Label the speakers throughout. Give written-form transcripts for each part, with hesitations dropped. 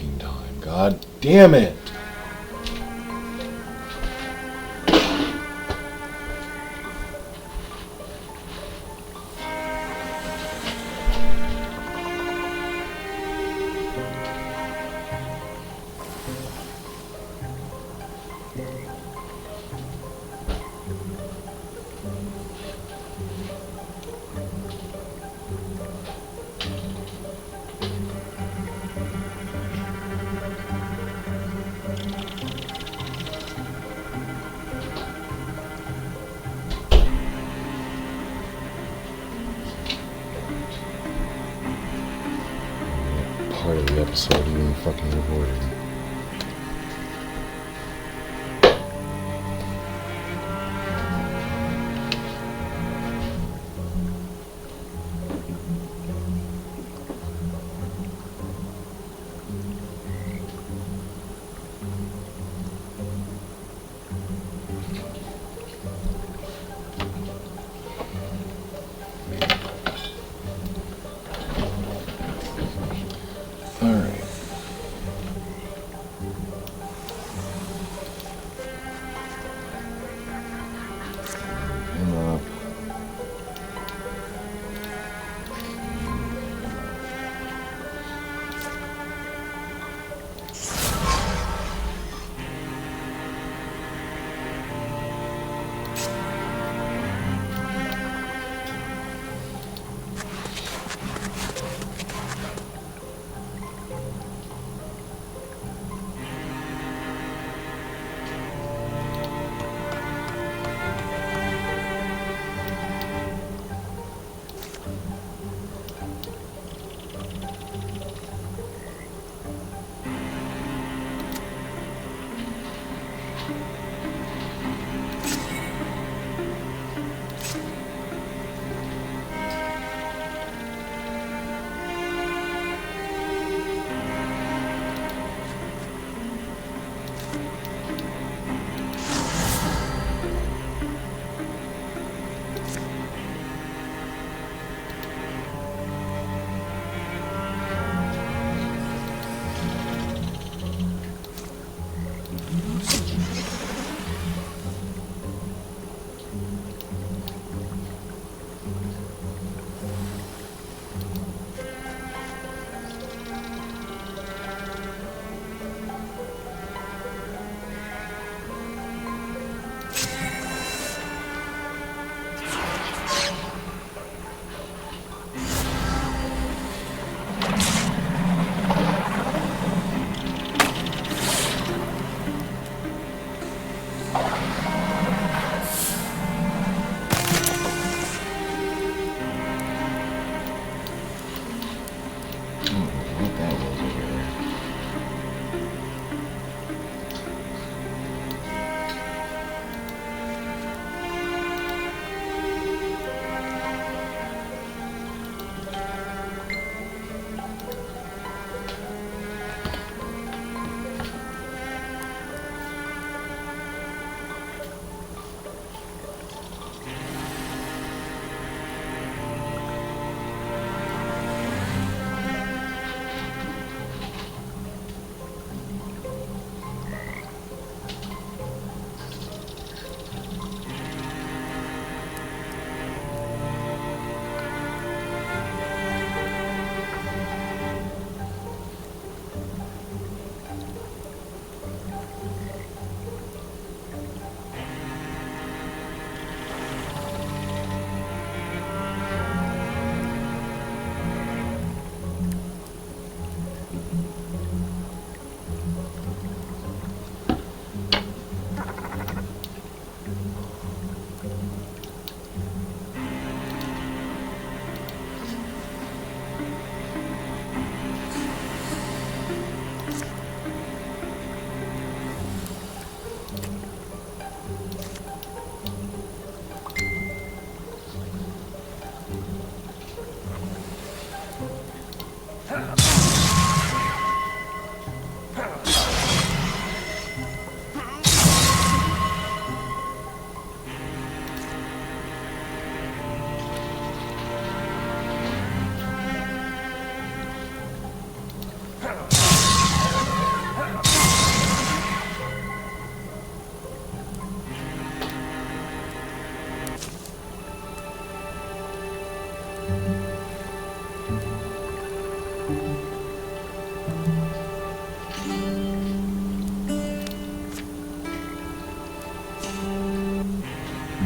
Speaker 1: fucking time. God damn it! Part of the episode being fucking recorded. Alright.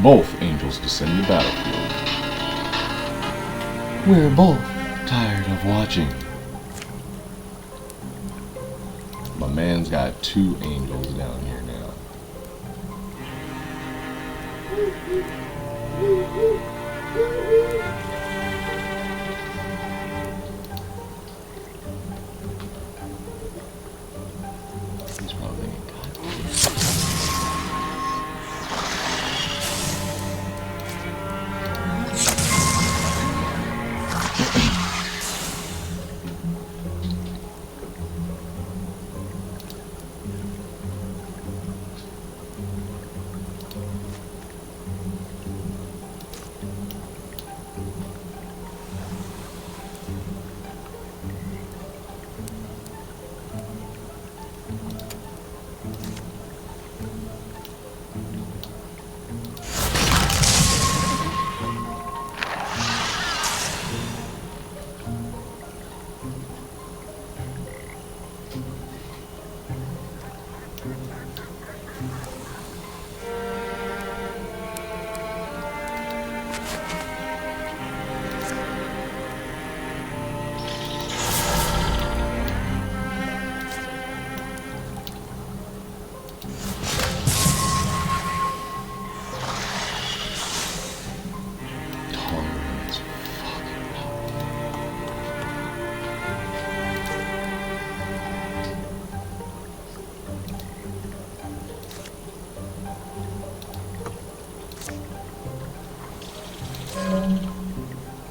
Speaker 1: Both angels descend the battlefield. We're both tired of watching. My man's got 2 angels down here now. He's probably thinking,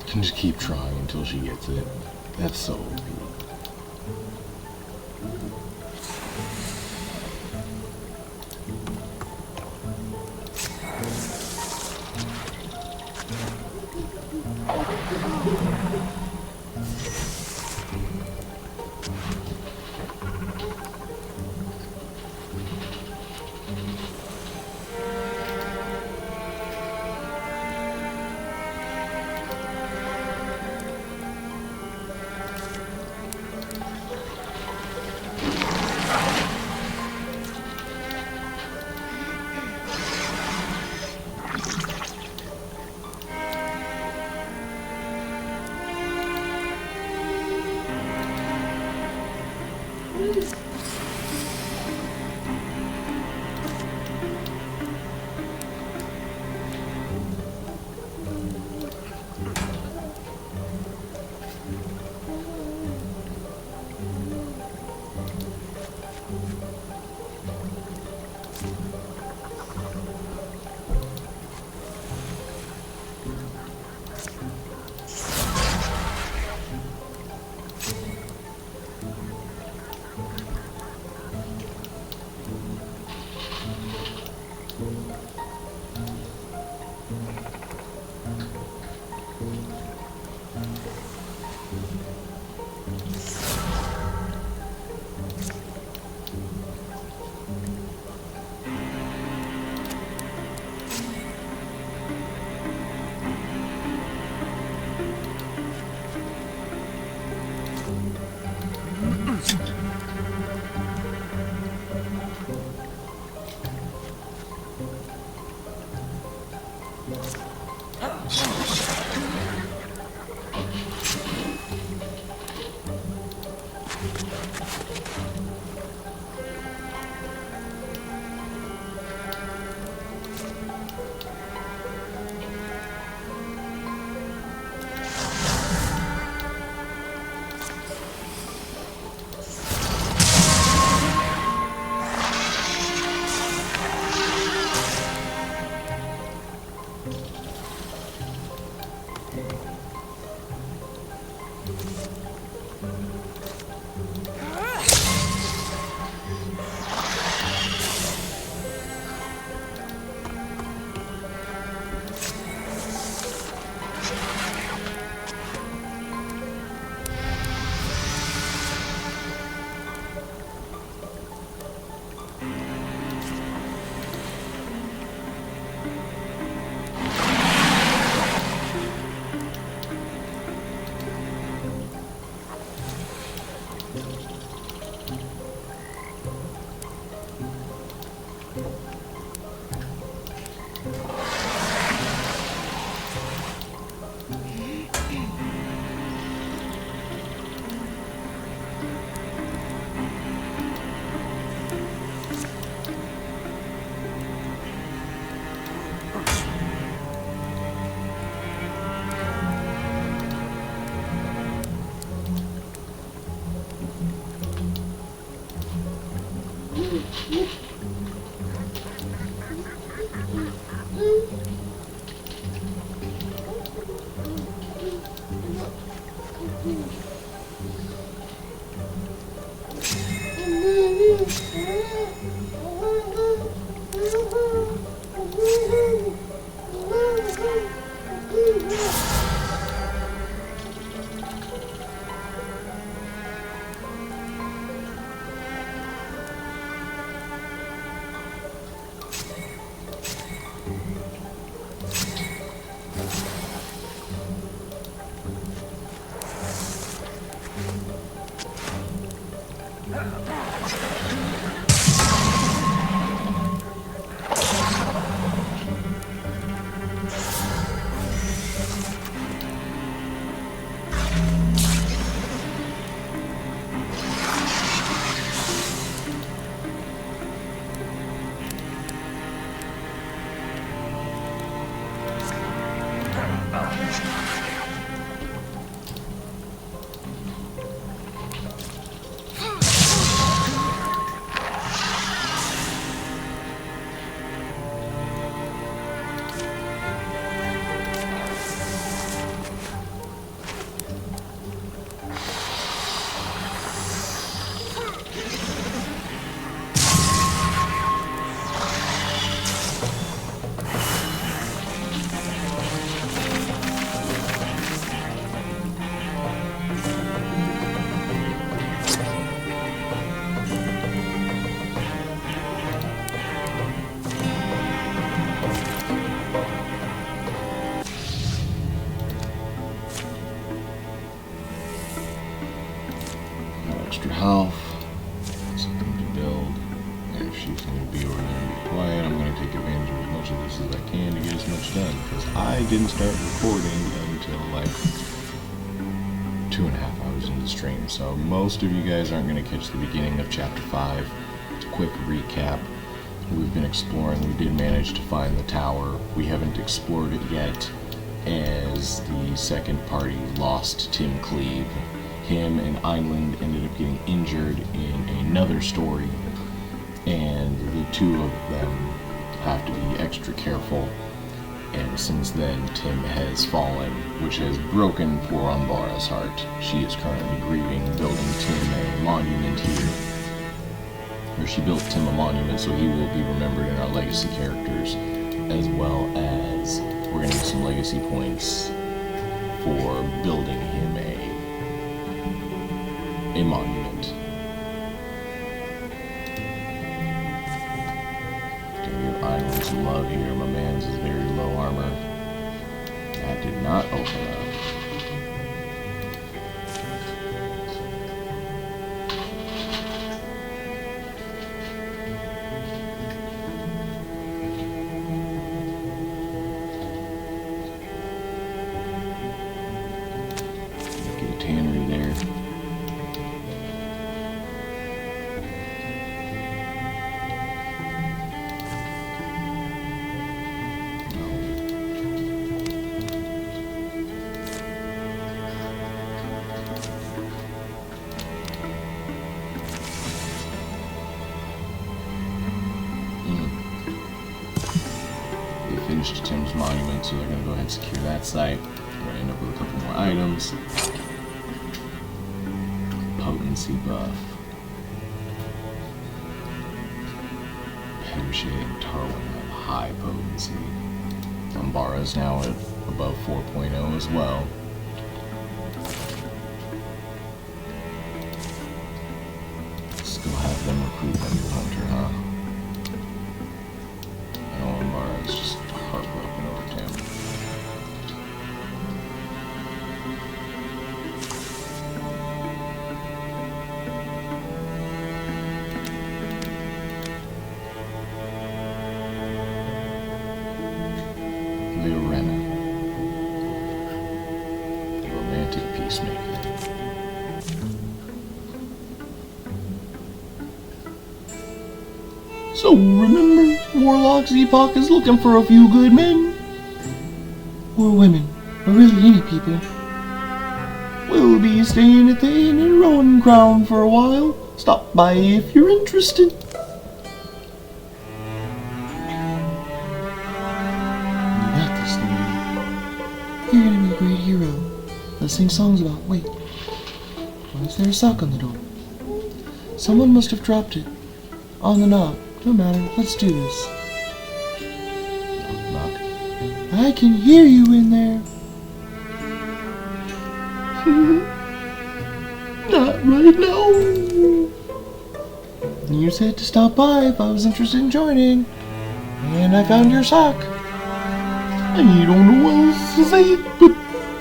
Speaker 1: can just keep trying until she gets it. That's so OP. Extra health, something to build, and if she's going to be over there and be quiet, I'm going to take advantage of as much of this as I can to get as much done, because I didn't start recording until like 2.5 hours into the stream, so most of you guys aren't going to catch the beginning of Chapter 5. It's a quick recap. We've been exploring. We did manage to find the tower. We haven't explored it yet, as the second party lost Tim Cleave. Him and Island ended up getting injured in another story, and the two of them have to be extra careful. And since then, Tim has fallen, which has broken poor Umbara's heart. She is currently grieving, building Tim a monument here. Or she built Tim a monument, so he will be remembered in our legacy characters, as well as we're going to get some legacy points for building him a monument. Gonna give Island some love here. My man's is very low armor. That did not open up. Get a tannery there. Finished Tim's monument, so they're going to go ahead and secure that site. We're going to end up with a couple more items. Potency buff. Penetrating Tarwen of high potency. Umbara's now at above 4.0 as well. Still have them recruit a new hunter, huh? I know Umbara's just heartbroken over Tim. Eluna, the romantic peacemaker. So remember, Warlock's Epoch is looking for a few good men. Or women, or really any people. We'll be staying at the Inn in Rowan Crown for a while. Stop by if you're interested.
Speaker 2: Let's sing songs about. Wait. Why is there a sock on the door? Someone must have dropped it. On the knob. Don't matter. Let's do this.
Speaker 1: Knock.
Speaker 2: I can hear you in there. Not right now. You said to stop by if I was interested in joining. And I found your sock. I don't know what else to say, but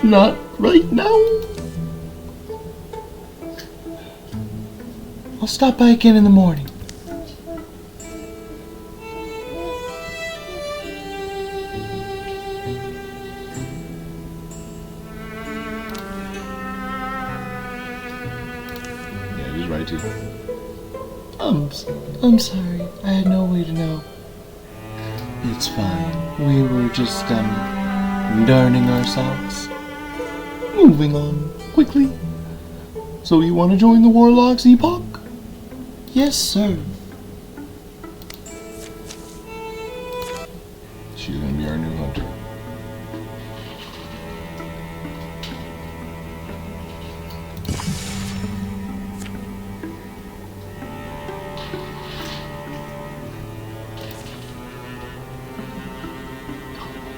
Speaker 2: not right now. I'll stop by again in the morning.
Speaker 1: Yeah, he's right too.
Speaker 2: I'm sorry. I had no way to know. It's fine. We were just, darning our socks. Moving on, quickly. So you want to join the Warlock's epoch? Yes, sir.
Speaker 1: She's gonna be our new hunter.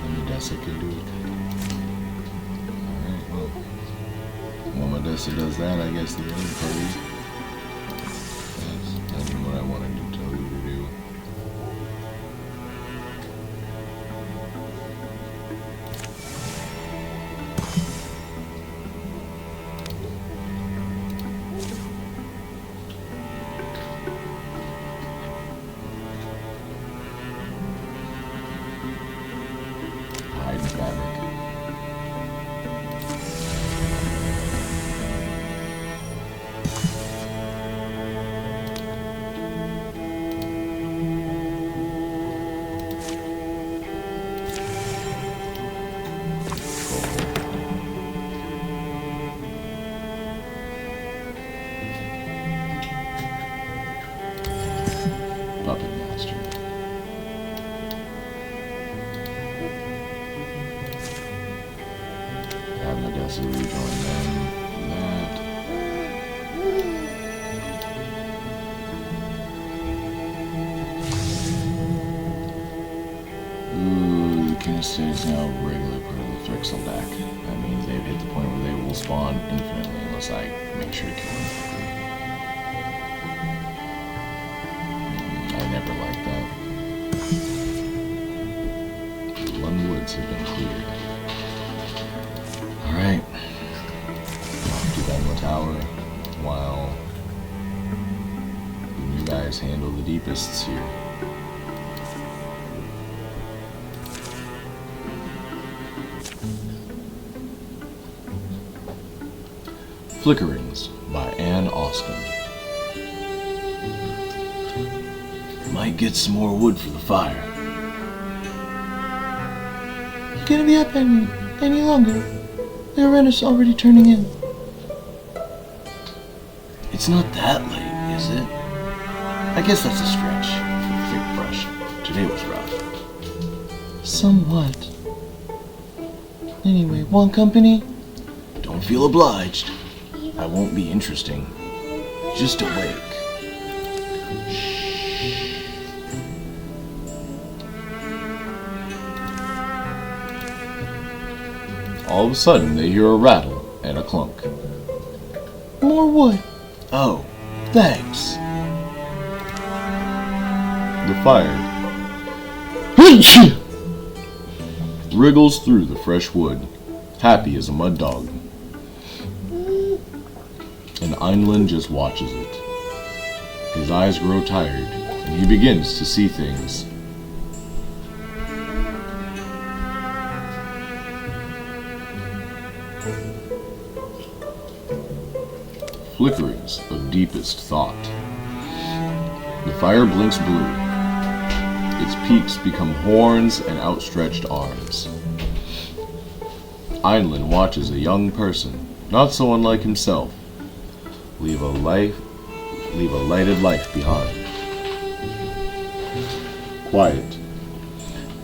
Speaker 1: Medessa can do it. Alright, well. While Medessa does that, I guess the other party. That's what I wanted to tell you to do. Hide the fabric. Puppet Master. Have Medessa rejoin them. That. Ooh, the Kinestate is now a regular part of the Thrixl deck. That means they've hit the point where they will spawn infinitely unless I make sure to kill them quickly. I never liked that. The Lund Woods have been cleared. Alright. Off to the tower while you guys handle the deepests here. Flickerings by Ann Austin. Might get some more wood for the fire.
Speaker 2: You gonna be up any longer? The arena's already turning in.
Speaker 1: It's not that late, is it? I guess that's a stretch for the thick brush. Today was rough.
Speaker 2: Somewhat. Anyway, want company?
Speaker 1: Don't feel obliged. I won't be interesting. Just awake. All of a sudden, they hear a rattle and a clunk.
Speaker 2: More wood.
Speaker 1: Oh, thanks. The fire wriggles through the fresh wood, happy as a mud dog. And Einlin just watches it. His eyes grow tired, and he begins to see things. Flickerings of deepest thought. The fire blinks blue. Its peaks become horns and outstretched arms. Einlin watches a young person, not so unlike himself, leave a lighted life behind. Quiet,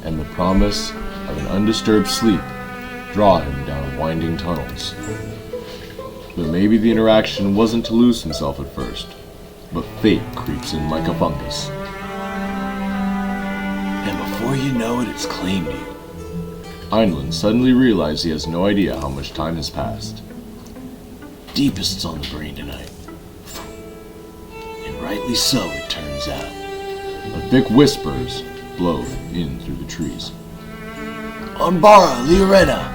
Speaker 1: and the promise of an undisturbed sleep draw him down winding tunnels. But maybe the interaction wasn't to lose himself at first, but fate creeps in like a fungus.
Speaker 2: And before you know it, it's claimed you.
Speaker 1: Einlund suddenly realized he has no idea how much time has passed.
Speaker 2: Deepest's on the brain tonight. And rightly so, it turns out.
Speaker 1: A thick whispers blow in through the trees.
Speaker 2: Umbara, Liorena!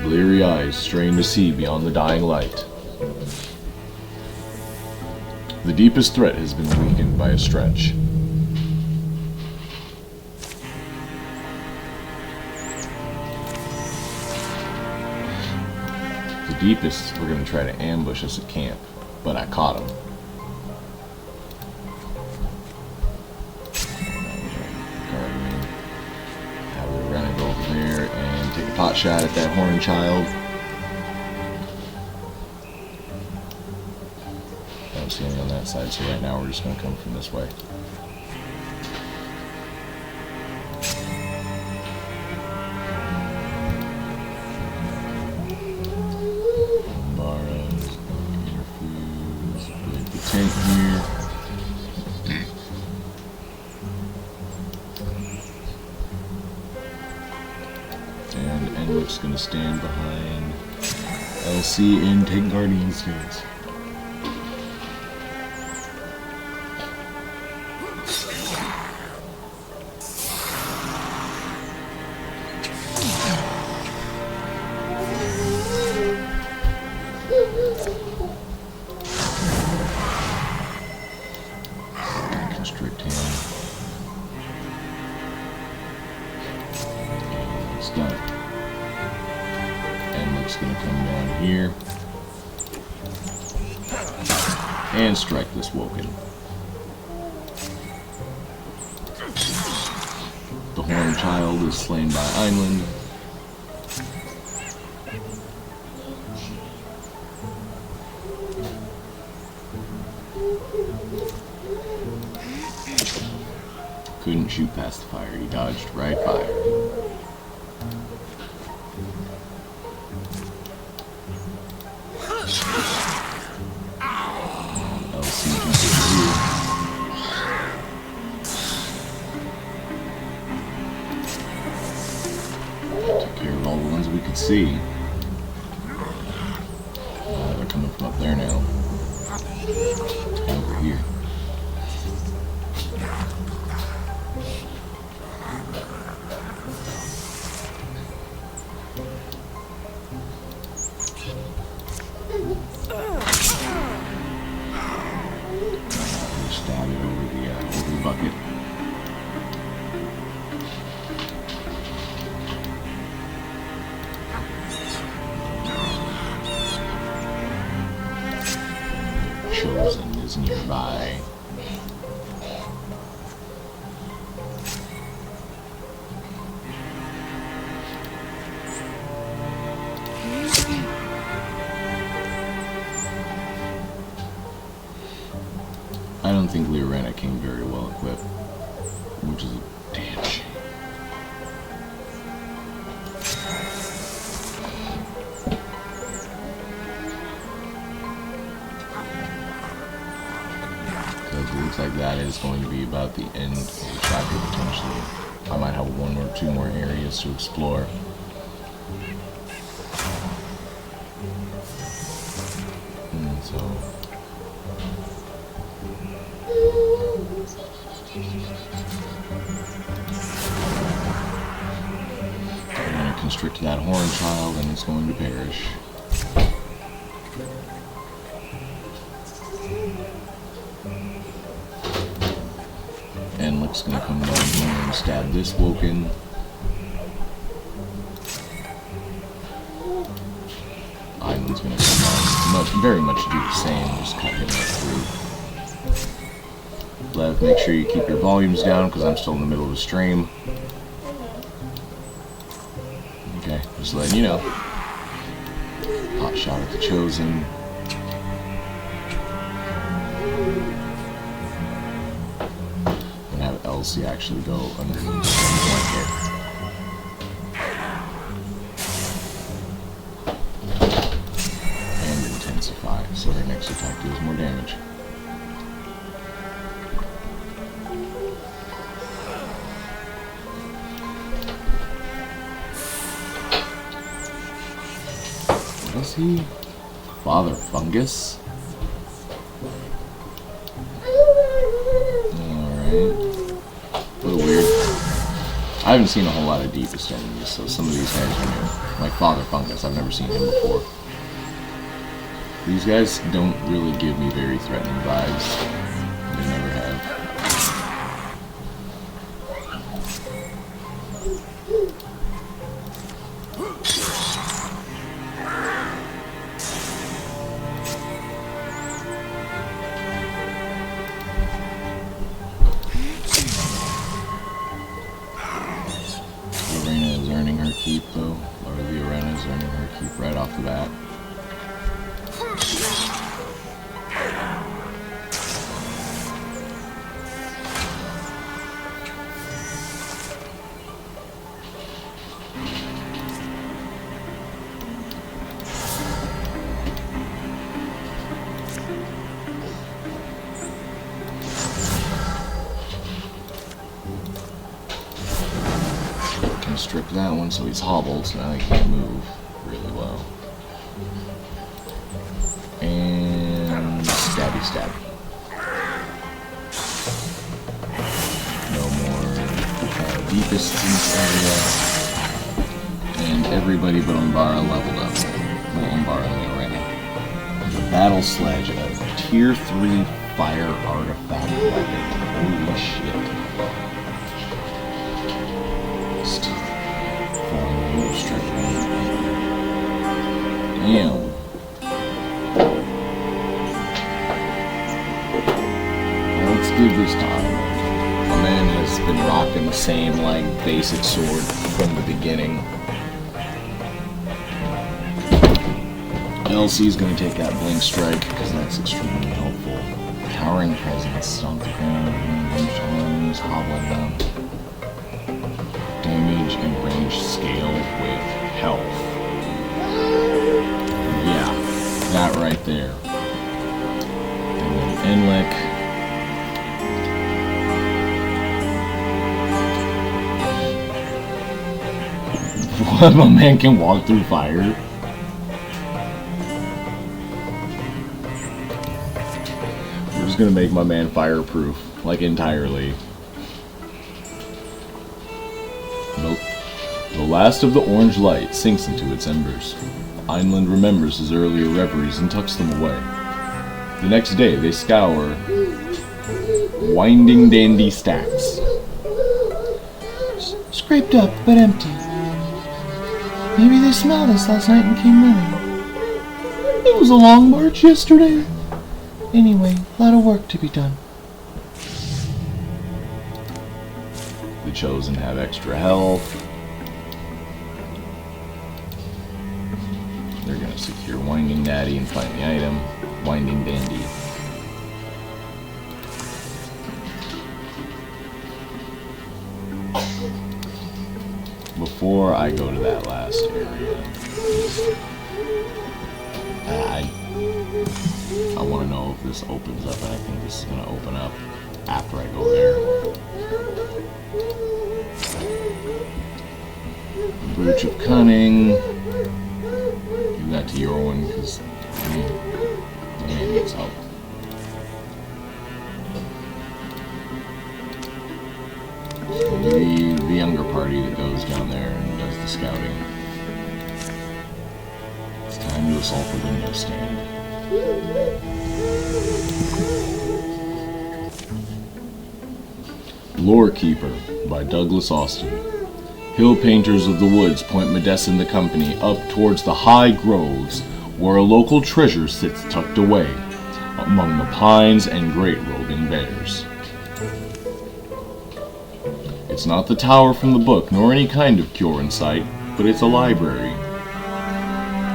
Speaker 1: Bleary eyes strain to see beyond the dying light. The deepest threat has been weakened by a stretch. The deepest were going to try to ambush us at camp, but I caught him. Have the Renna go over there and take a pot shot at that horned child. I don't see any on that side, so right now we're just going to come from this way. Tent here. And Enwick's gonna stand behind LC and take Guardian stance. Constrict him. And it's done. Enwick's gonna come down here and strike this Woken. The horned child is slain by Einlund. Couldn't shoot past the fire, he dodged right by her. LC jumps over here. Took care of all the ones we could see. They're coming from up there now. Over here. Stab it over the bucket. Chosen is nearby. I don't think Liorena came very well equipped, which is a damn shame. Because it looks like that is going to be about the end of the chapter potentially. I might have one or two more areas to explore. And so we're going to constrict that horned child and it's going to perish. Enlick's going to come down here and stab this Woken. Island's going to come down. Very much do the same, just cut him right through. Lev, make sure you keep your volumes down because I'm still in the middle of the stream. Okay, just letting you know. Hot shot at the Chosen. I'm gonna have Elsie actually go underneath the blanket.
Speaker 2: he?
Speaker 1: Father Fungus? Alright. A little weird. I haven't seen a whole lot of deepest enemies, so some of these guys are new. Like Father Fungus, I've never seen him before. These guys don't really give me very threatening vibes. They never have. Lorena is earning her keep, though. Or Lorena is earning her keep right off the bat. Strip that one so he's hobbled, so now he can't move really well. And stabby stab. No more deepest in this area. And everybody but Umbara leveled up. Well, Umbara and Lorena. The Battle Sledge, a tier 3 fire artifact weapon. Holy shit. Damn. Well, let's give this time. My man has been rocking the same, like, basic sword from the beginning. Elsie's gonna take that blink strike, because that's extremely helpful. Towering presence, stomp the ground, ranged arms, hobbling them. Damage and range scale with health. Yeah, that right there. And then Enlick. What? My man can walk through fire? We're just gonna make my man fireproof, like entirely. Nope. The last of the orange light sinks into its embers. Einland remembers his earlier reveries and tucks them away. The next day, they scour Winding Dandy stacks.
Speaker 2: Scraped up, but empty. Maybe they smelled us last night and came running. It was a long march yesterday. Anyway, a lot of work to be done.
Speaker 1: The Chosen have extra health. They're gonna secure Winding Daddy and find the item. Winding Dandy. Before I go to that last area, I want to know if this opens up, and I think this is going to open up after I go there. Brooch of Cunning. Give that to your one, because the man needs help. The younger party that goes down there and does the scouting. It's time to assault the window stand. Lore Keeper by Douglas Austin. Hill painters of the woods point Modesta and the company up towards the high groves where a local treasure sits tucked away among the pines and great roving bears. It's not the tower from the book, nor any kind of cure in sight, but it's a library.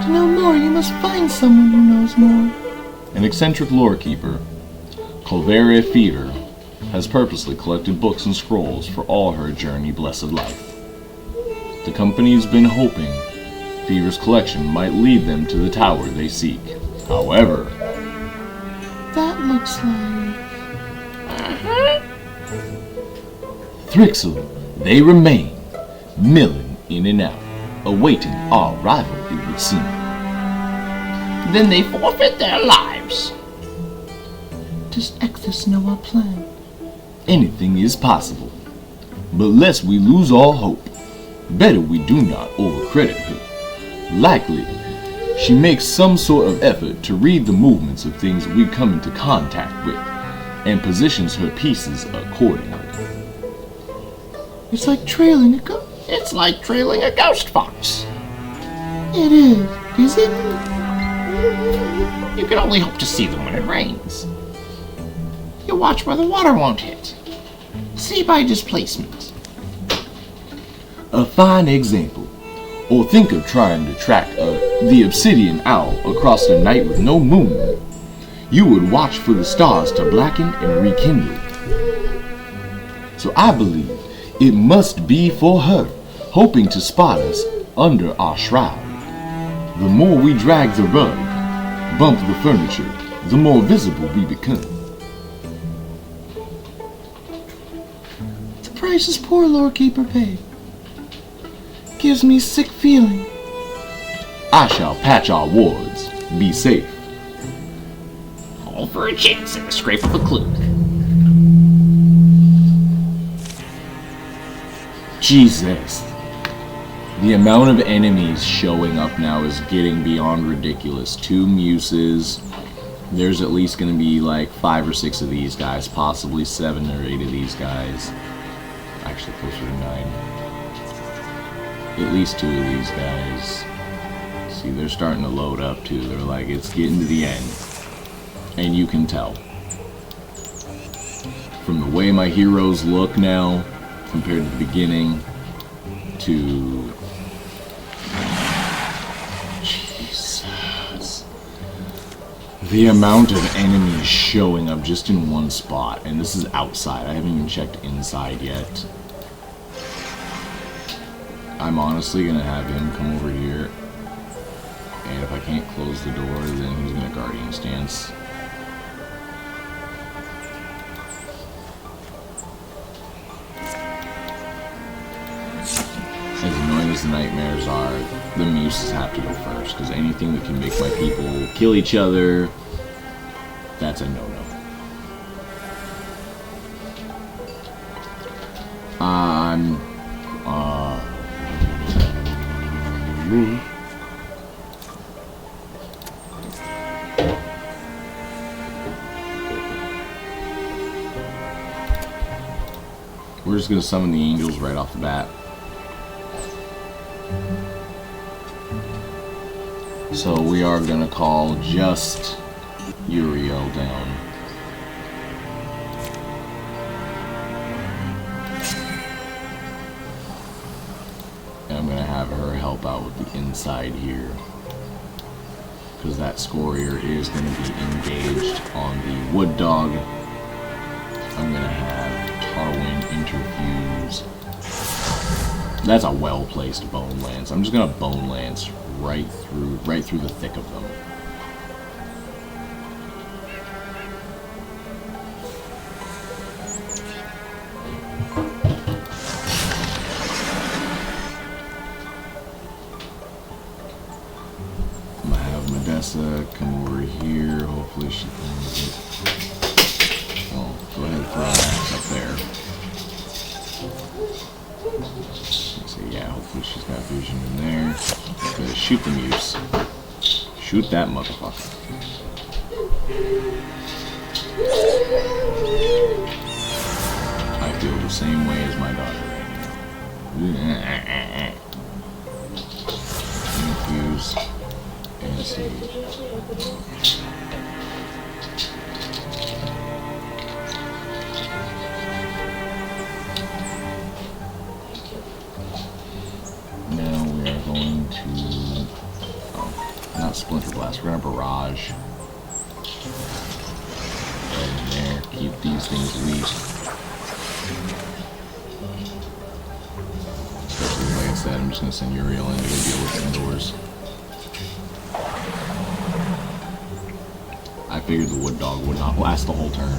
Speaker 2: To know more, you must find someone who knows more.
Speaker 1: An eccentric lore keeper, Culvera Fever, has purposely collected books and scrolls for all her journey blessed life. The company's been hoping Fever's collection might lead them to the tower they seek. However,
Speaker 2: that looks like...
Speaker 1: Thrixl, they remain, milling in and out, awaiting our arrival, it would seem.
Speaker 3: then they forfeit their lives.
Speaker 2: Does Ecthus know our plan?
Speaker 1: Anything is possible. But lest we lose all hope, better we do not overcredit her. Likely, she makes some sort of effort to read the movements of things we come into contact with, and positions her pieces accordingly.
Speaker 2: It's like trailing a ghost.
Speaker 3: It's like trailing a ghost fox.
Speaker 2: It is it?
Speaker 3: You can only hope to see them when it rains. You watch where the water won't hit. See by displacement.
Speaker 1: A fine example. Or think of trying to track the obsidian owl across the night with no moon. You would watch for the stars to blacken and rekindle. So I believe it must be for her, hoping to spot us under our shroud. The more we drag the rug, bump the furniture, the more visible we become.
Speaker 2: The prices poor Lord Keeper paid. Gives me sick feeling.
Speaker 1: I shall patch our wards. Be safe.
Speaker 3: All for a chance at the scrape of a cloak.
Speaker 1: Jesus. The amount of enemies showing up now is getting beyond ridiculous. 2 muses. There's at least going to be like 5 or 6 of these guys. Possibly 7 or 8 of these guys. Actually closer to 9. At least 2 of these guys. See, they're starting to load up too. They're like, it's getting to the end. And you can tell. From the way my heroes look now, compared to the beginning, to... Jesus. The amount of enemies showing up just in one spot. And this is outside. I haven't even checked inside yet. I'm honestly going to have him come over here. And if I can't close the door, then he's going to guardian stance. As annoying as the nightmares are, the muses have to go first, because anything that can make my people kill each other, that's a no-no. We're just going to summon the angels right off the bat. So we are going to call just Uriel down. And I'm going to have her help out with the inside here. Because that Scorier is going to be engaged on the Wood Dog. I'm going to have Tarwen interfuse. That's a well-placed Bone Lance. I'm just going to Bone Lance right through the thick of them. I'm going to have Medessa come over here. Hopefully she can get... Oh, go ahead and throw an axe up there. So yeah, hopefully she's got vision in there. Good, shoot the muse. Shoot that motherfucker. I feel the same way as my daughter right now. Infuse and see. Now we are going to... Oh, not Splinter Blast. We're going to Barrage. Right in there. Keep these things weak. Especially, like I said, I'm just going to send Uriel in to go deal with the indoors. I figured the Wood Dog would not last the whole turn.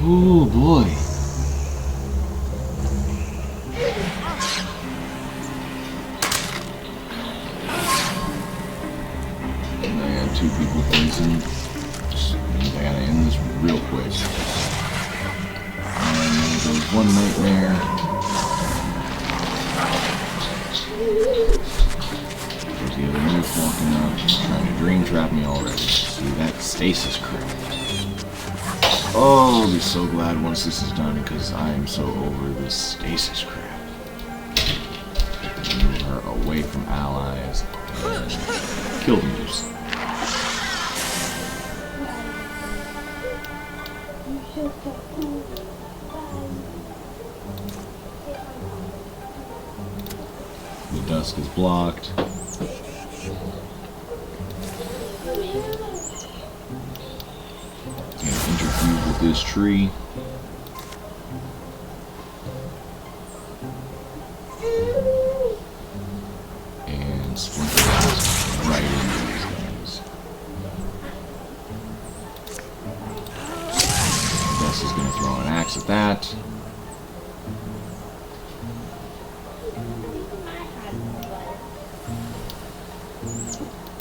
Speaker 1: Oh boy. 2 people poisoned. Just means I gotta end this real quick. And there's one nightmare. There's the other myth walking up, trying to dream trap me already. See that stasis crap. Oh, I'll be so glad once this is done, because I am so over this stasis crap. Move her away from allies. Kill the moose. The dusk is blocked. Interfuse with this tree. And splinter blast right into these guys. Gus is going to throw an axe at that.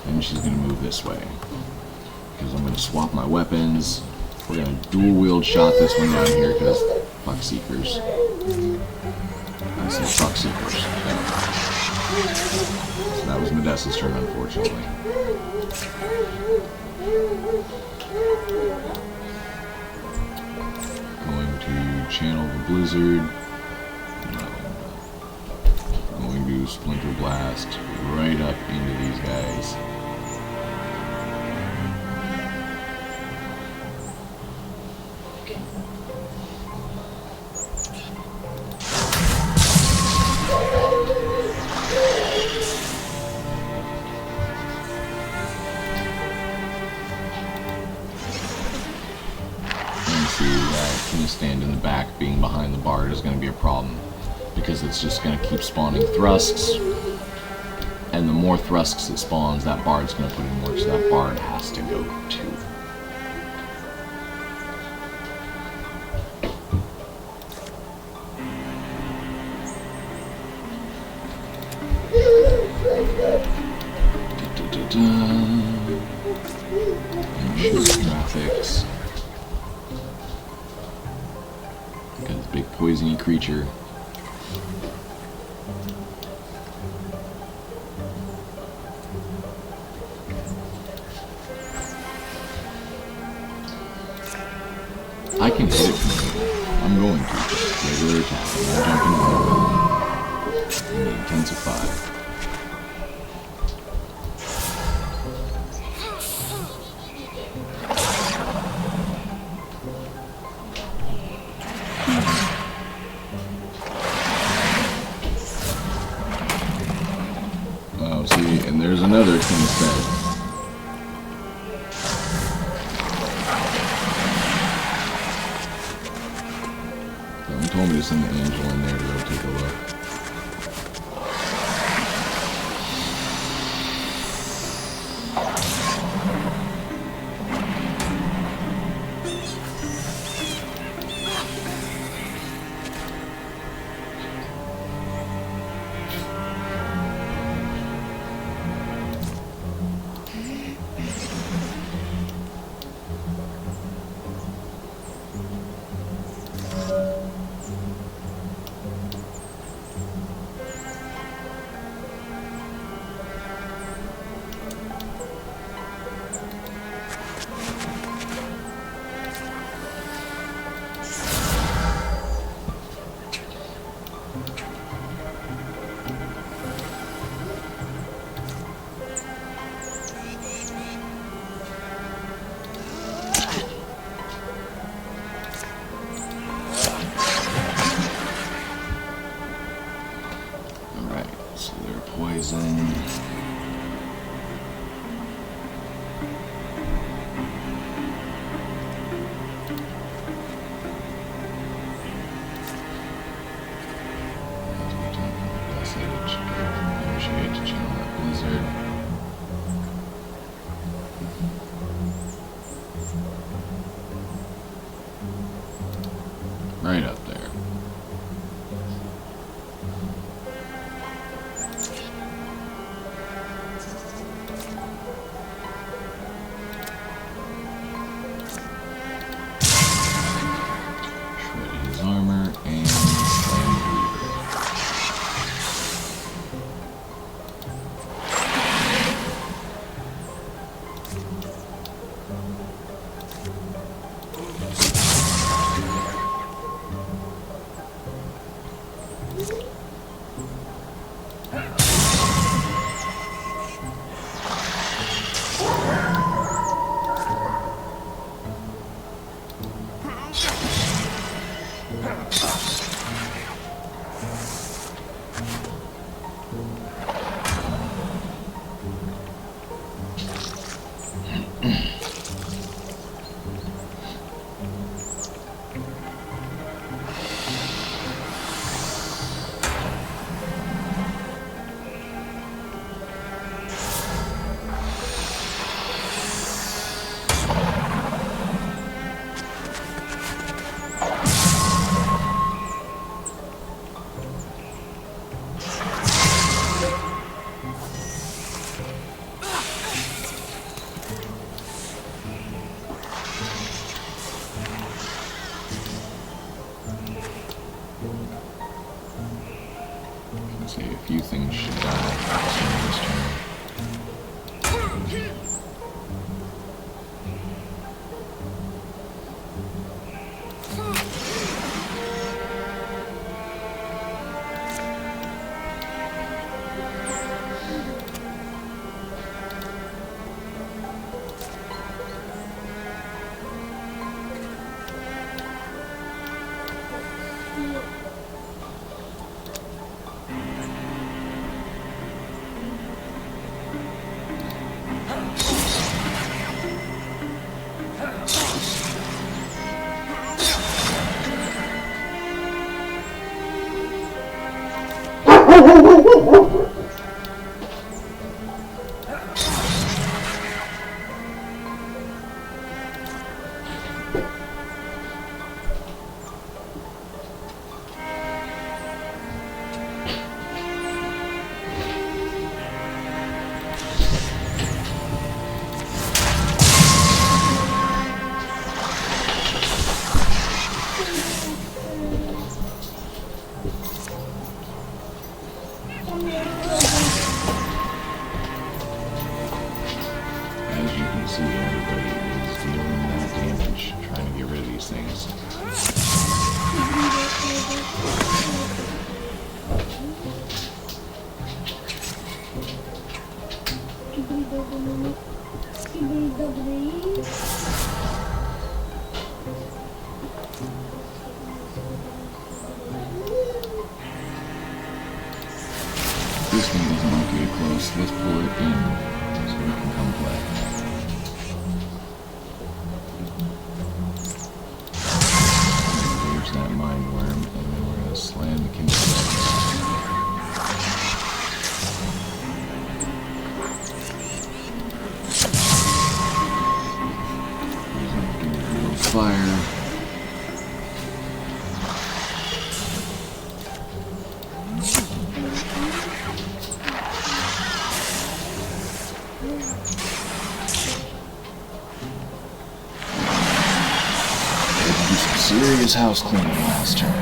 Speaker 1: And she's going to move this way. Because I'm going to swap my weapons. We're going to dual wield shot this one down here because fuck seekers. I said fuck seekers. So that was Modesta's turn, unfortunately. Going to channel the blizzard. No. Going to splinter blast right up into these guys. Stand in the back, being behind the bard is going to be a problem because it's just going to keep spawning thrusts, and the more thrusts it spawns, that bard's going to put in work, so that bard has to go too. Graphics. Got this big poisony creature. I can hit it from here. I'm going to. Regular attack. I'm not jumping over. And intensify. Oh, see, and there's another thing instead. Someone told me to send the angel in there to go take a look. So they're poisoned. Initiate to channel that blizzard. Right up there. see, everybody is dealing that damage, trying to get rid of these things. This one doesn't want to get close. Let's pull it in so we can come play. There's that mind worm, and then we're going to slam the king. Fire. Serious house cleaning last turn.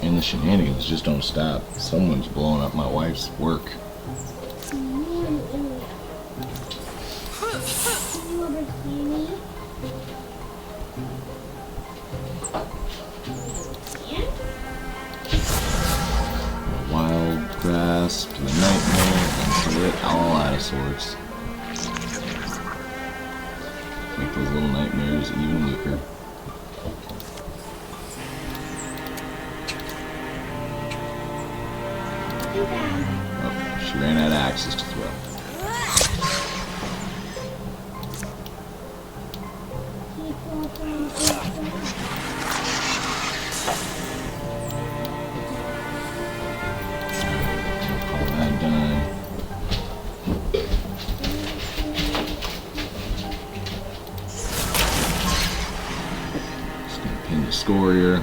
Speaker 1: And the shenanigans just don't stop. Someone's blowing up my wife's work. Wild grasp, the nightmare, and it all out of sorts. Make those little nightmares even weaker. Oh, she ran out of axes to throw. All that done. Just gonna pin the score here.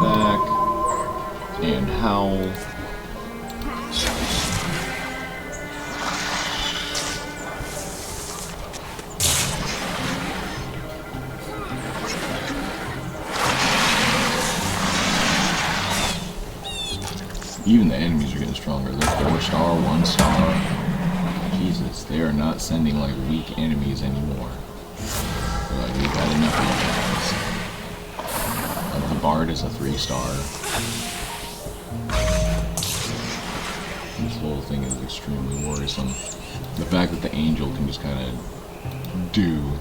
Speaker 1: Back and howl. Even the enemies are getting stronger. They're 4-star, 1-star. Jesus, they are not sending like weak enemies anymore. They're like, we've had enough of you guys. The Bard is a 3-star. This whole thing is extremely worrisome. The fact that the Angel can just kind of do.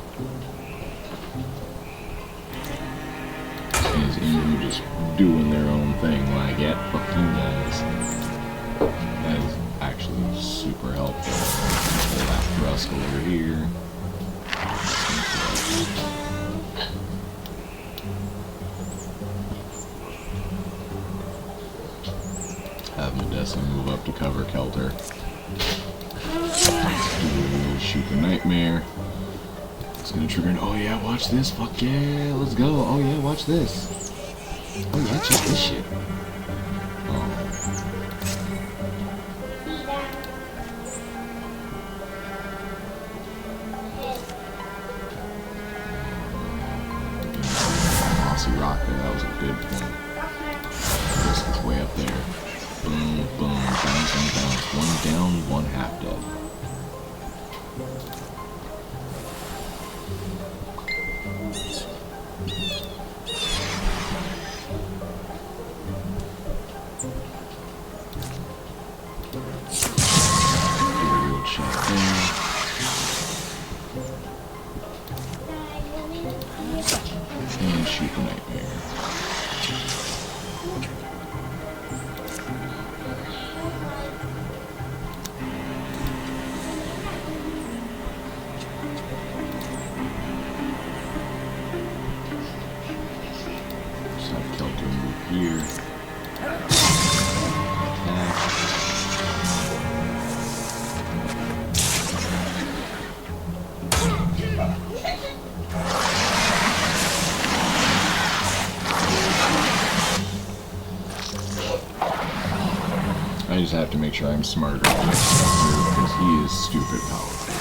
Speaker 1: And his Angel just doing their own thing, like, yeah, fuck you guys. That is actually super helpful. Pull that Thrixl over here. Have Medessa move up to cover Kelter. Shoot the Nightmare. It's gonna trigger an, oh yeah, watch this, fuck yeah, let's go, oh yeah, watch this. Oh yeah, check this shit. Oh. Mossy rock there, that was a good one. This is way up there. Boom, boom, bounce, and bounce. One down, one half dead. Real shot there. And shoot the nightmare. Just have Kelter move here. Attack. I just have to make sure I'm smarter than this because he is stupid powerful.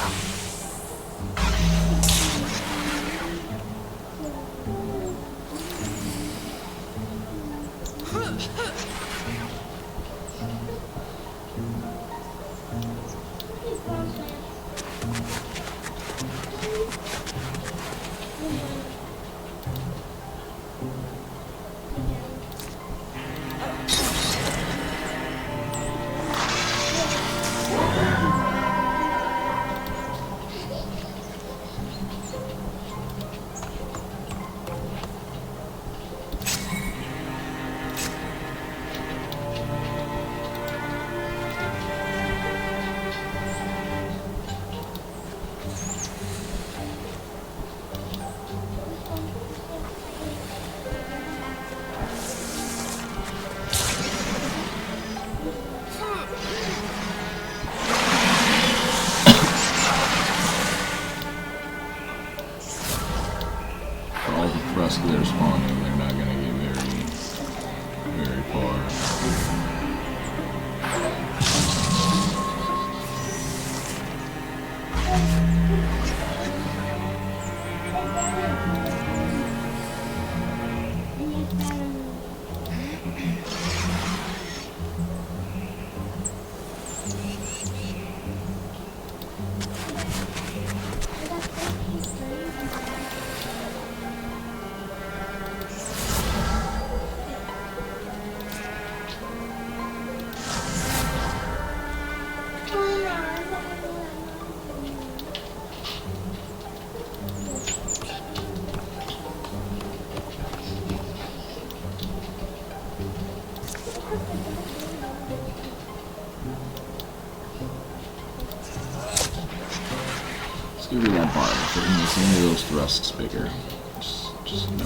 Speaker 1: All the thrust they're spawning, they're not going to get very far. Let's give her that bar. If we're going to make any of those thrusts bigger, just no.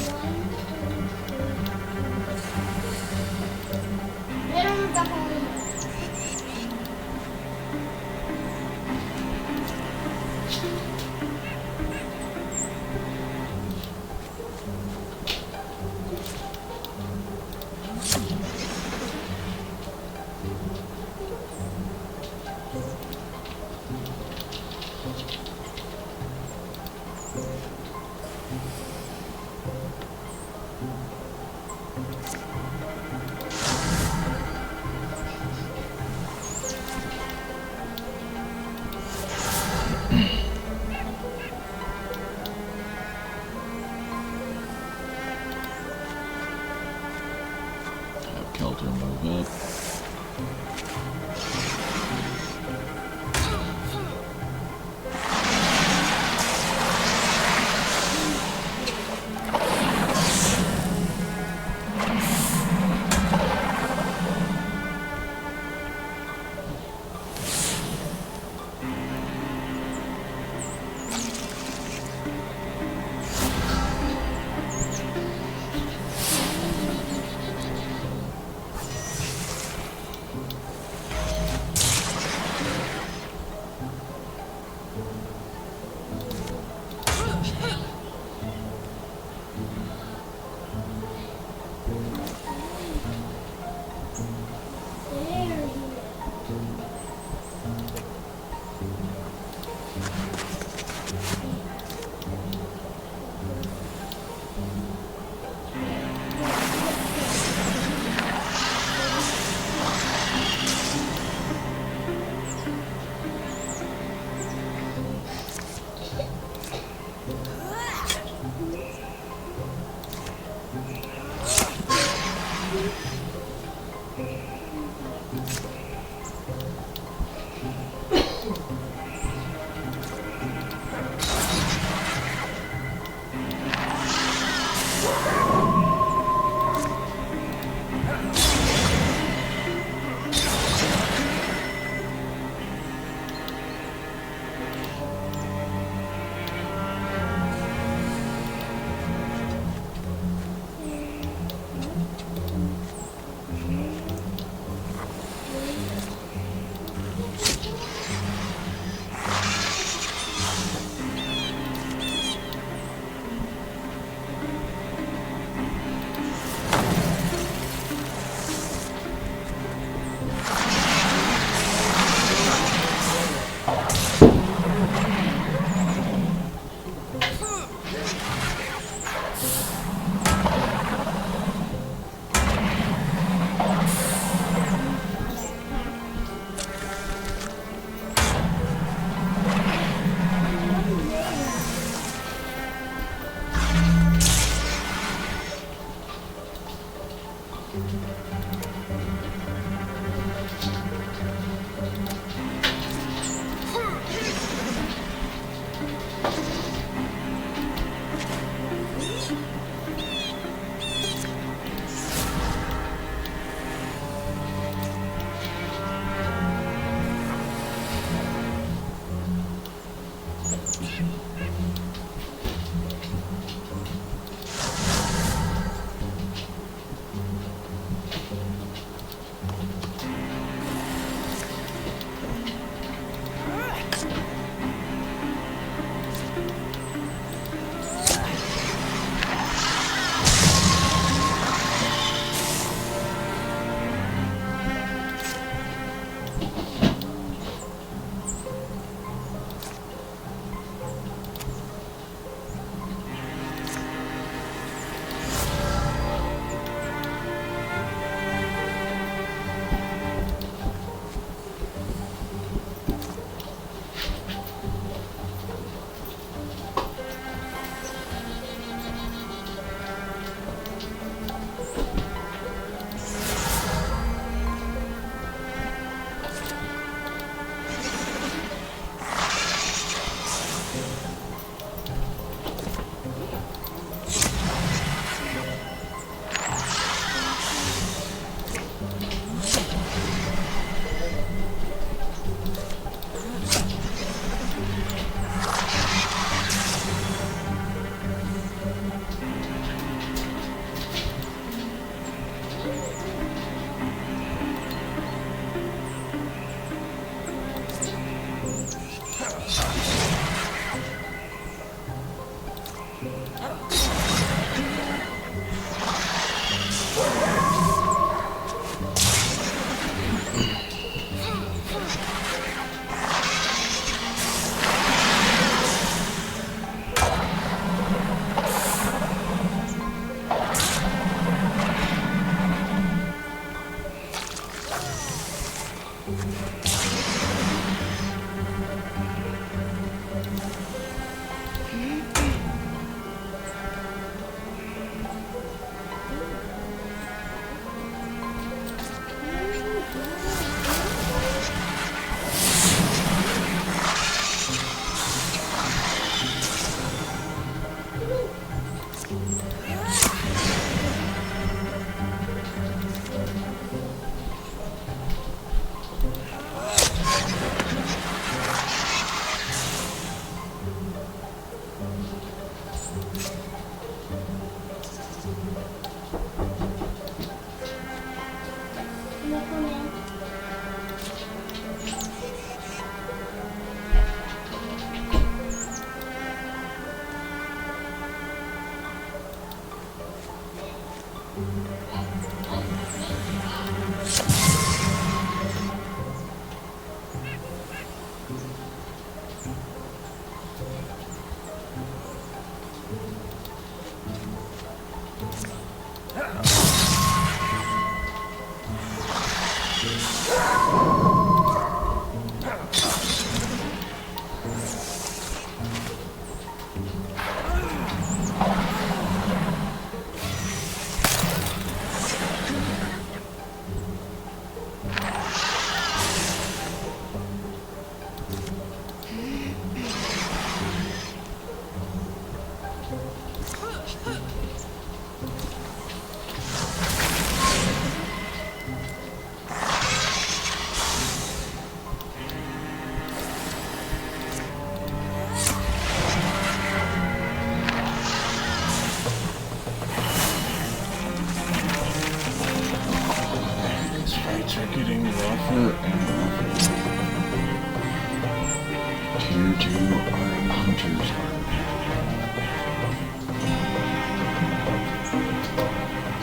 Speaker 1: hunters are.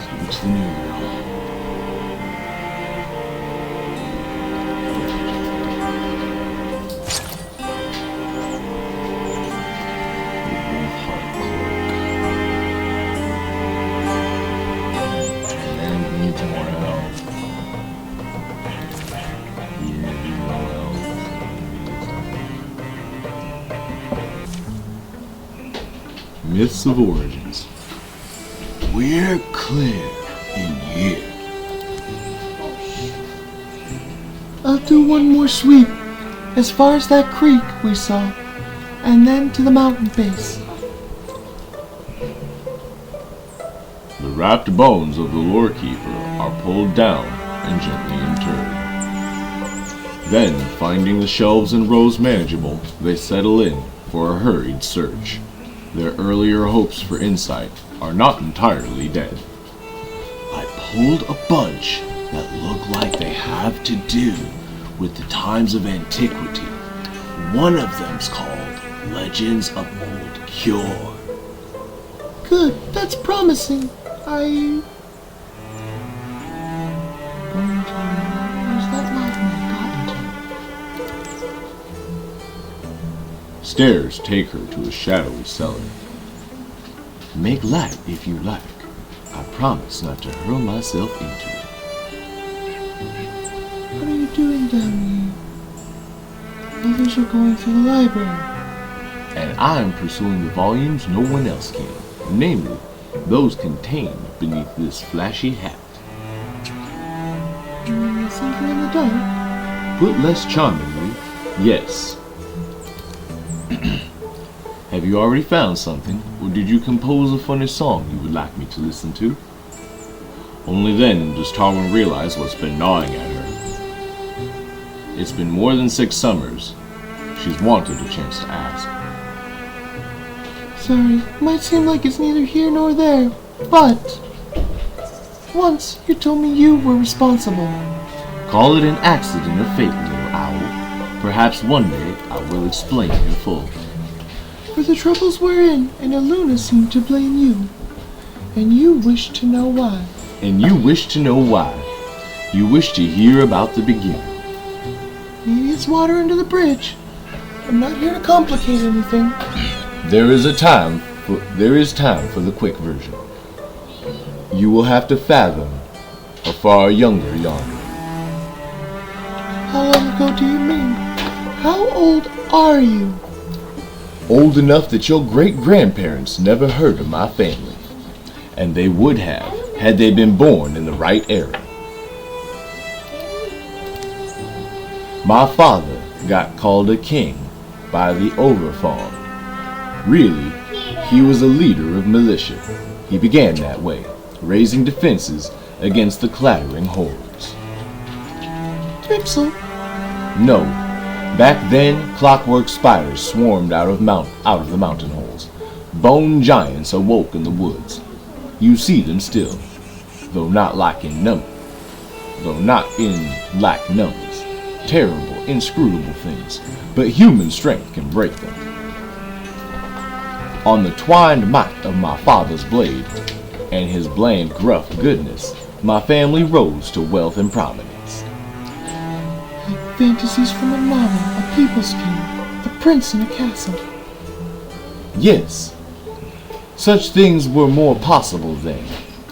Speaker 1: So it's the new girl. Myths of origins. We're clear in here.
Speaker 2: I'll do one more sweep, as far as that creek we saw, and then to the mountain base.
Speaker 1: The wrapped bones of the lore keeper are pulled down and gently interred. Then, finding the shelves and rows manageable, they settle in for a hurried search. Their earlier hopes for insight are not entirely dead.
Speaker 2: I pulled a bunch that look like they have to do with the times of antiquity. One of them's called Legends of Old Cure. Good, that's promising. Where's that Mothman gotten to?
Speaker 1: Stairs take her to a shadowy cellar.
Speaker 2: Make light if you like. I promise not to hurl myself into it. What are you doing down here? Others are going through the library.
Speaker 1: And I am pursuing the volumes no one else can, namely, those contained beneath this flashy hat.
Speaker 2: Something in the dark?
Speaker 1: Put less charmingly, yes. Have you already found something, or did you compose a funny song you would like me to listen to? Only then does Tarwen realize what's been gnawing at her. It's been more than 6 summers. She's wanted a chance to ask.
Speaker 2: Sorry, it might seem like it's neither here nor there, but once you told me you were responsible.
Speaker 1: Call it an accident of fate, little owl. Perhaps one day I will explain in full.
Speaker 2: For the troubles we're in, and Eluna seemed to blame you. And you wish to know why.
Speaker 1: And you wish to know why. You wish to hear about the beginning.
Speaker 2: Maybe it's water under the bridge. I'm not here to complicate anything.
Speaker 1: There is time for the quick version. You will have to fathom a far younger yonder.
Speaker 2: How long ago do you mean? How old are you?
Speaker 1: Old enough that your great-grandparents never heard of my family. And they would have, had they been born in the right era. My father got called a king by the Overfawn. Really, he was a leader of militia. He began that way, raising defenses against the clattering hordes.
Speaker 2: Thrixl?
Speaker 1: No. Back then, clockwork spiders swarmed out of the mountain holes. Bone giants awoke in the woods. You see them still, though not in like numbers. Terrible, inscrutable things, but human strength can break them. On the twined might of my father's blade and his bland, gruff goodness, my family rose to wealth and prominence.
Speaker 2: Like fantasies from a novel, a people's king, a prince in a castle.
Speaker 1: Yes, such things were more possible then.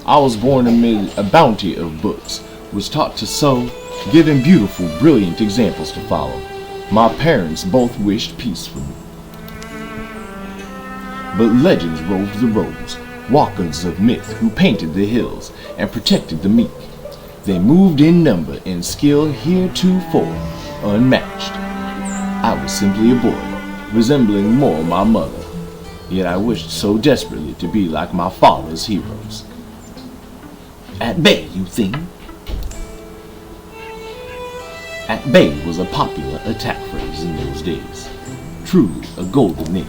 Speaker 1: I was born amid a bounty of books, was taught to sew, given beautiful, brilliant examples to follow. My parents both wished peace for me. But legends roved the roads, walkers of myth who painted the hills and protected the meek. They moved in number and skill heretofore unmatched. I was simply a boy, resembling more my mother, yet I wished so desperately to be like my father's heroes. At bay, you think? At bay was a popular attack phrase in those days. Truly a golden age.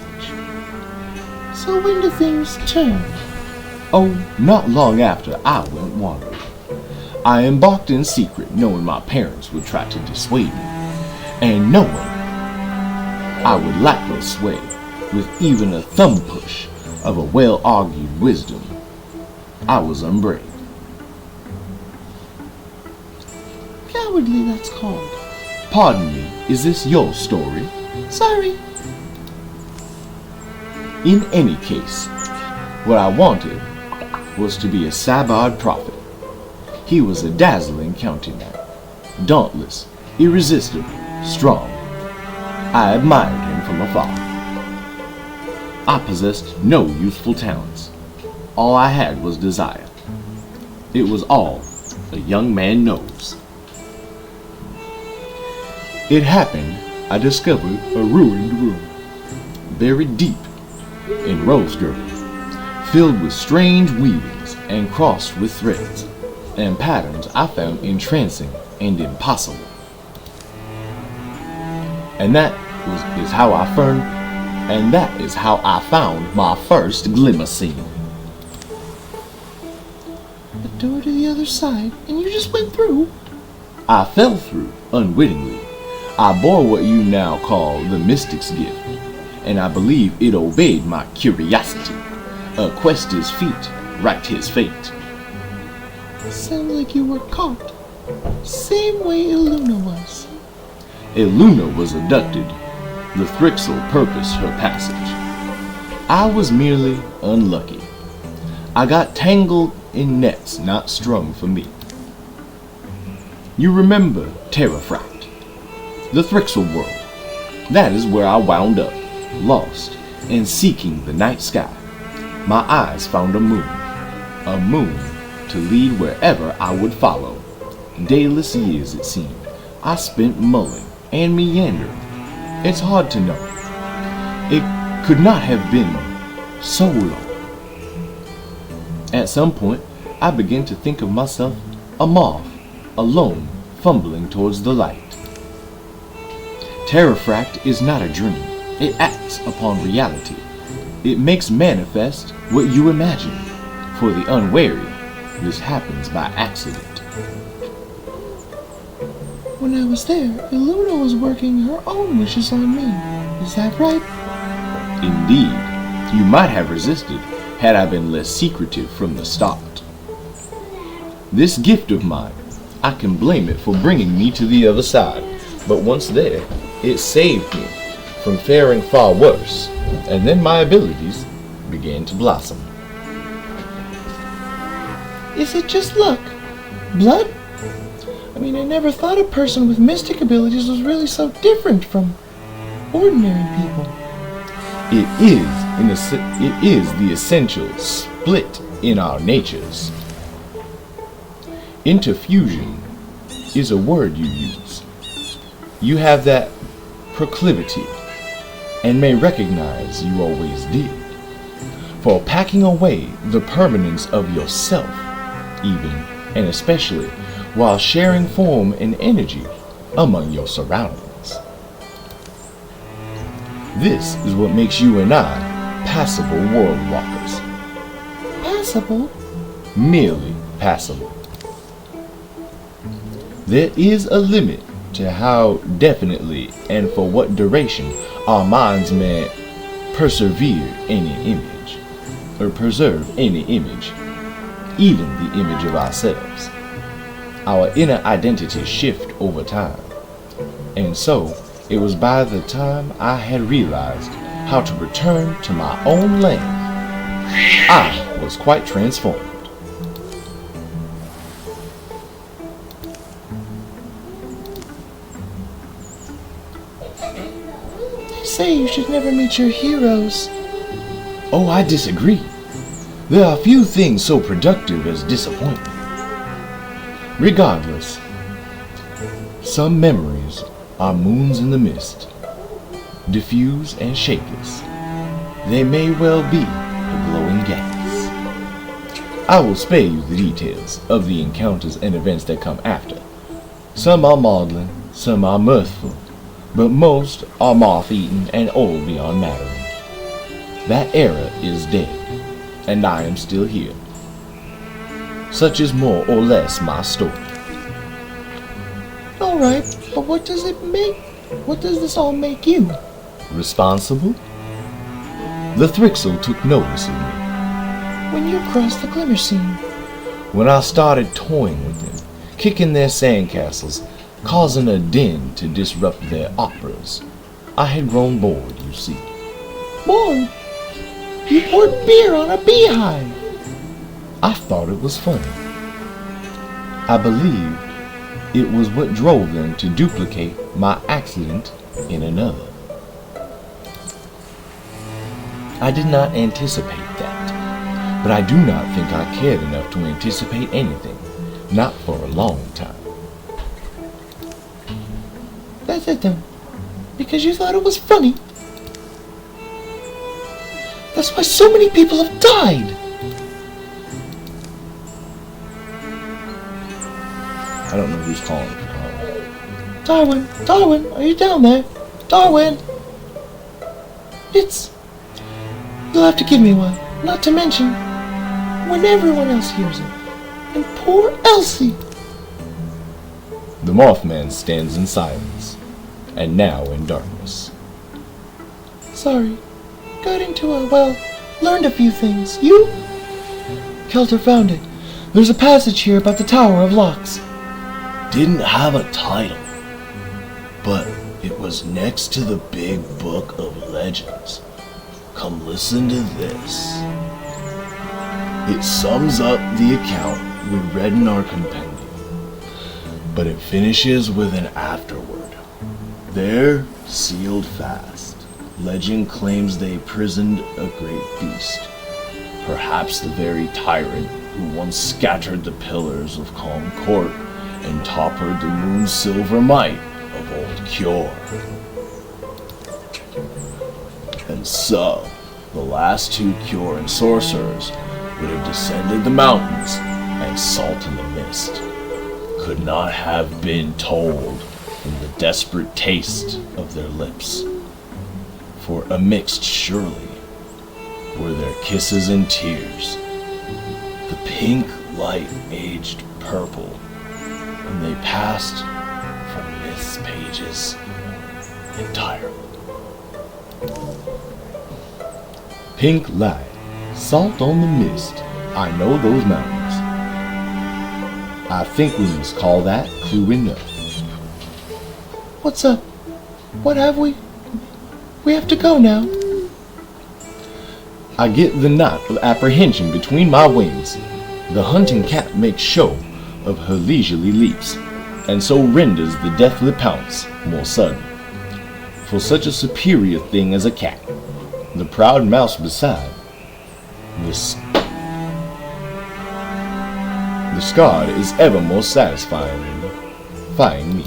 Speaker 2: So when do things turn?
Speaker 1: Oh, not long after I went wandering. I embarked in secret, knowing my parents would try to dissuade me, and knowing I would likely sway.
Speaker 2: with even a thumb push of a well-argued wisdom. I was unbrave.
Speaker 3: Cowardly, that's called.
Speaker 2: Pardon me, is this your story?
Speaker 3: Sorry.
Speaker 2: In any case, what I wanted was to be a Sabard prophet. He was a dazzling counterman, dauntless, irresistible, strong. I admired him from afar. I possessed no youthful talents. All I had was desire. It was all a young man knows. It happened, I discovered a ruined room, buried deep in rose girdle, filled with strange weavings and crossed with threads and patterns I found entrancing and impossible. And that is how I found my first glimmer scene.
Speaker 3: A door to the other side, and you just went through?
Speaker 2: I fell through unwittingly. I bore what you now call the mystic's gift, and I believe it obeyed my curiosity. A quest his feet, right his fate.
Speaker 3: Sounds like you were caught. Same way Eluna was.
Speaker 2: Eluna was abducted. The Thrixl purposed her passage. I was merely unlucky. I got tangled in nets not strung for me. You remember Terrafract, the Thrixl world. That is where I wound up, lost and seeking the night sky. My eyes found a moon to lead wherever I would follow. Dayless years it seemed I spent mulling and meandering. It's hard to know. It could not have been so long. At some point, I began to think of myself a moth, alone, fumbling towards the light. Terrafract is not a dream. It acts upon reality. It makes manifest what you imagine. For the unwary, this happens by accident.
Speaker 3: When I was there, Eluna was working her own wishes on me. Is that right?
Speaker 2: Indeed, you might have resisted had I been less secretive from the start. This gift of mine, I can blame it for bringing me to the other side, but once there, it saved me from faring far worse, and then my abilities began to blossom.
Speaker 3: Is it just luck? Blood? I mean, I never thought a person with mystic abilities was really so different from ordinary people.
Speaker 2: It is the essential split in our natures. Interfusion is a word you use. You have that proclivity and may recognize you always did. For packing away the permanence of yourself, even and especially while sharing form and energy among your surroundings. This is what makes you and I passable world walkers.
Speaker 3: Passable?
Speaker 2: Merely passable. There is a limit to how definitely and for what duration our minds may persevere any image, or preserve any image, even the image of ourselves. Our inner identities shift over time, and so it was by the time I had realized how to return to my own land, I was quite transformed.
Speaker 3: They say you should never meet your heroes.
Speaker 2: Oh, I disagree. There are few things so productive as disappointment. Regardless, some memories are moons in the mist, diffuse and shapeless. They may well be a glowing gas. I will spare you the details of the encounters and events that come after. Some are maudlin, some are mirthful, but most are moth-eaten and old beyond mattering. That era is dead, and I am still here. Such is more or less my story.
Speaker 3: Alright, but what does this all make you?
Speaker 2: Responsible? the Thrixl took notice of me.
Speaker 3: When you crossed the glimmer scene.
Speaker 2: When I started toying with them, kicking their sandcastles, causing a din to disrupt their operas, I had grown bored, you see.
Speaker 3: Bored? You poured beer on a beehive.
Speaker 2: I thought it was funny. I believed it was what drove them to duplicate my accident in another. I did not anticipate that, but I do not think I cared enough to anticipate anything, not for a long time.
Speaker 3: That's it then. Because you thought it was funny. That's why so many people have died.
Speaker 2: I don't know who's calling for
Speaker 3: Tarwen, Tarwen, are you down there? Tarwen! You'll have to give me one. Not to mention, when everyone else hears it. And poor Elsie.
Speaker 2: The Mothman stands in silence, and now in darkness.
Speaker 3: Sorry. Got into learned a few things. You? Kelter found it. There's a passage here about the Tower of Locks.
Speaker 2: Didn't have a title, but it was next to the big book of legends. Come listen to this. It sums up the account we read in our compendium, but it finishes with an afterword. There, sealed fast, legend claims they prisoned a great beast, perhaps the very tyrant who once scattered the pillars of Calm Court and toppered the moon's silver might of old Cure. And so, the last two Cure and sorcerers would have descended the mountains and salt in the mist. Could not have been told from the desperate taste of their lips. For amixed surely were their kisses and tears. The pink light aged purple, and they passed from myth's pages entirely. Pink light, salt on the mist. I know those mountains. I think we must call that clue enough.
Speaker 3: What's up? What have we? We have to go now.
Speaker 2: I get the knot of apprehension between my wings. The hunting cat makes show of her leisurely leaps, and so renders the deathly pounce more sudden. For such a superior thing as a cat, the proud mouse beside, the scarred is ever more satisfying than finding me.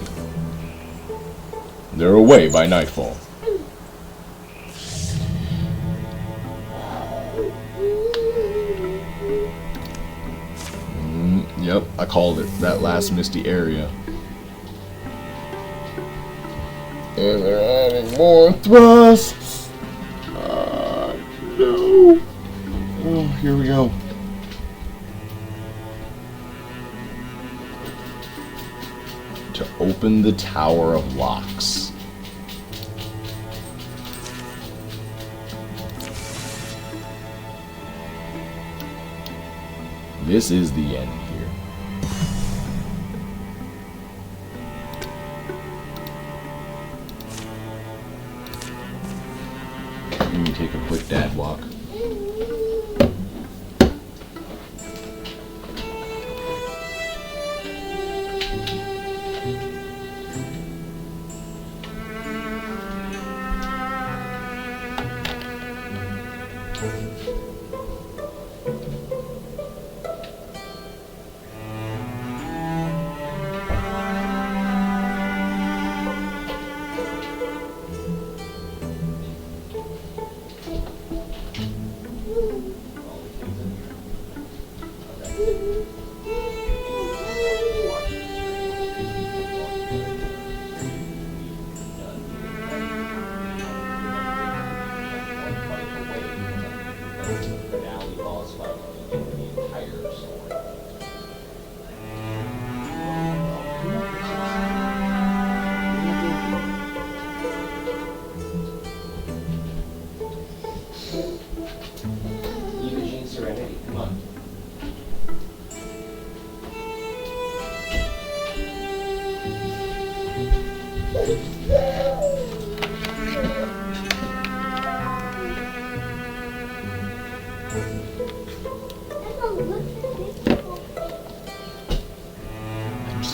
Speaker 2: They're away by nightfall. Yep, I called it, that last misty area. And they're adding more thrusts. No. Oh, here we go. To open the Tower of Locks. This is the end here. Let me take a quick dad walk.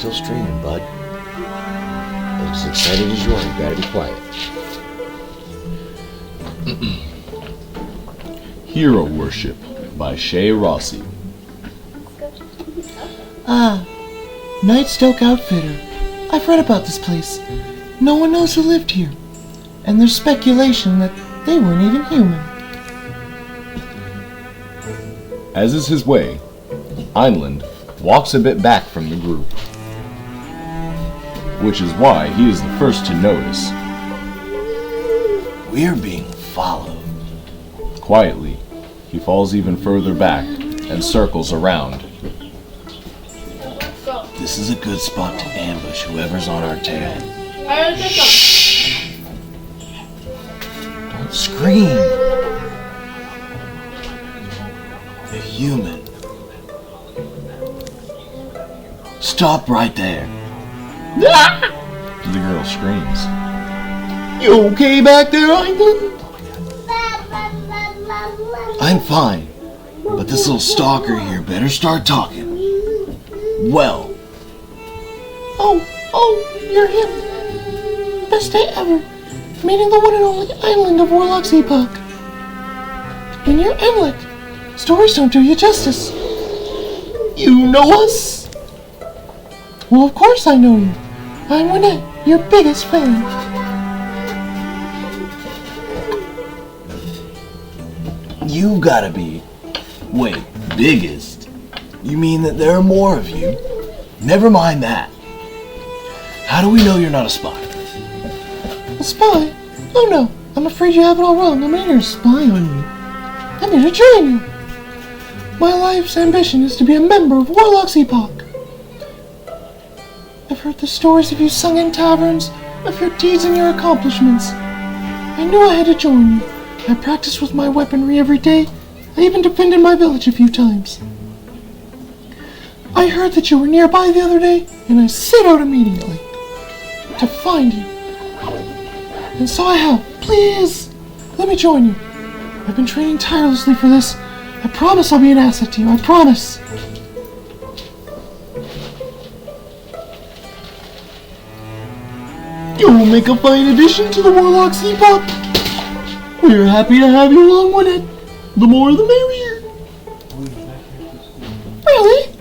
Speaker 4: still streaming, bud. As excited as you are, you gotta be quiet.
Speaker 1: Hero Worship by Shay Rossi.
Speaker 3: Ah, Nightstoke Outfitter. I've read about this place. No one knows who lived here. And there's speculation that they weren't even human.
Speaker 1: As is his way, Einland walks a bit back from the group, which is why he is the first to notice.
Speaker 4: We're being followed.
Speaker 1: Quietly, he falls even further back and circles around.
Speaker 4: This is a good spot to ambush whoever's on our tail.
Speaker 1: Shh!
Speaker 4: Don't scream. A human. Stop right there.
Speaker 1: The girl screams.
Speaker 3: You okay back there, England?
Speaker 4: I'm fine, but this little stalker here better start talking. Well,
Speaker 3: Oh, you're him. Best day ever. Meeting the one and only island of Warlock's Epoch. And you're Emlet. Stories don't do you justice. You know us? Well, of course I know you. I'm Wynette, your biggest fan.
Speaker 4: you gotta be... Wait, biggest? You mean that there are more of you? Never mind that. How do we know you're not a spy?
Speaker 3: A spy? Oh no, I'm afraid you have it all wrong. I'm not here to spy on you. I'm here to join you. My life's ambition is to be a member of Warlock's Epoch. I've heard the stories of you sung in taverns, of your deeds and your accomplishments. I knew I had to join you. I practiced with my weaponry every day. I even defended my village a few times. I heard that you were nearby the other day, and I set out immediately to find you. And so I have. Please, let me join you. I've been training tirelessly for this. I promise I'll be an asset to you. I promise. You'll make a fine addition to the Warlock's Epoch. We're happy to have you along with it. The more the merrier. Really?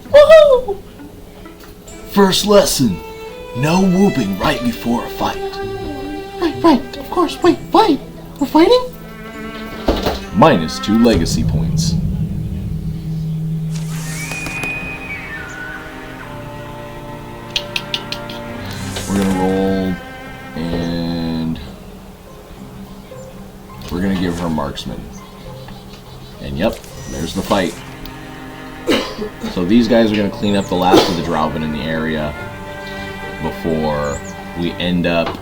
Speaker 3: Woohoo!
Speaker 4: First lesson. No whooping right before a fight.
Speaker 3: Right, of course. Wait, fight? We're fighting?
Speaker 1: -2 legacy points. We're gonna roll, and we're gonna give her marksman. And yep, there's the fight. So these guys are gonna clean up the last of the Drauven in the area before we end up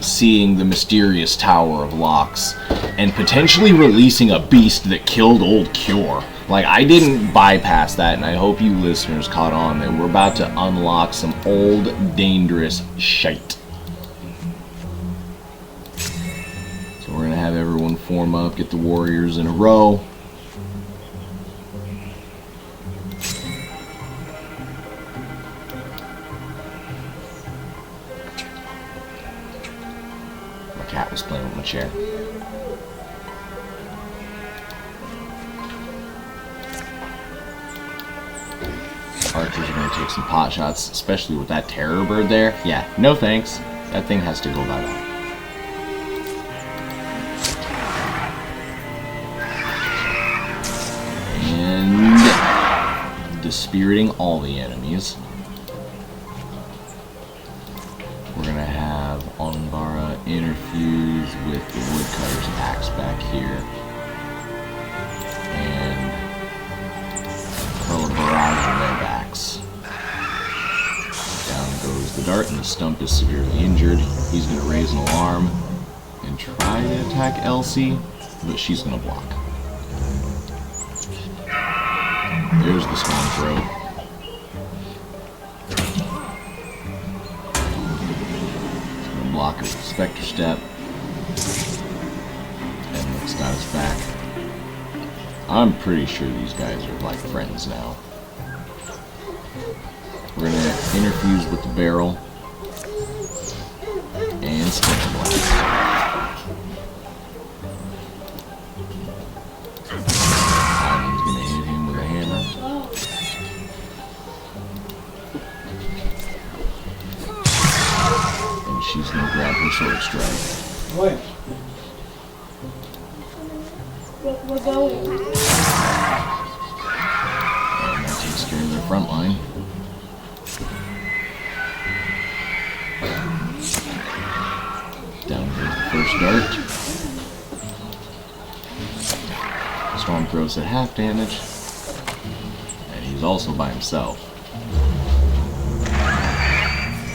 Speaker 1: seeing the mysterious Tower of Locks and potentially releasing a beast that killed old Cure. Like, I didn't bypass that, and I hope you listeners caught on that we're about to unlock some old, dangerous shite. So we're gonna have everyone form up, get the warriors in a row. My cat was playing with my chair. Archers are going to take some pot shots, especially with that terror bird there. Yeah, no thanks. That thing has to go bye-bye. And dispiriting all the enemies. We're going to have Onvara interfuse with the woodcutter's axe back here. And hurl a barrage on their backs. Down goes the dart, and the stump is severely injured. He's going to raise an alarm and try to attack Elsie, but she's going to block. There's the stone throw. He's going to block her with the Spectre Step. And looks got his back. I'm pretty sure these guys are like friends now. We're going to interfuse with the barrel and Splinter Blast. Ivan's going to hit him with a hammer. And she's going to grab her sword strike.
Speaker 5: Wait.
Speaker 6: We're going.
Speaker 1: And that takes care of their front line. Down goes the first dart. Storm throws at half damage. And he's also by himself.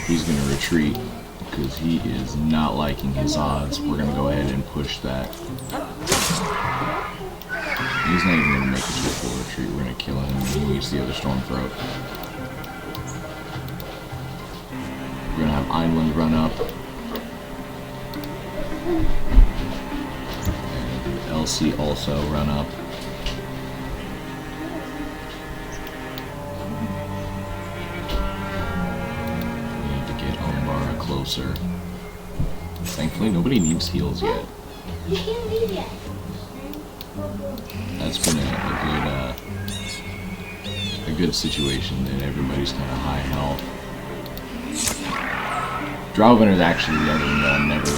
Speaker 1: He's going to retreat because he is not liking his odds. We're going to go ahead and push that. He's not even going to make it to a full retreat. We're going to kill him and he meets the other Storm Throat. We're going to have Einland run up. And Elsie also run up. We need to get Umbara closer. Thankfully, nobody needs heals yet.
Speaker 6: You can't leave yet.
Speaker 1: That's been a good situation that everybody's kind of high health. Drowbender is actually the other one that I'm never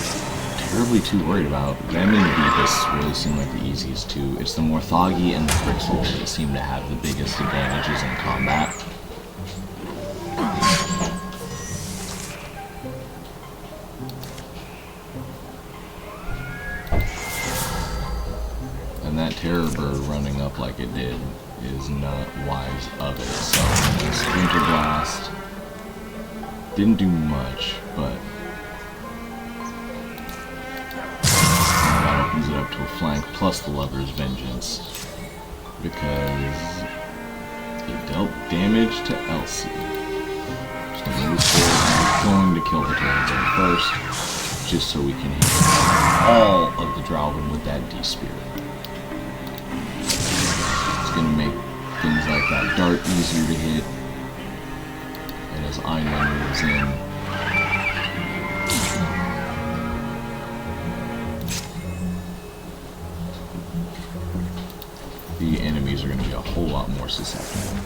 Speaker 1: terribly too worried about. Them and Beavis really seem like the easiest two. It's the Morthagi and the Thrixl that seem to have the biggest advantages in combat. And that Terror Bird running up like it did is not wise of it. So, Splinter Blast didn't do much, but that opens it up to a flank plus the Lover's Vengeance because it dealt damage to Elsie. Just gonna move forward. I'm going to kill the Terror Bird first, just so we can hit all of the Drowbin with that D-Spear. It's going to make things like that dart easier to hit. And as Einland moves in, the enemies are going to be a whole lot more susceptible.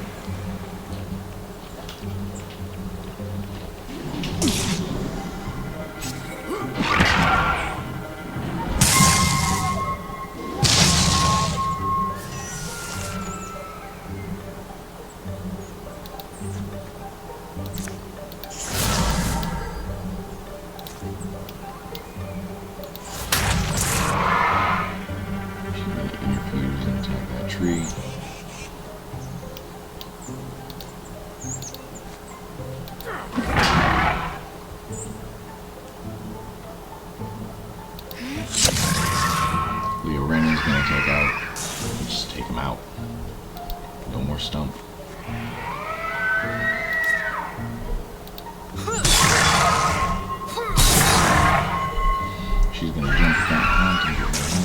Speaker 1: Interfuse and attack that tree. Leo Renan's gonna take out. Just take him out. No more stump. She's gonna jump that hunt and get rid of him.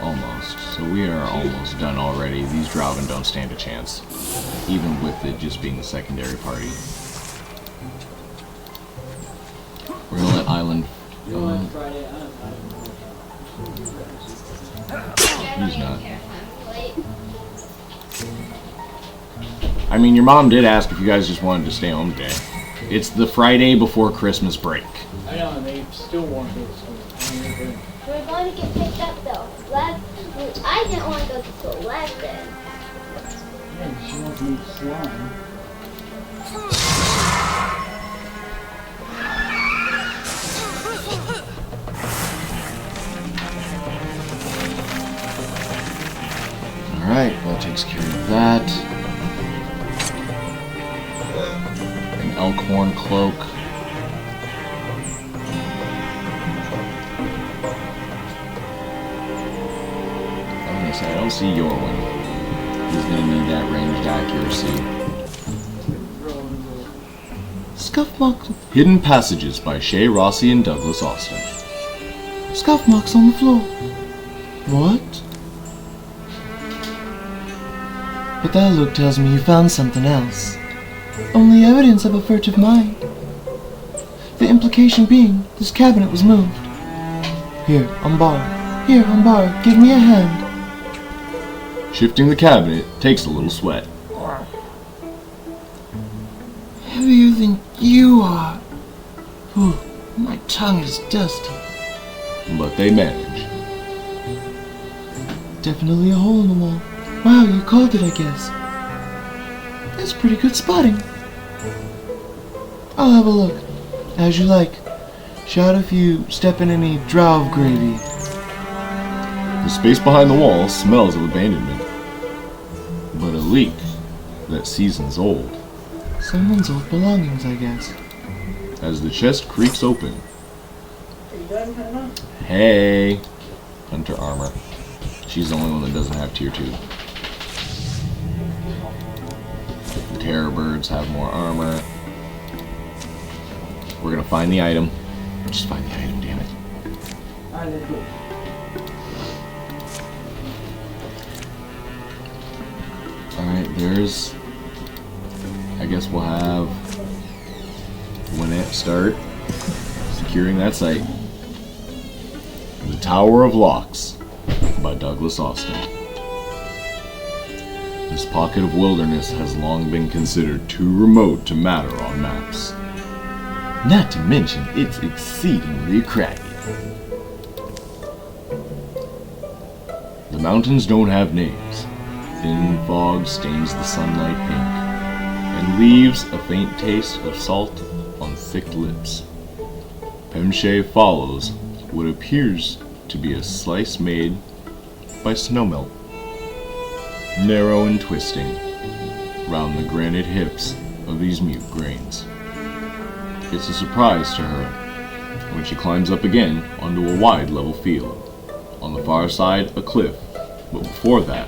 Speaker 1: Almost. So we are almost done already. These Drowbin don't stand a chance. Even with it just being the secondary party. We're gonna let Island... he's not. I mean, your mom did ask if you guys just wanted to stay home today. It's the Friday before Christmas break.
Speaker 5: I know, and they still want to go to school.
Speaker 6: We're going to get picked up though. I didn't want to go to school last day.
Speaker 5: Yeah, she wants me to slime.
Speaker 1: Alright, that takes care of that. An Elkhorn Cloak. I don't see your one. He's gonna need that ranged accuracy. Scuffmuck. Hidden Passages by Shay Rossi and Douglas Austin.
Speaker 3: scuff marks on the floor. What? But that look tells me you found something else. Only evidence of a furtive mind. The implication being, this cabinet was moved. Here, on bar. Here, on bar. Give me a hand.
Speaker 1: Shifting the cabinet takes a little sweat.
Speaker 3: Heavier than you are. Ooh, my tongue is dusty.
Speaker 1: But they manage.
Speaker 3: Definitely a hole in the wall. Wow, you called it, I guess. That's pretty good spotting. I'll have a look. As you like. Shout if you step in any drow gravy.
Speaker 1: The space behind the wall smells of abandonment. But a leak that seasons old.
Speaker 3: Someone's old belongings, I guess.
Speaker 1: As the chest creaks open.
Speaker 5: Are you done, Hannah?
Speaker 1: Hey! Hunter armor. She's the only one that doesn't have tier 2. The terror birds have more armor. We're gonna find the item. Just find the item, damn it.
Speaker 5: Alright, let's go.
Speaker 1: Alright, there's... I guess we'll have Lynette start securing that site. The Tower of Locks by Douglas Austin. This pocket of wilderness has long been considered too remote to matter on maps. Not to mention, it's exceedingly craggy. The mountains don't have names. Thin fog stains the sunlight pink, and leaves a faint taste of salt on thick lips. Pemche follows what appears to be a slice made by snowmelt, narrow and twisting, round the granite hips of these mute grains. It's a surprise to her when she climbs up again onto a wide level field. On the far side, a cliff, but before that,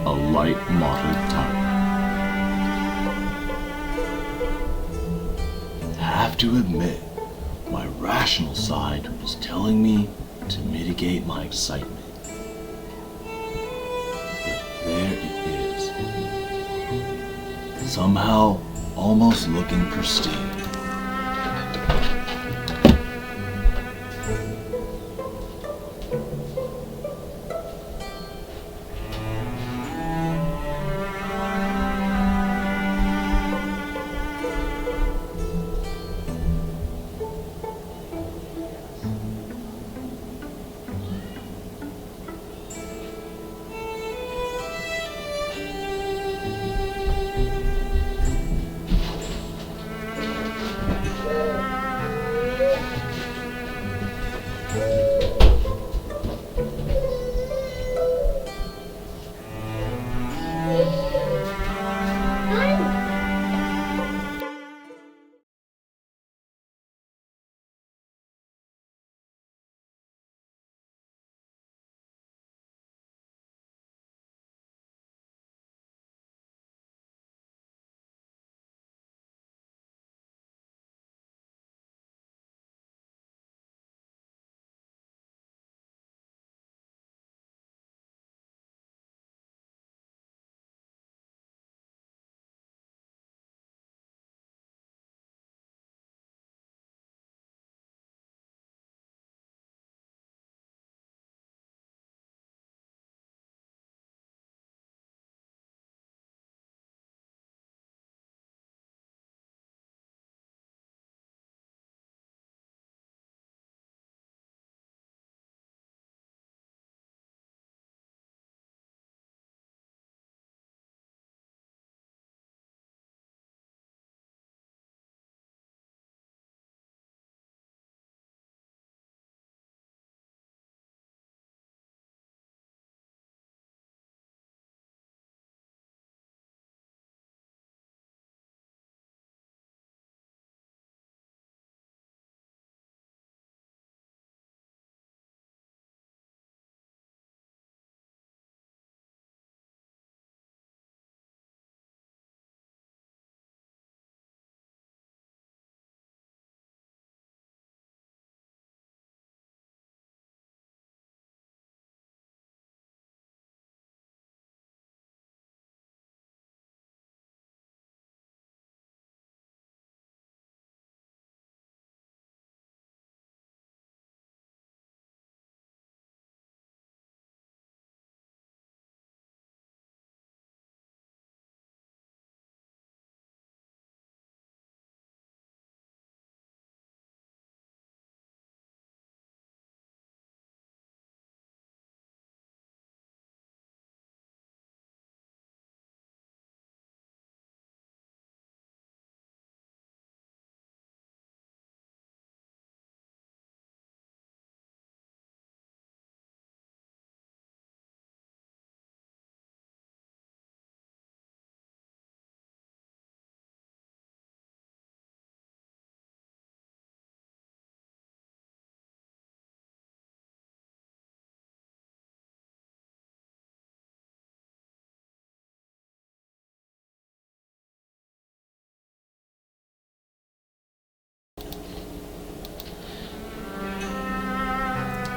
Speaker 1: a light mottled tower.
Speaker 4: I have to admit, my rational side was telling me to mitigate my excitement. But there it is. Somehow, almost looking pristine.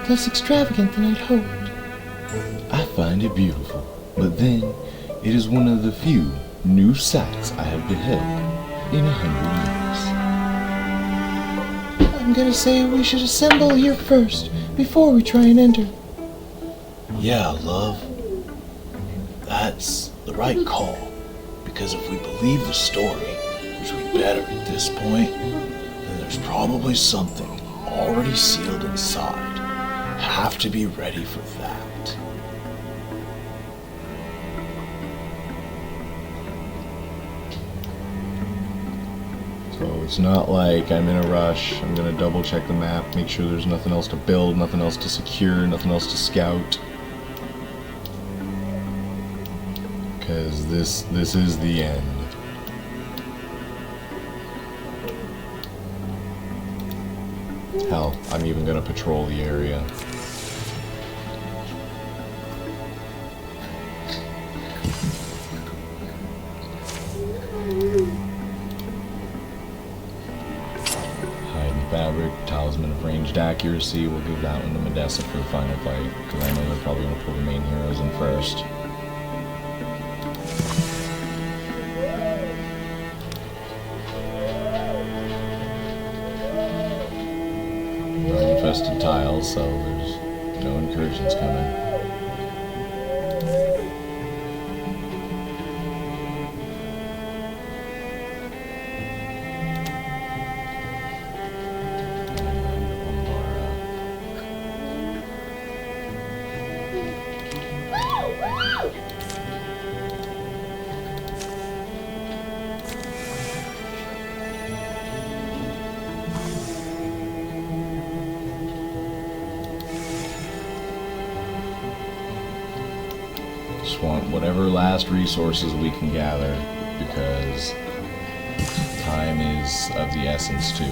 Speaker 3: less extravagant than I'd hoped.
Speaker 2: I find it beautiful, but then it is one of the few new sights I have beheld in 100 years.
Speaker 3: I'm gonna say we should assemble here first, before we try and enter.
Speaker 4: Yeah, love. That's the right call. Because if we believe the story, which we better at this point, then there's probably something already sealed inside. Have to be ready for that.
Speaker 1: So it's not like I'm in a rush. I'm gonna double check the map, make sure there's nothing else to build, nothing else to secure, nothing else to scout. Because this is the end. Hell, I'm even gonna patrol the area. Hide and fabric, talisman of ranged accuracy. We'll give that one to Medessa for the final fight, because I know they're probably gonna pull the main heroes in first. Infested tiles, so there's no incursions coming. Just want whatever last resources we can gather, because time is of the essence too.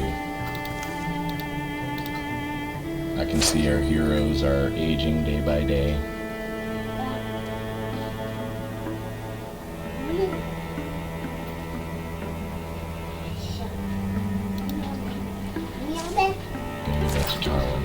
Speaker 1: I can see our heroes are aging day by day. Gonna give that to Tarwen.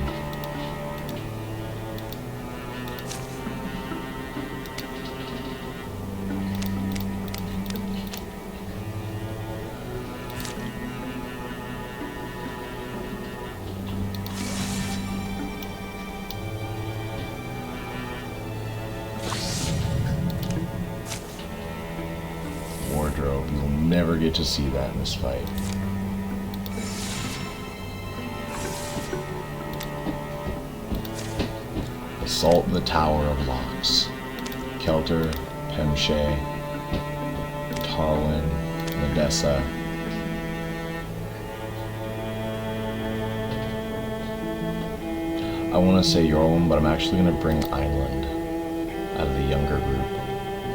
Speaker 1: Wardrobe. You'll never get to see that in this fight. Assault the Tower of Locks. Kelter, Pemshay, Tarwen, Medessa. I want to say Yorlum, but I'm actually going to bring Island out of the younger group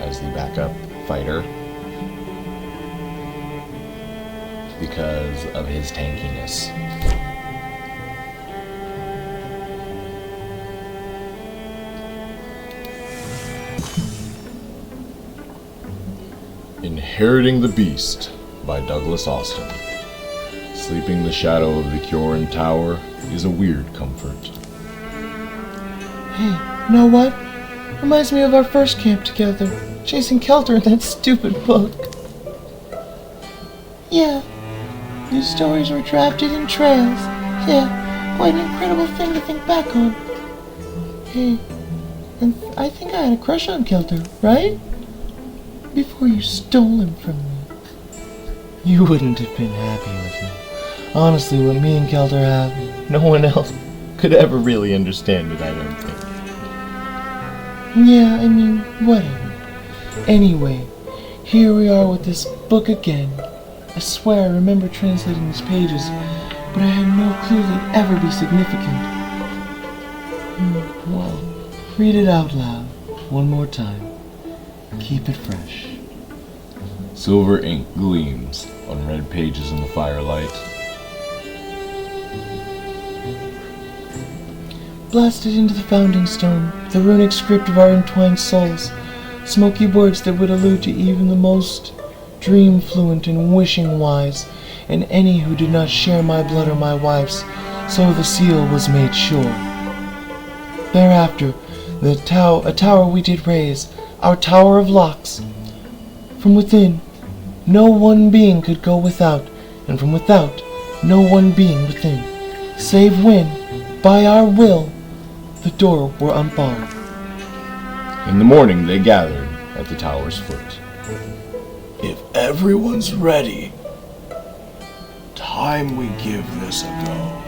Speaker 1: as the backup fighter, because of his tankiness. Inheriting the Beast by Douglas Austin. Sleeping in the shadow of the Kioran Tower is a weird comfort.
Speaker 3: Hey, you know what? Reminds me of our first camp together, chasing Kelter in that stupid book. Yeah, these stories were drafted in trails. Yeah, quite an incredible thing to think back on. Hey, and I think I had a crush on Kelter, right? Before you stole him from me.
Speaker 2: You wouldn't have been happy with me. Honestly, what me and Kelter have, no one else could ever really understand it, I don't think.
Speaker 3: Yeah, I mean, whatever. Anyway, here we are with this book again. I swear I remember translating these pages, but I had no clue they'd ever be significant. Well, read it out loud, one more time. Keep it fresh.
Speaker 1: Silver ink gleams on red pages in the firelight.
Speaker 3: Blasted into the founding stone, the runic script of our entwined souls, smoky words that would allude to even the most dream-fluent and wishing-wise, and any who did not share my blood or my wife's, so the seal was made sure. Thereafter, a tower we did raise, our tower of locks. From within, no one being could go without, and from without, no one being within, save when, by our will, the door were unbarred.
Speaker 1: In the morning they gathered at the tower's foot.
Speaker 4: If everyone's ready, time we give this a go.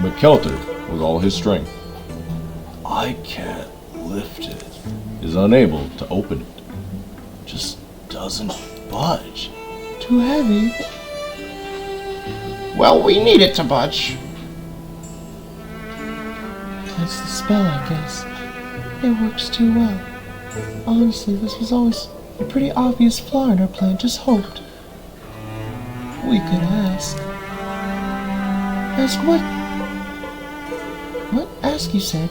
Speaker 1: But Kelter, with all his strength,
Speaker 4: I can't lift it.
Speaker 1: is unable to open it.
Speaker 4: Just doesn't budge.
Speaker 3: Too heavy.
Speaker 2: Well, we need it to budge.
Speaker 3: That's the spell, I guess. It works too well. Honestly, this was always a pretty obvious flaw in our plan. Just hoped we could ask. Ask what? What? Ask, you said.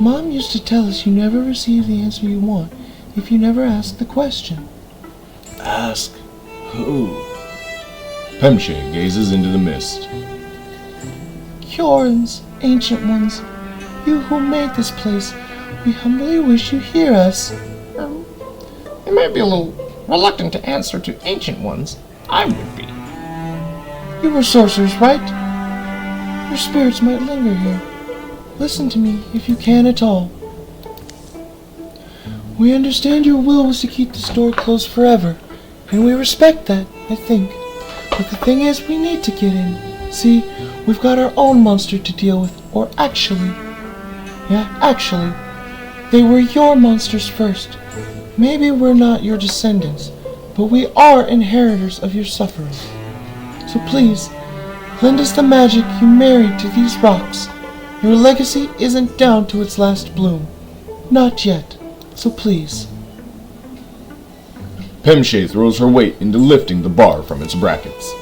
Speaker 3: Mom used to tell us you never receive the answer you want if you never ask the question.
Speaker 4: Ask who?
Speaker 1: Pemche gazes into the mist.
Speaker 3: Kjorns, ancient ones, you who made this place, we humbly wish you hear us.
Speaker 2: You might be a little reluctant to answer to ancient ones. I would be.
Speaker 3: You were sorcerers, right? Your spirits might linger here. Listen to me, if you can at all. We understand your will was to keep this door closed forever, and we respect that, I think. But the thing is, we need to get in. See, we've got our own monster to deal with, or actually, they were your monsters first. Maybe we're not your descendants, but we are inheritors of your suffering. So please, lend us the magic you married to these rocks. Your legacy isn't down to its last bloom. Not yet. So please.
Speaker 1: Pemche throws her weight into lifting the bar from its brackets,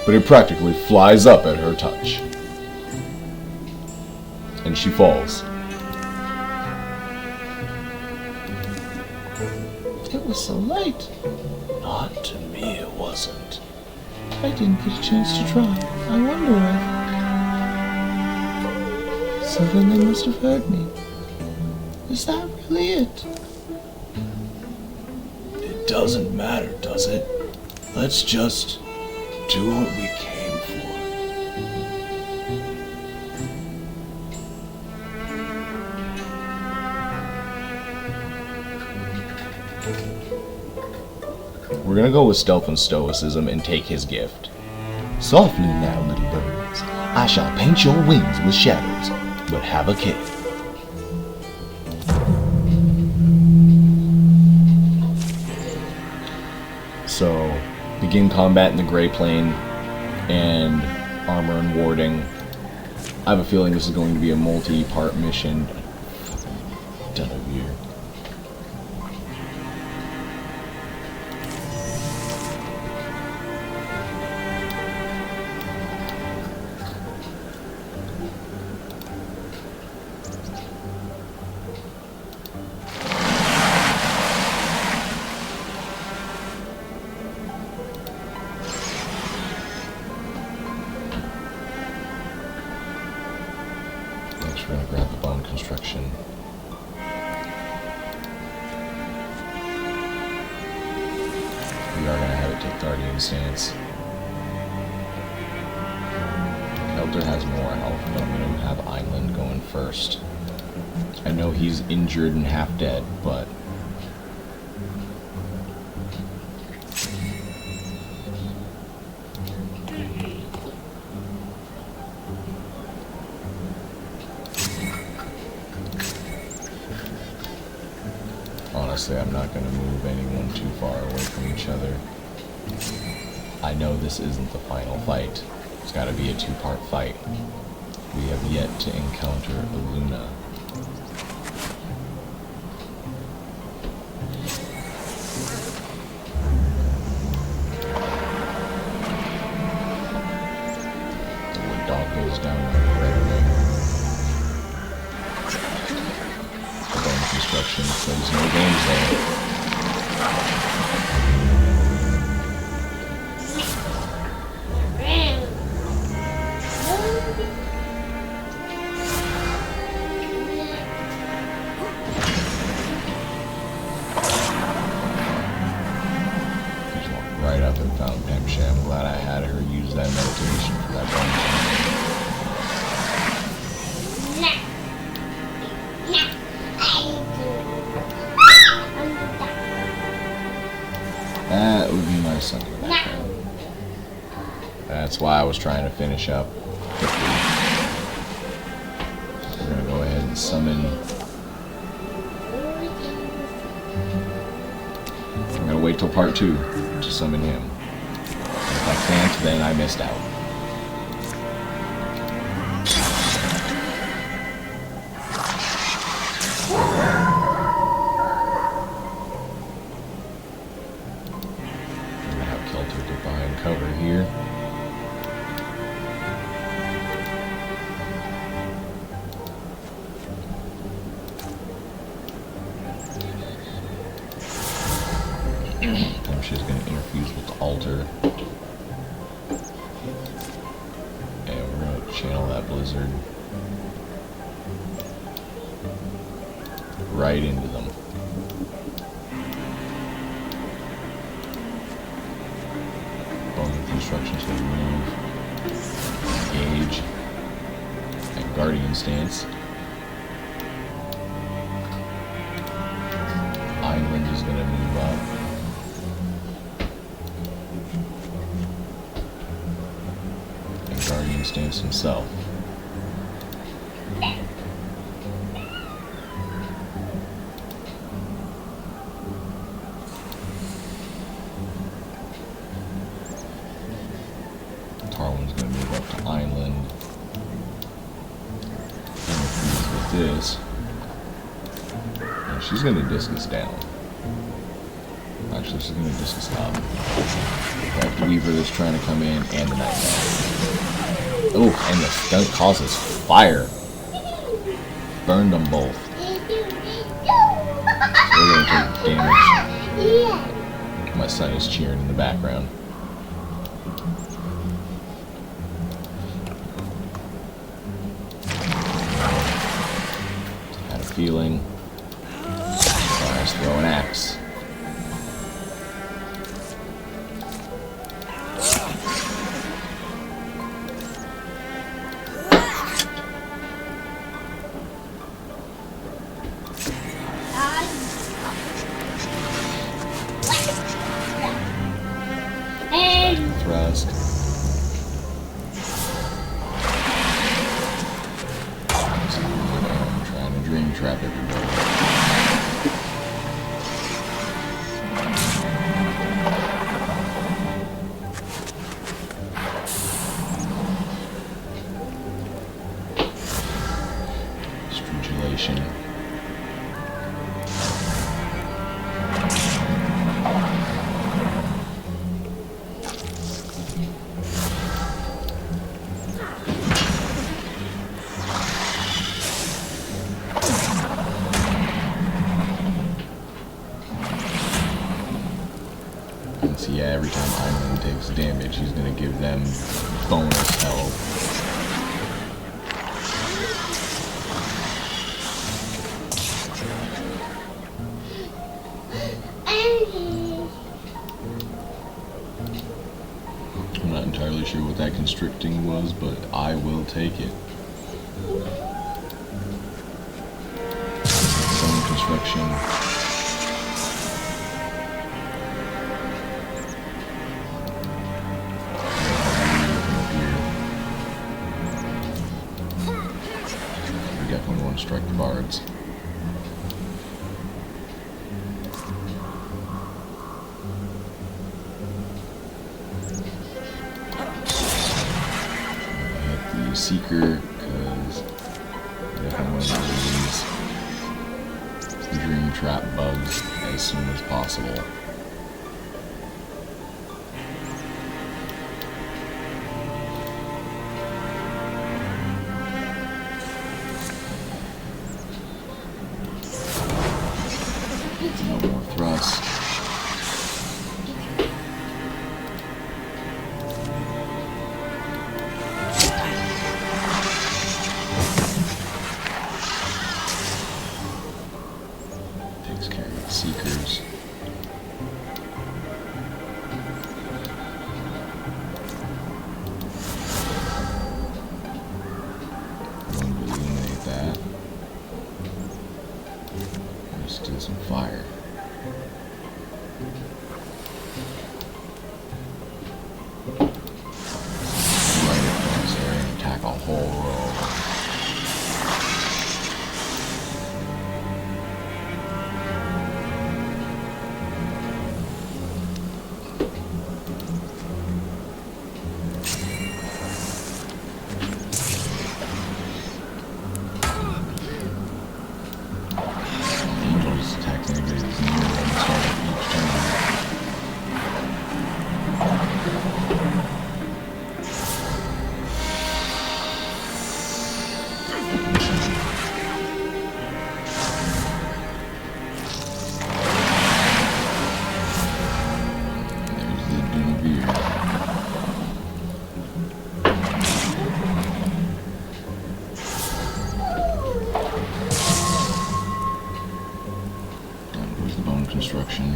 Speaker 1: but it practically flies up at her touch, and she falls.
Speaker 3: It was so light.
Speaker 4: Not to me, it wasn't.
Speaker 3: I didn't get a chance to try. I wonder if... So then they must have heard me. Is that really it?
Speaker 4: It doesn't matter, does it? Let's just do what we came for.
Speaker 1: We're gonna go with stealth and stoicism and take his gift.
Speaker 2: Softly now, little birds. I shall paint your wings with shadows, but have a care.
Speaker 1: So, begin combat in the Grey Plane and armor and warding. I have a feeling this is going to be a multi-part mission. Done over here. Next, we're going to grab the bone construction. We are going to have it take Guardian stance. Kelter has more health, but I'm going to have Island going first. I know he's injured and half dead, but... honestly, I'm not going to move anyone too far away from each other. I know this isn't the final fight. It's got to be a two-part fight. We have yet to encounter Eluna. The wood dog goes down right away. Bone construction, so there's no games there. Actually, I'm glad I had her use that meditation for that bonus. That would be my son in the background. That's why I was trying to finish up quickly. We're going to go ahead and summon. I'm going to wait till part 2 to summon him. And if I can't, then I missed out. I'm going to have Kelter Divine cover here. She's going to interfuse with the altar. And we're going to channel that blizzard right into them. Bone with instructions to remove, engage, and guardian stance. Island is going to move up. Guardian stance himself. Tarwen's going to move up to Island. Interferes with this. And she's going to discus down. Actually, she's going to discus up. We have the Weaver that's trying to come in, and the Nightmare. Oh, and the stunt causes fire. Burned them both. So we're going to take damage. My son is cheering in the background. Had a feeling. Let's throw an axe. Thrust. I'm trying to dream trap everybody. Stridulation. So yeah, every time Island takes damage, he's gonna give them bonus health. I'm not entirely sure what that constricting was, but I will take it. Some construction. Definitely want to strike the bards. Hit the Seeker, because definitely want to release Dream Trap bugs as soon as possible. No more thrust. Takes care of the Seekers. and some fire. Right across there and attack a whole row. Angels attacks anybody that's near them and start each turn. There's the Dunavir. Down goes the bone construction.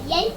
Speaker 6: Yay!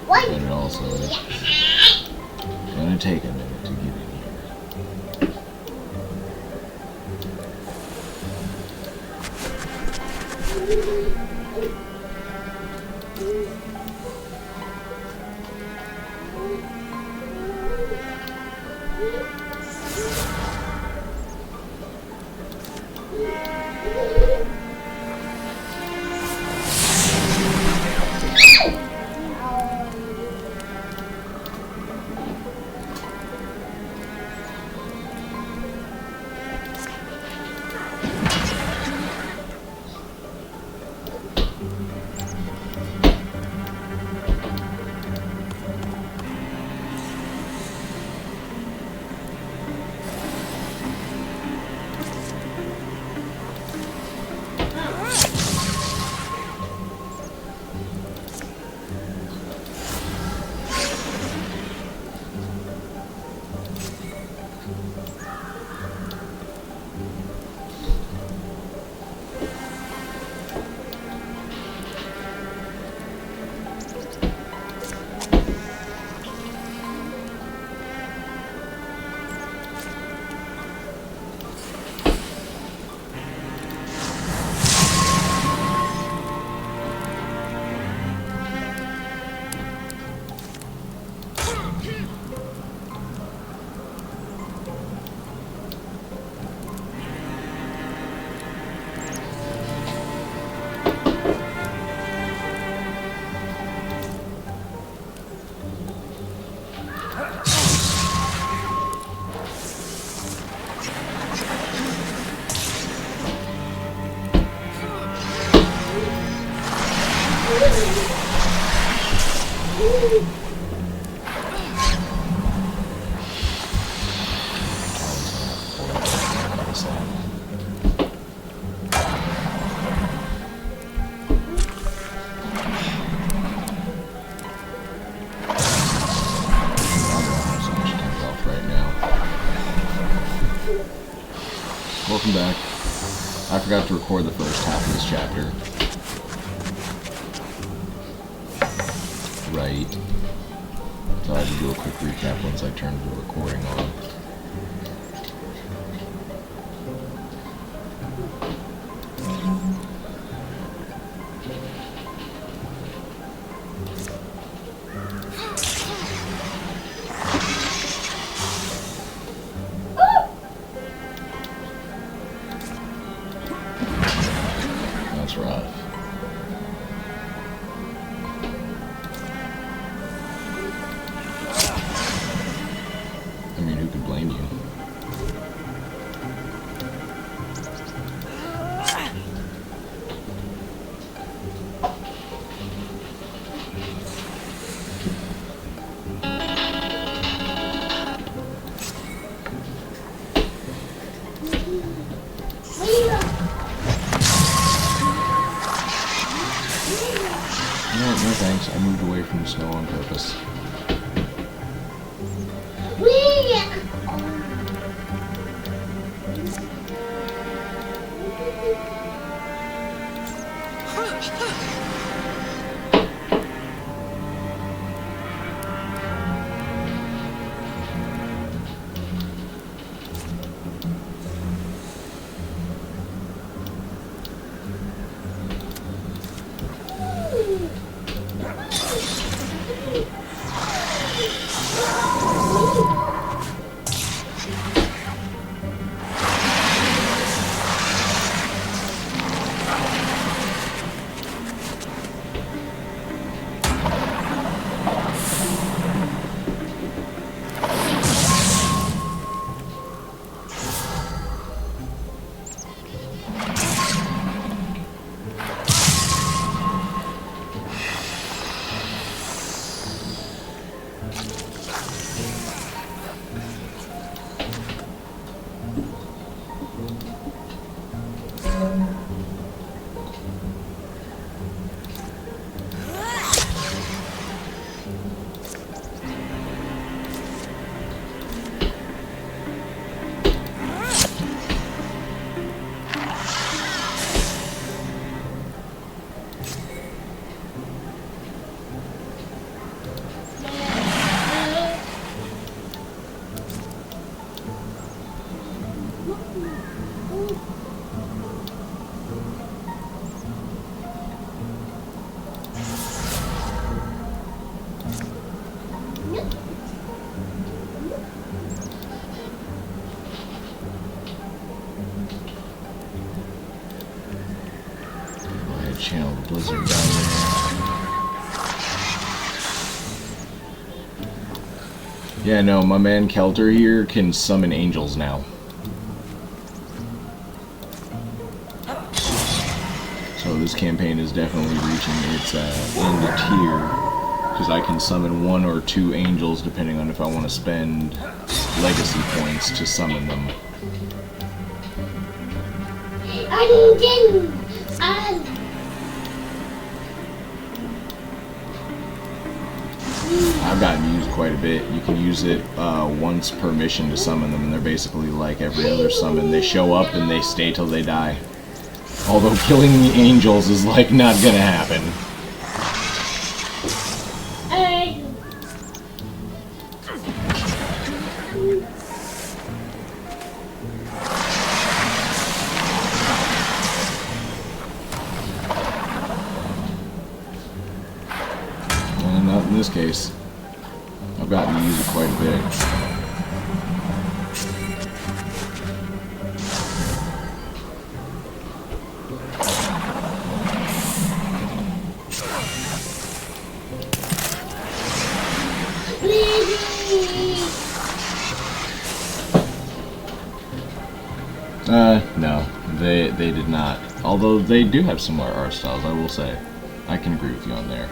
Speaker 6: What?
Speaker 1: But it also is gonna take a minute to get in here. Welcome back. I forgot to record the first half of this chapter. Right. So I had to do a quick recap once I turned the recording on. That's rough. I mean, who could blame you? thanks. I moved away from the snow on purpose. Channel the blizzard down there. Yeah, no, my man Kelter here can summon angels now. So this campaign is definitely reaching its end tier, because I can summon 1 or 2 angels depending on if I want to spend legacy points to summon them. I've gotten used quite a bit. You can use it once per mission to summon them, and they're basically like every other summon. They show up and they stay till they die. Although killing the angels is like not gonna happen. And not in this case. I've gotten to use it quite a bit. No, they did not. Although they do have similar art styles, I will say. I can agree with you on there.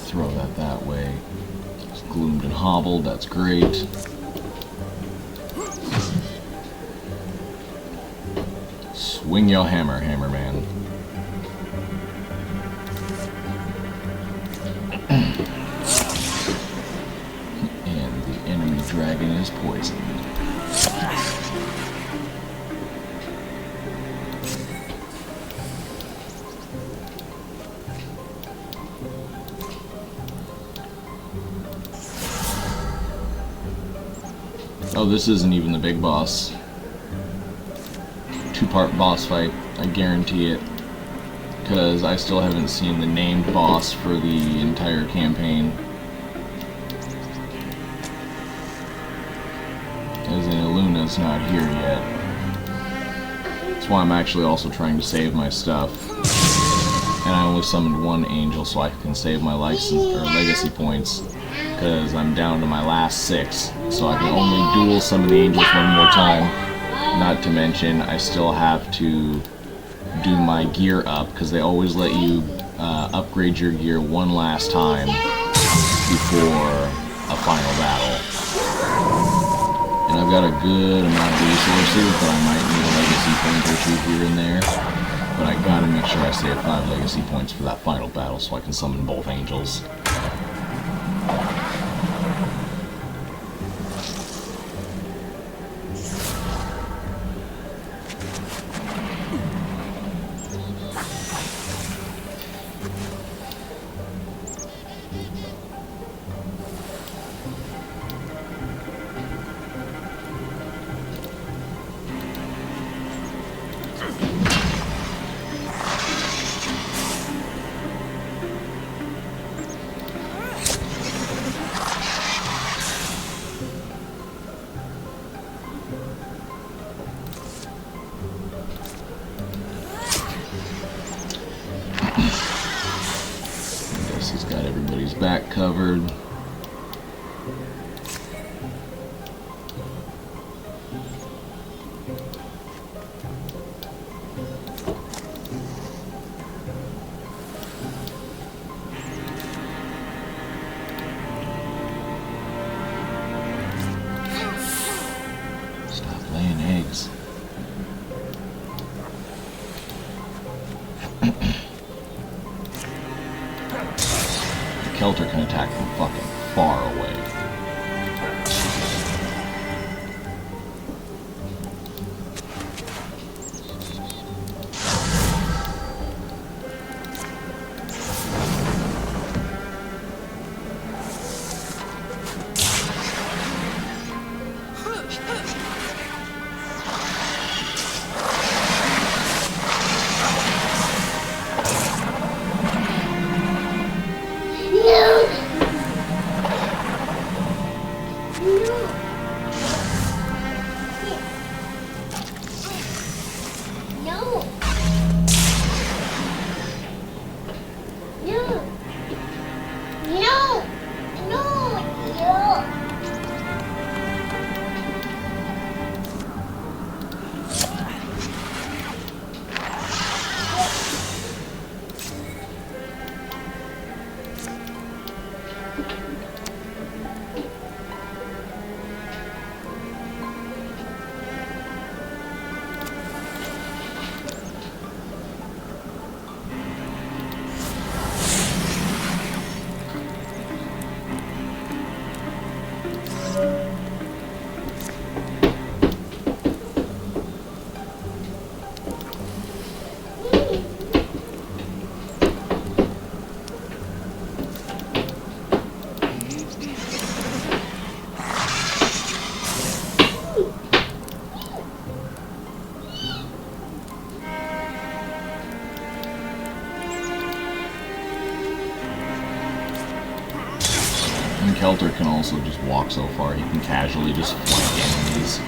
Speaker 1: Throw that way. It's gloomed and hobbled, that's great. Swing your hammer, Hammerman. And the enemy dragon is poisoned. Oh, this isn't even the big boss. 2-part boss fight, I guarantee it. Because I still haven't seen the named boss for the entire campaign. As in, Eluna's not here yet. That's why I'm actually also trying to save my stuff. And I only summoned 1 angel so I can save my legacy points. Because I'm down to my last 6. So I can only dual summon the angels 1 more time. Not to mention, I still have to do my gear up, because they always let you upgrade your gear 1 last time. before a final battle. And I've got a good amount of resources, but I might need a legacy point or two here and there. But I gotta make sure I save 5 legacy points for that final battle so I can summon both angels. He's got everybody's back covered. Stop laying eggs. Kelter can attack from fucking far away. Kelter can also just walk so far, he can casually just flank enemies.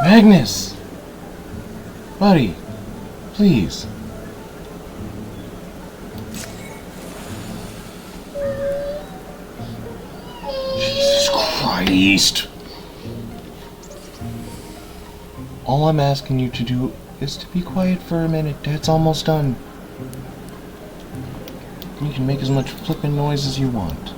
Speaker 2: Magnus! Buddy, please. Jesus Christ! All I'm asking you to do is to be quiet for a minute. Dad's almost done. You can make as much flippin' noise as you want.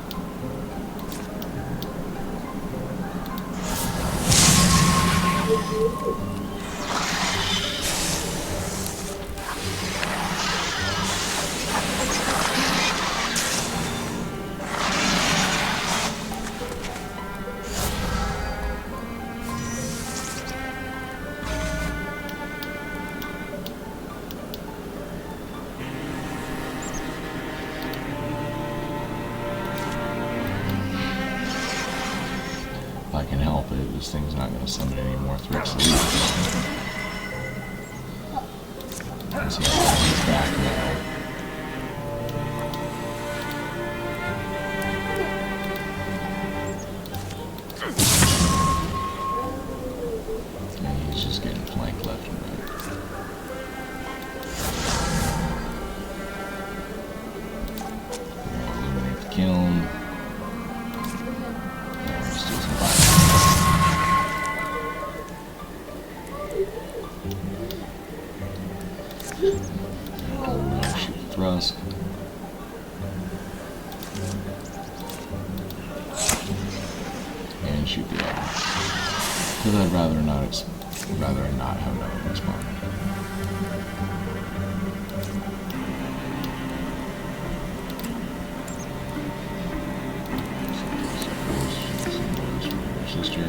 Speaker 1: If I can help it, this thing's not going to summon any more Thrixl. Let's see how it's back now. And he's just getting flanked left and right. Illuminate the kiln. Shoot the thrust. And shoot the other. Because I'd rather not have another one spawn. Sister.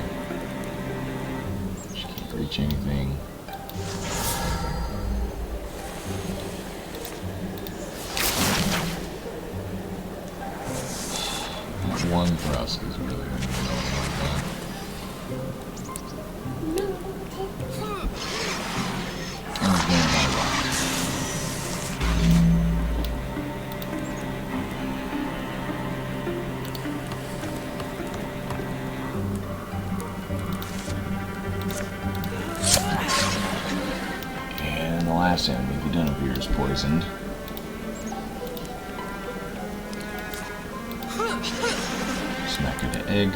Speaker 1: She can't reach anything. One thrust is really going to be like that. And it's going by rock. And the last enemy, the Denevere, is poisoned. Smack it to egg.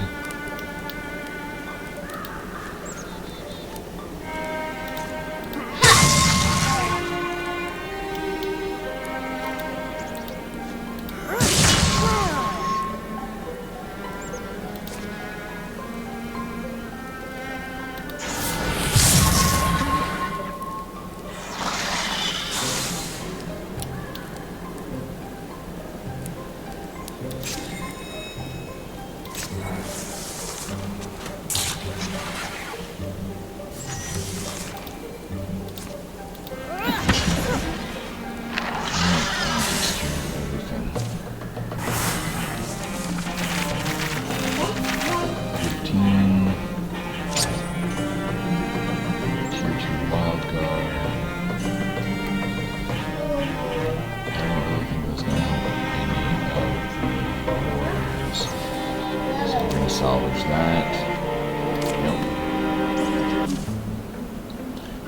Speaker 1: Salvage that. Yep.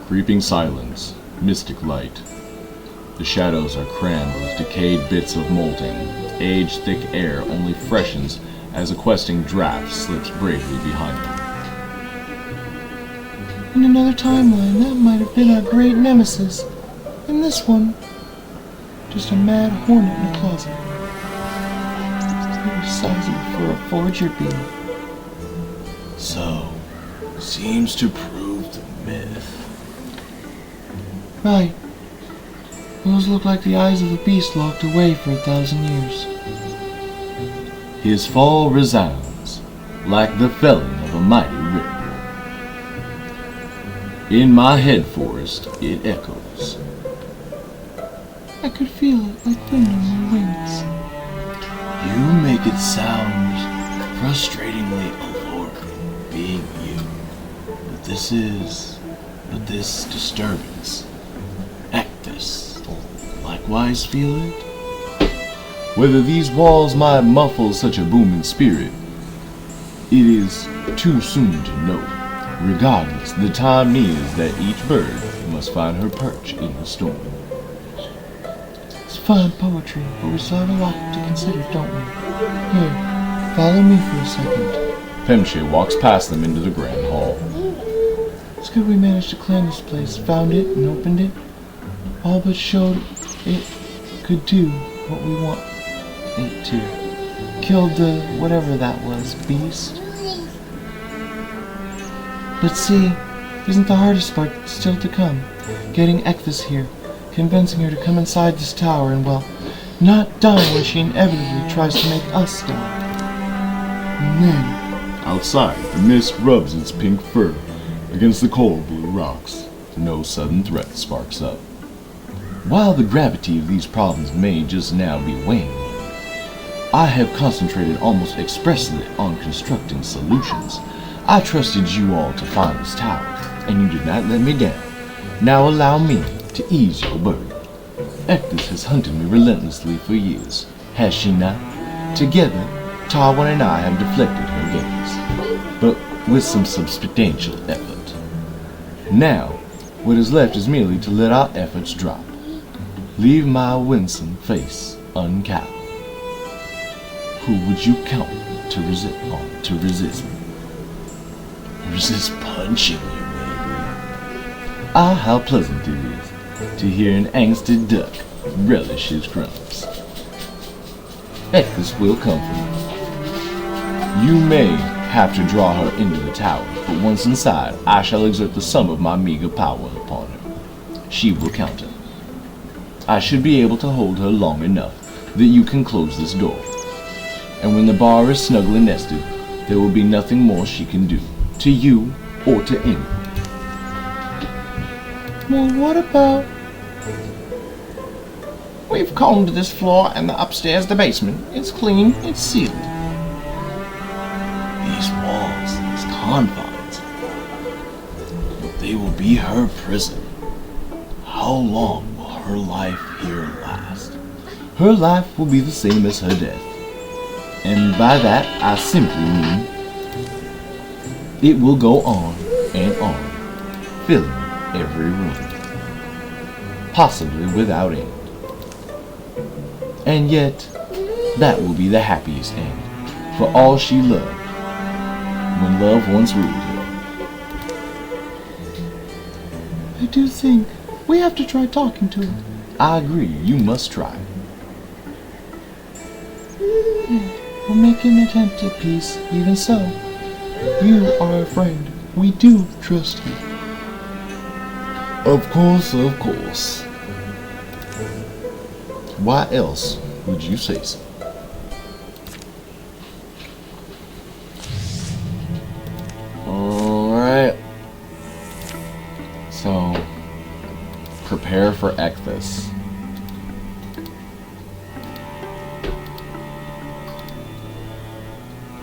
Speaker 1: Creeping silence. Mystic light. The shadows are crammed with decayed bits of molting. Age-thick air only freshens as a questing draft slips bravely behind them.
Speaker 3: In another timeline, that might have been our great nemesis. In this one, just a mad hornet in a closet. Pretty sizable for a forger bee.
Speaker 4: So, seems to prove the myth.
Speaker 3: Right. Those look like the eyes of a beast locked away for 1,000 years.
Speaker 1: His fall resounds like the felling of a mighty ripple. In my head forest, it echoes.
Speaker 3: I could feel it like wind on my wings.
Speaker 4: You make it sound frustratingly alluring, being you. But this disturbance, Ectus, likewise feel it?
Speaker 1: Whether these walls might muffle such a booming spirit, it is too soon to know. Regardless, the time nears that each bird must find her perch in the storm.
Speaker 3: It's fine poetry, but we still have a lot to consider, don't we? Here, follow me for a second.
Speaker 1: Pemche walks past them into the grand hall.
Speaker 3: It's good we managed to claim this place, found it, and opened it. All but showed it could do what we want it to. Killed the whatever that was, beast. But see, isn't the hardest part still to come? Getting Ectus here, convincing her to come inside this tower and, well, not die when she inevitably tries to make us die. And then,
Speaker 1: Outside, the mist rubs its pink fur against the cold blue rocks. No sudden threat sparks up. While the gravity of these problems may just now be weighing on you, I have concentrated almost expressly on constructing solutions. I trusted you all to find this tower, and you did not let me down. Now allow me to ease your burden. Ectus has hunted me relentlessly for years, has she not? Together, Tarwen and I have deflected her gaze, but with some substantial effort. Now, what is left is merely to let our efforts drop. Leave my winsome face uncowed. Who would you count to resist me?
Speaker 4: Resist punching you, maybe.
Speaker 1: Ah, how pleasant it is to hear an angsted duck relish his crumbs. Ectus will comfort you. You may have to draw her into the tower, but once inside, I shall exert the sum of my meager power upon her. She will counter. I should be able to hold her long enough that you can close this door. And when the bar is snugly nested, there will be nothing more she can do, to you or to anyone.
Speaker 3: well, what about... We've combed this floor and the upstairs, the basement. It's clean, it's sealed.
Speaker 4: These walls, these confines, they will be her prison. How long will her life here last?
Speaker 1: Her life will be the same as her death. And by that, I simply mean it will go on and on, filling every room, possibly without end. And yet, that will be the happiest end for all she loved when love once ruled her.
Speaker 3: I do think we have to try talking to her.
Speaker 1: I agree, you must try.
Speaker 3: We'll make an attempt at peace, even so. You are a friend. We do trust you.
Speaker 1: Of course, of course. Why else would you say so? Alright. So, prepare for Ectus.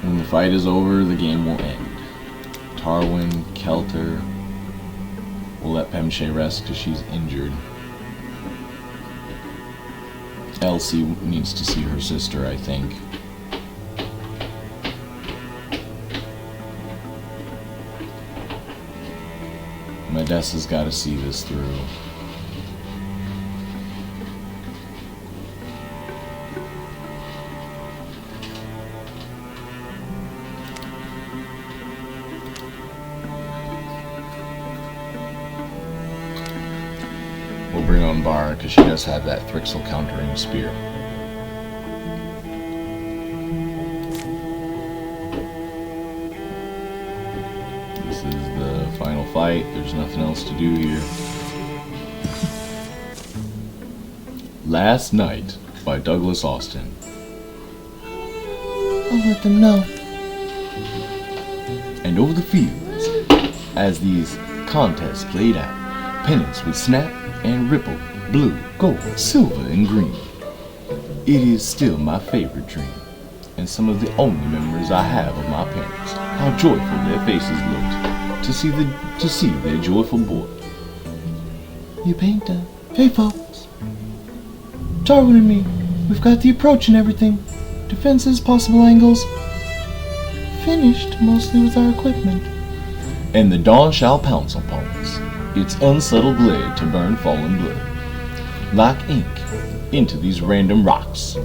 Speaker 1: When the fight is over, the game will end. Tarwen, Kelter will let Pemche rest because she's injured. Elsie needs to see her sister, I think. Medessa's got to see this through. bring on Bar because she does have that Thrixl countering spear. This is the final fight. There's nothing else to do here. Last Night by Douglas Austin.
Speaker 3: I'll let them know.
Speaker 1: And over the fields, as these contests played out, pennants would snap and ripple, blue, gold, silver, and green. It is still my favorite dream, and some of the only memories I have of my parents, how joyful their faces looked to see their joyful boy.
Speaker 3: You paint that. Hey folks. Tarwen and me, we've got the approach and everything. Defenses, possible angles. Finished mostly with our equipment.
Speaker 1: And the dawn shall pounce upon us, its unsettled glare to burn fallen blood, like ink into these random rocks.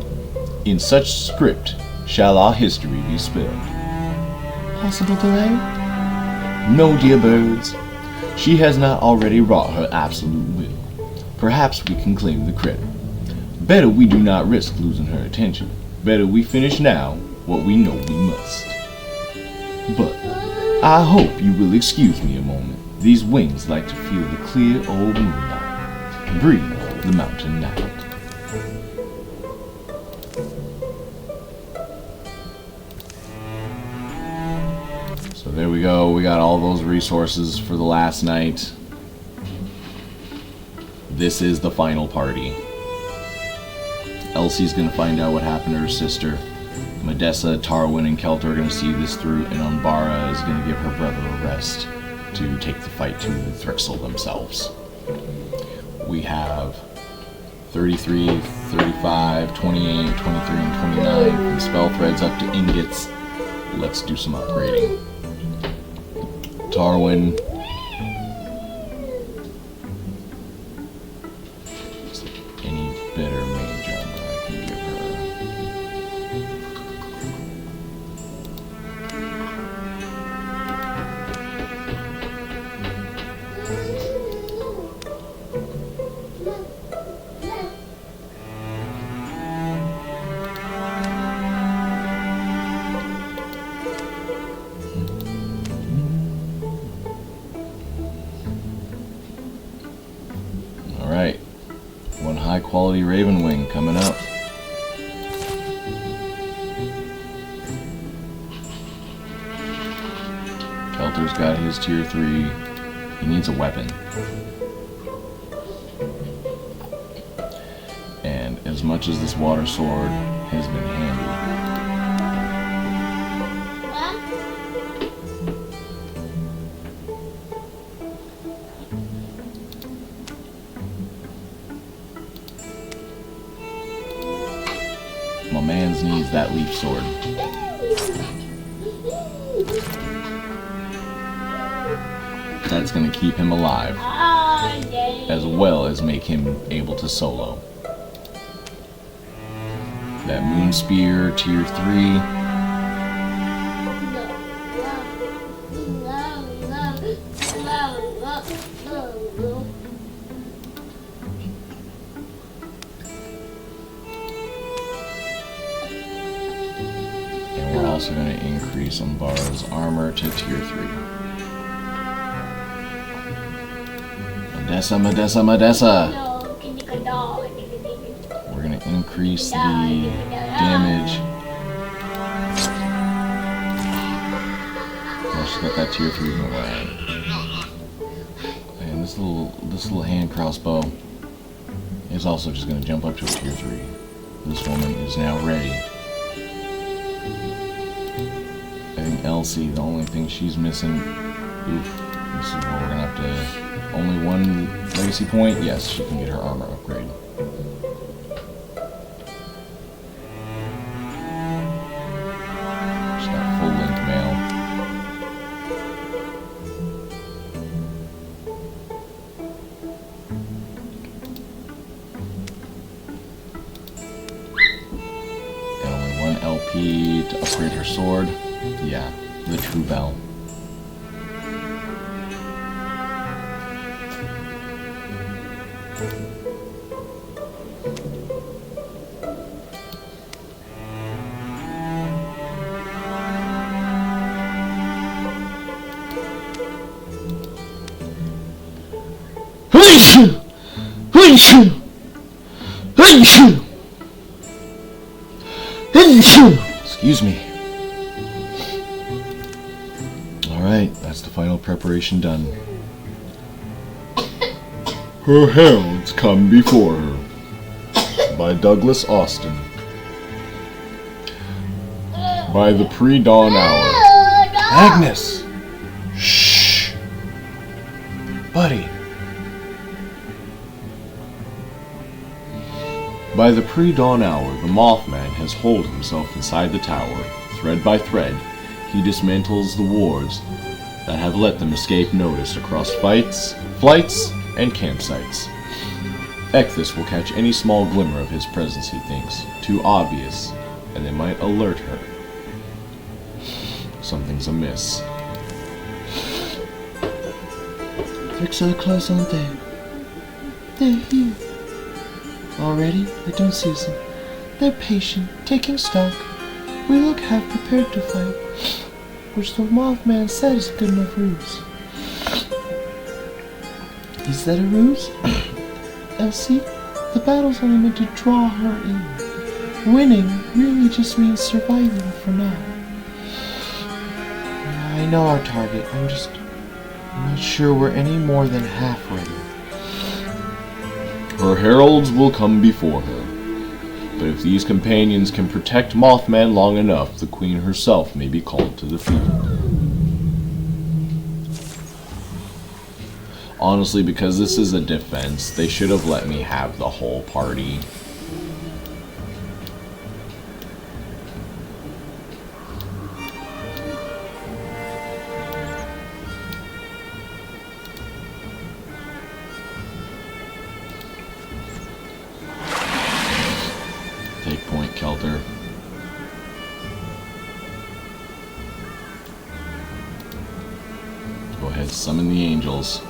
Speaker 1: In such script shall our history be spelled.
Speaker 3: Possible delay?
Speaker 1: No, dear birds, she has not already wrought her absolute will. Perhaps we can claim the credit. Better we do not risk losing her attention. Better we finish now what we know we must. But I hope you will excuse me a moment. These wings like to feel the clear old moonlight. Breathe the mountain night. So there we go. We got all those resources for the last night. This is the final party. Elsie's gonna find out what happened to her sister. Medessa, Tarwen, and Kelt are gonna see this through, and Umbara is gonna give her brother a rest to take the fight to the Thrixl themselves. We have 33, 35, 28, 23, and 29 from spell threads up to ingots. Let's do some upgrading. Tarwen. Any better mage armor I can give her? Alright, one high quality Raven Wing coming up. Kelter's got his tier 3. He needs a weapon. And as much as this water sword has been handy, my man's needs that leaf sword. That's gonna keep him alive, as well as make him able to solo. That moon spear, tier 3. And we're also going to increase Umbara's armor to tier 3. Medessa, Medessa! We're going to increase the damage. Oh, she's got that tier 3 away. And this little hand crossbow is also just going to jump up to a tier 3. This woman is now ready. I think Elsie, the only thing she's missing. Oof. This is where we're gonna have to. Only one legacy point? Yes, she can get her armor upgrade. She's got full length mail. And only one LP to upgrade her sword. Yeah, the True Bell. Excuse me. Alright, that's the final preparation done. Her heralds come before her. By Douglas Austin. By the pre-dawn hour.
Speaker 2: Agnes! Shh! Buddy.
Speaker 1: By the pre-dawn hour, the Mothman has holed himself inside the tower. Thread by thread, he dismantles the wards that have let them escape notice across flights, and campsites. Ekthys will catch any small glimmer of his presence, he thinks, too obvious, and they might alert her. Something's amiss.
Speaker 3: Thrixl are close, aren't they? They're here. Already? I don't see them. They're patient, taking stock. We look half prepared to fight, which the Mothman said is a good enough ruse. Is that a ruse? Elsie, the battle's only meant to draw her in. Winning really just means surviving for now. I know our target. I'm not sure we're any more than half ready.
Speaker 1: Her heralds will come before her. But if these companions can protect Mothman long enough, the Queen herself may be called to the field. Honestly, because this is a defense, they should have let me have the whole party. Take point, Kelter. Go ahead, summon the angels.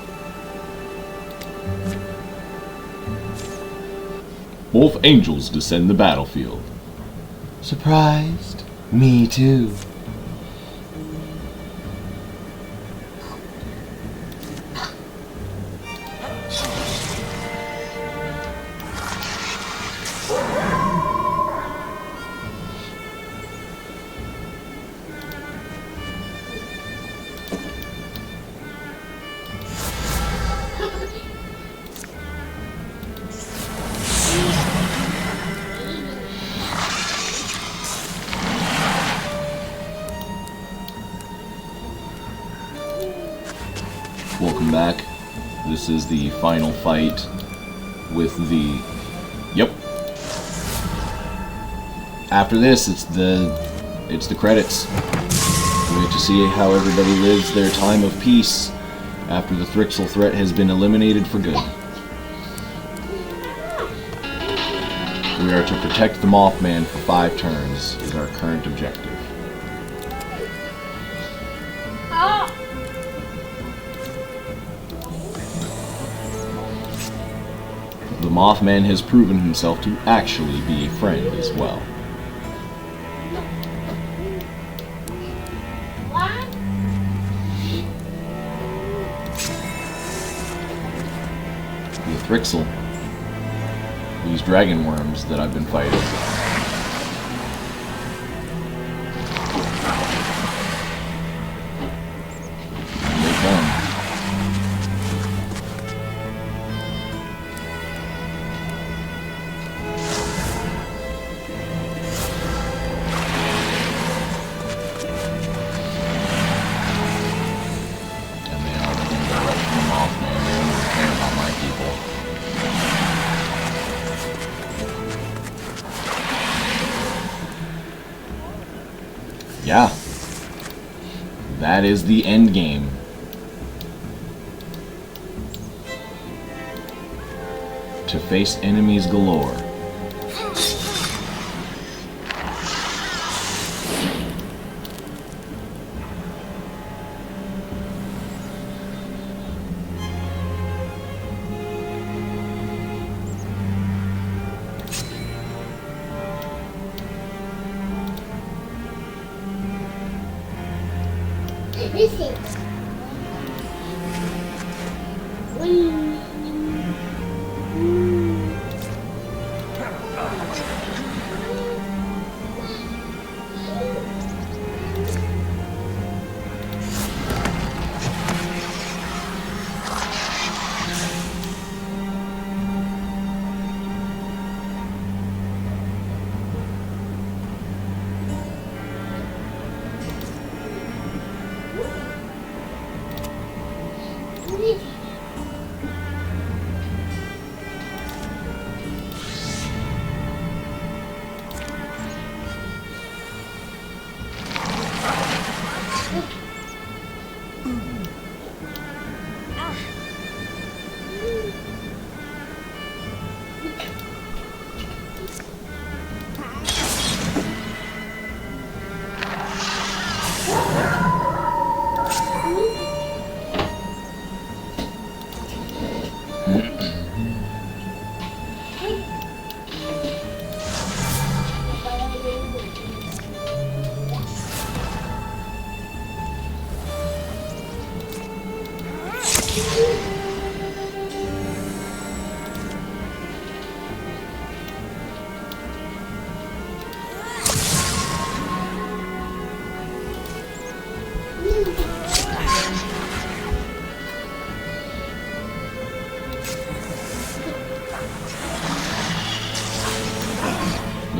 Speaker 1: Both angels descend the battlefield.
Speaker 3: Surprised? Me too.
Speaker 1: Welcome back. This is the final fight with the... Yep. After this, it's the credits. We get to see how everybody lives their time of peace after the Thrixl threat has been eliminated for good. We are to protect the Mothman for 5 turns, is our current objective. The Mothman has proven himself to actually be a friend as well. The Thrixl, these dragon worms that I've been fighting. Here they come. Yeah, that is the end game. To face enemies galore.
Speaker 6: Missing. Whee.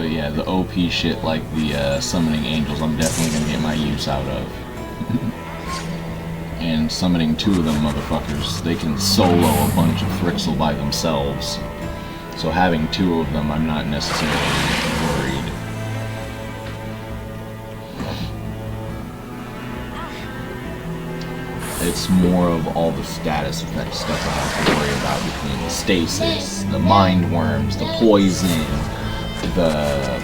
Speaker 1: But yeah, the OP shit like the summoning angels, I'm definitely gonna get my use out of. And summoning 2 of them motherfuckers, they can solo a bunch of Thrixl by themselves. So having 2 of them, I'm not necessarily worried. It's more of all the status effect stuff I have to worry about between the stasis, the mind worms, the poison, the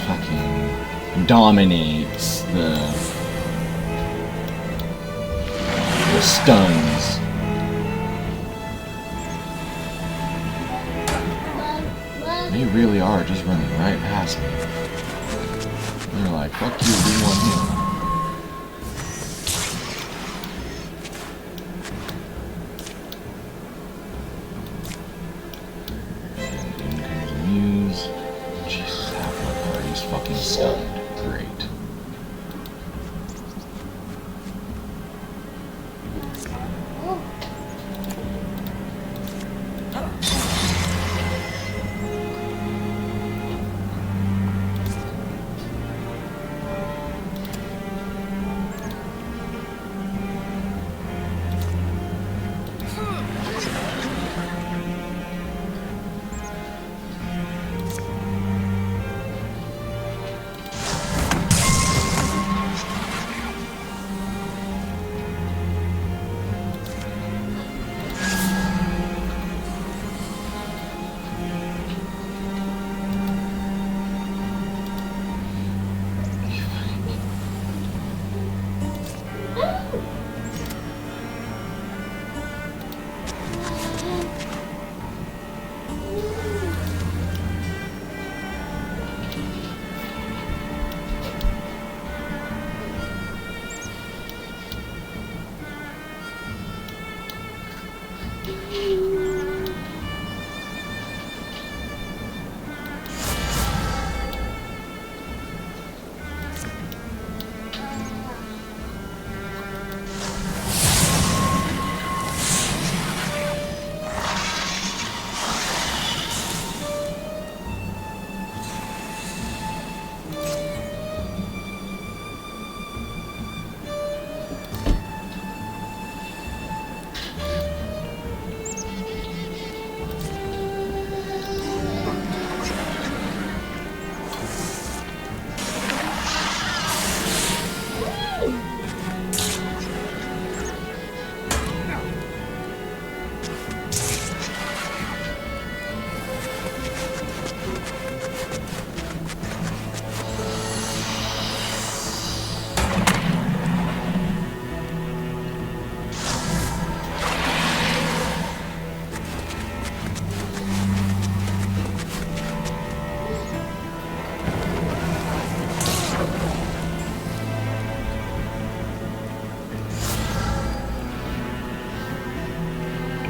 Speaker 1: fucking dominates, the stuns. They really are just running right past me. They're like, fuck you, we want him. And in comes the muse. Jesus, half my party's fucking stunned. Great.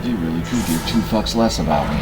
Speaker 1: They really could give 2 fucks less about me.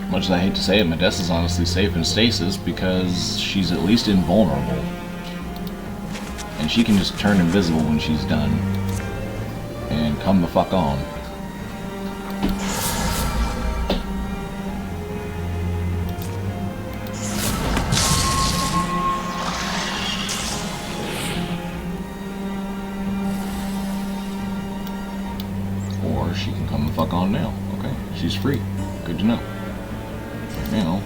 Speaker 1: Much as I hate to say it, Medessa's honestly safe in stasis because she's at least invulnerable. And she can just turn invisible when she's done. And come the fuck on. Or she can come the fuck on now. Okay, she's free. Good to know. Now,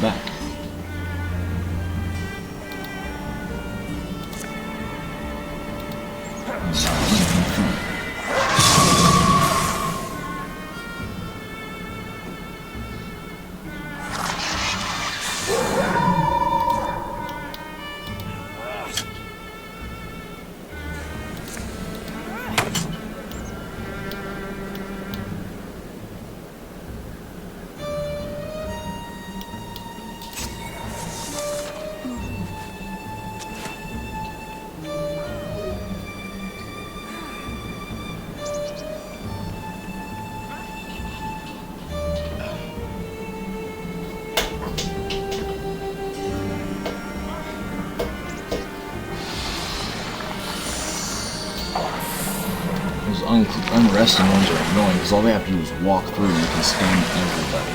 Speaker 1: back. Unresting ones are annoying because all they have to do is walk through and you can scan everybody.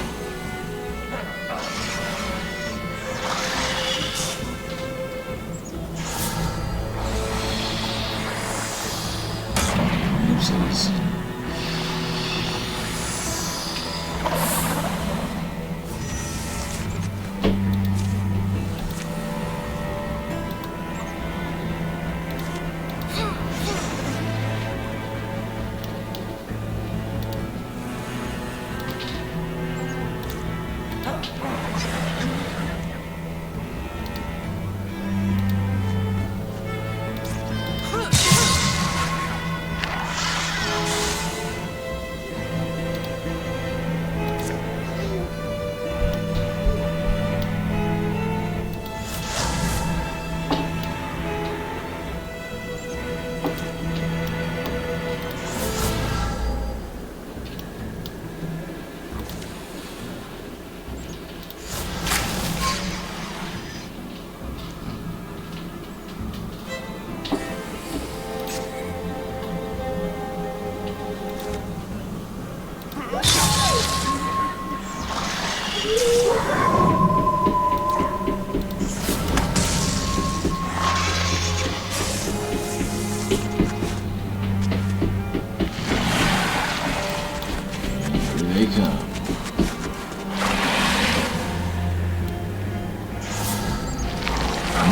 Speaker 1: Uses.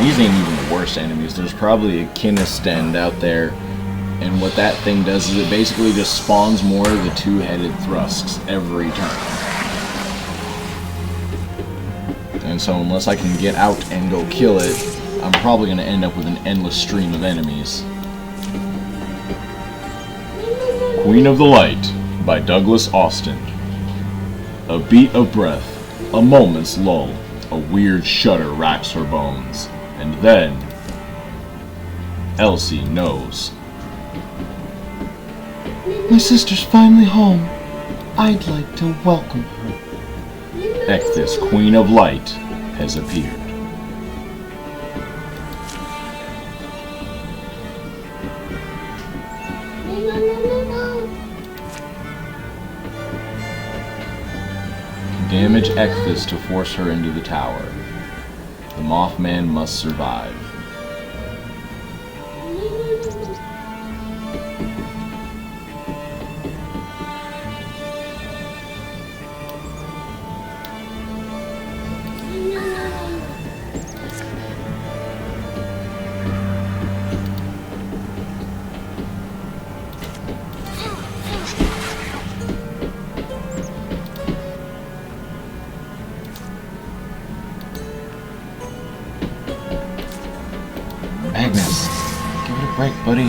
Speaker 1: These ain't even the worst enemies. There's probably a Kinistend out there, and what that thing does is it basically just spawns more of the two-headed Thrixls every turn. And so unless I can get out and go kill it, I'm probably going to end up with an endless stream of enemies. Queen of the Light by Douglas Austin. A beat of breath, a moment's lull, a weird shudder racks her bones. And then, Elsie knows.
Speaker 3: My sister's finally home. I'd like to welcome her.
Speaker 1: Ecthis, Queen of Light, has appeared. Damage Ecthis to force her into the tower. The Mothman must survive. Magnus, give it a break, buddy.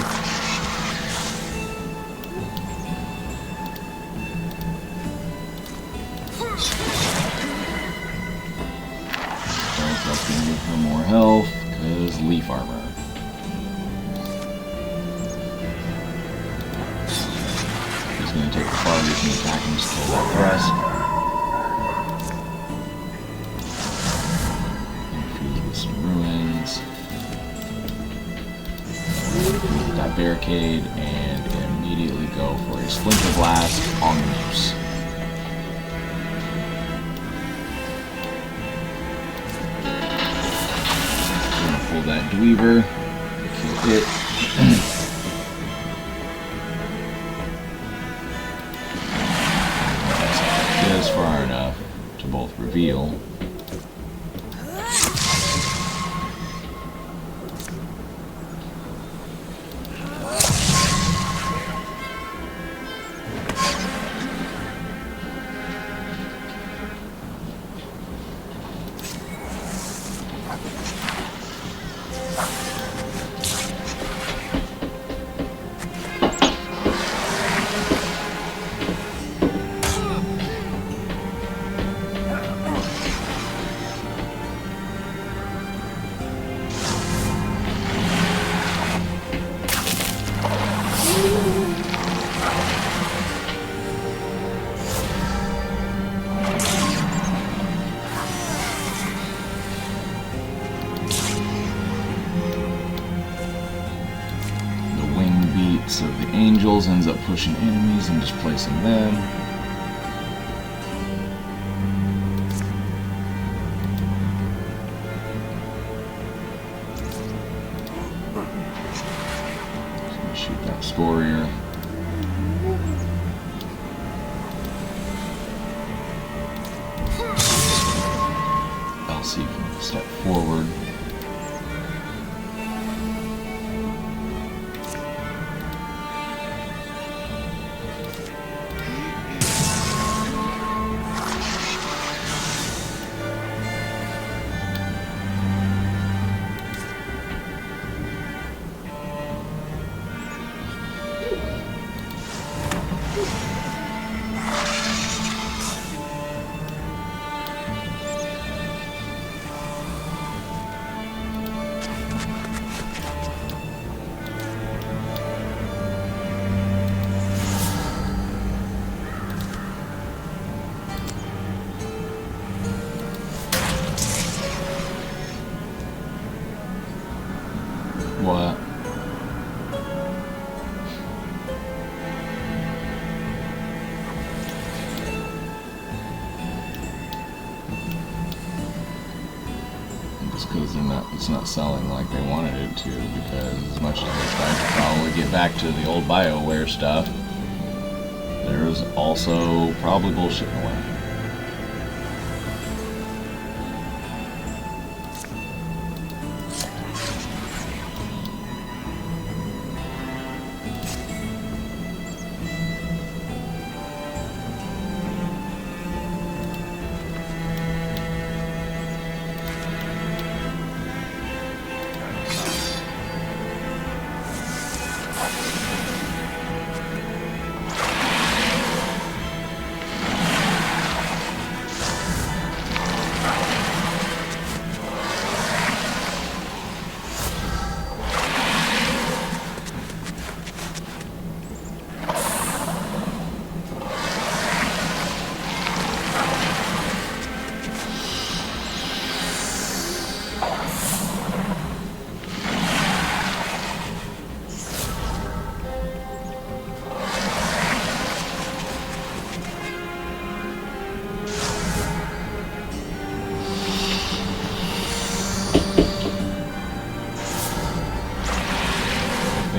Speaker 1: That's going to give her more health, because leaf armor. He's going to take the far reaching attack and just kill that thrust. Infuse with some ruins. That barricade and immediately go for a splinter blast on the moose. Gonna pull that Dweaver, kill it. Just far enough to both reveal angels ends up pushing enemies and displacing them. Just gonna shoot that Scorier. Elsie can step forward. What? Just because it's not selling like they wanted it to, because as much as they're trying to probably get back to the old BioWare stuff, there's also probably bullshit in the way.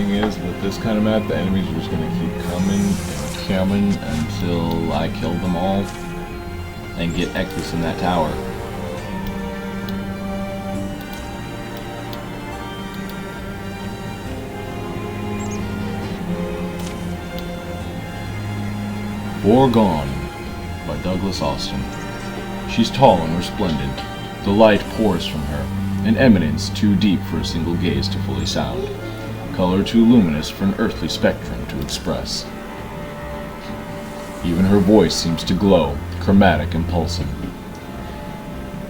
Speaker 1: Is with this kind of map, the enemies are just going to keep coming until I kill them all and get Ekthys in that tower. Foregone by Douglas Austin. She's tall and resplendent. The light pours from her, an eminence too deep for a single gaze to fully sound. Color too luminous for an earthly spectrum to express. Even her voice seems to glow, chromatic and pulsing.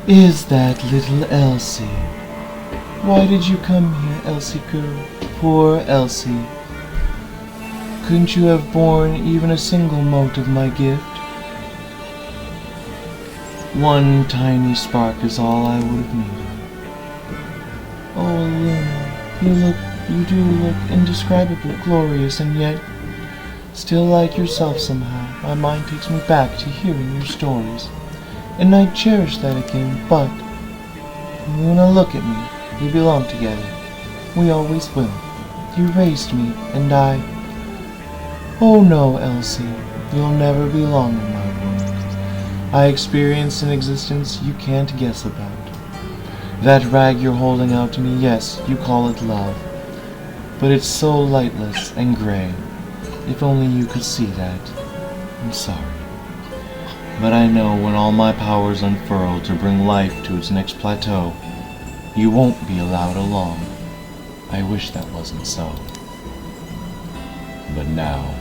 Speaker 2: Is that little Elsie? Why did you come here, Elsie girl? Poor Elsie. Couldn't you have borne even a single mote of my gift? One tiny spark is all I would have needed. Oh, Eluna, you do look indescribably glorious, and yet still like yourself somehow. My mind takes me back to hearing your stories, and I cherish that again, but Eluna, look at me. We belong together. We always will. You raised me, and I... Oh no, Elsie, you'll never belong in my world. I experienced an existence you can't guess about. That rag you're holding out to me, yes, you call it love. But it's so lightless and gray. If only you could see that. I'm sorry. But I know when all my powers unfurl to bring life to its next plateau, you won't be allowed along. I wish that wasn't so. But now,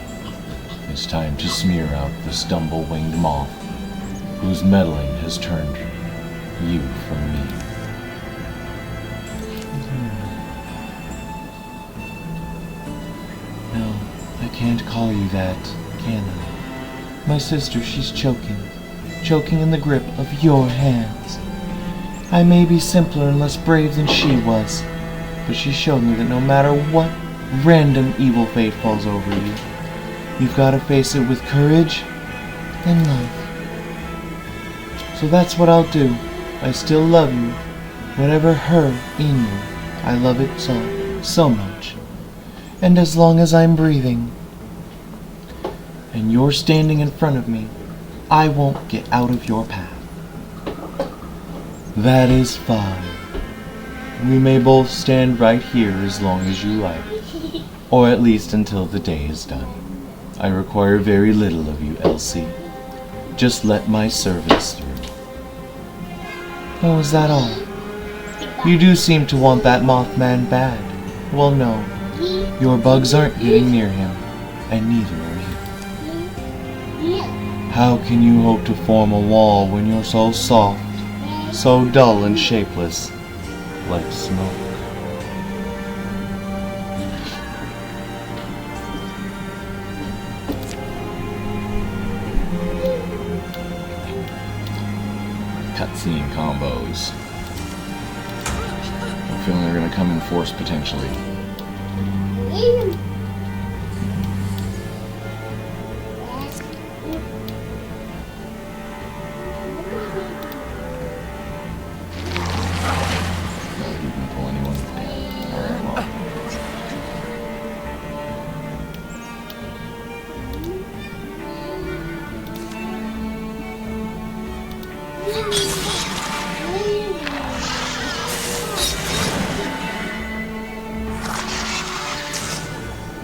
Speaker 2: it's time to smear out the stumble-winged moth, whose meddling has turned you from me. No, I can't call you that, can I? My sister, she's choking in the grip of your hands. I may be simpler and less brave than she was, but she showed me that no matter what random evil fate falls over you, you've got to face it with courage and love. So that's what I'll do. I still love you. Whatever hurt in you, I love it so much. And as long as I'm breathing, and you're standing in front of me, I won't get out of your path. That is fine. We may both stand right here as long as you like, or at least until the day is done. I require very little of you, Elsie. Just let my servants through. Oh, is that all? You do seem to want that Mothman bad. Well, no. Your bugs aren't getting near him, and neither are you. How can you hope to form a wall when you're so soft, so dull and shapeless, like smoke?
Speaker 1: Cutscene combos. I'm feeling they're gonna come in force potentially.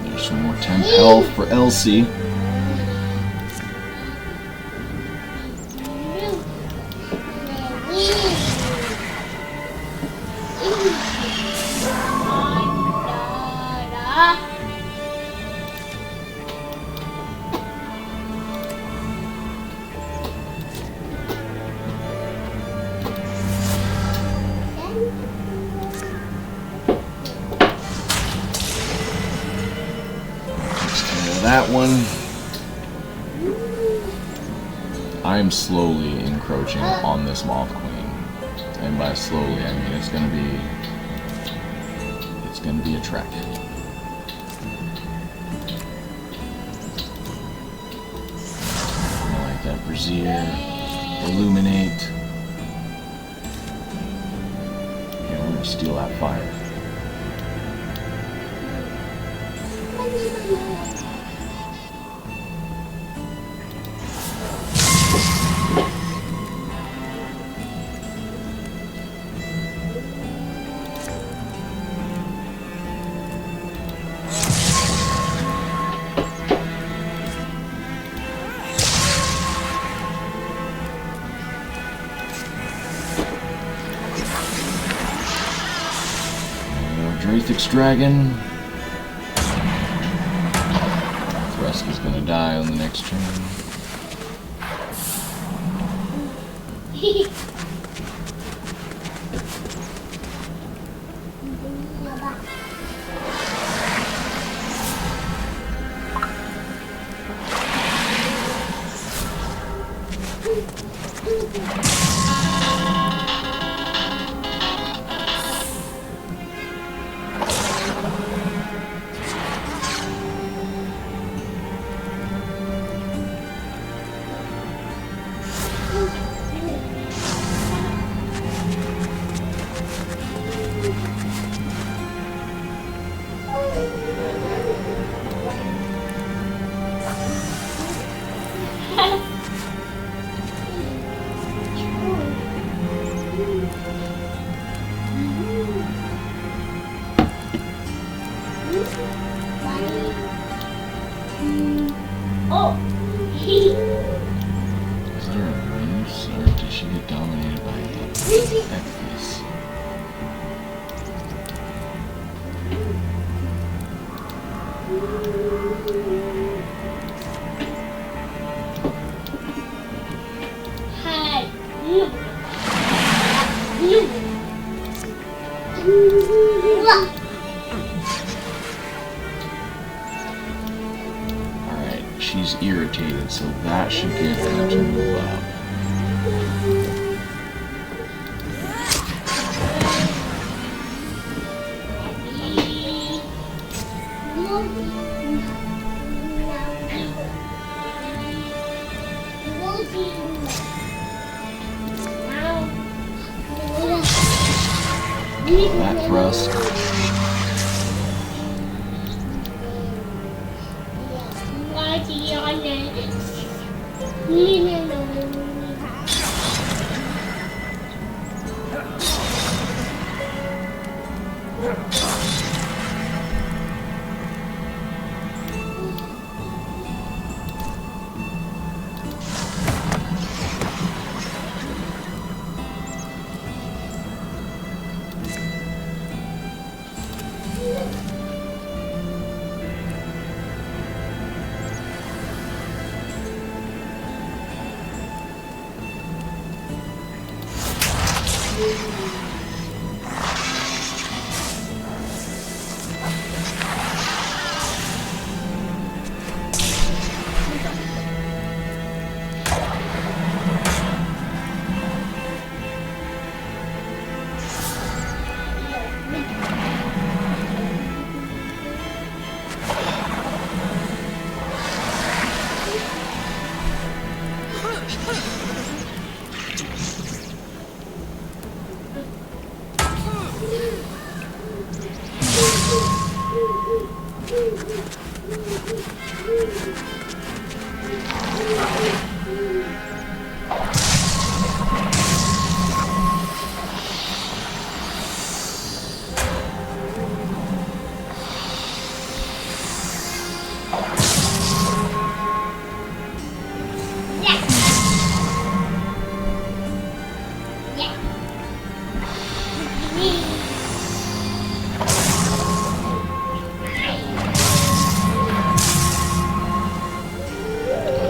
Speaker 1: There's some more temp health for Elsie. That one. I am slowly encroaching on this Moth Queen, and by slowly I mean it's gonna be a trek. I like that brazier, illuminate. Yeah, we're gonna steal that fire. Thrixl dragon. Thrixl is gonna die on the next turn. Is there a muse, or did she get dominated by Exodus? Alright, she's irritated, so that should get her to move up. That thrust.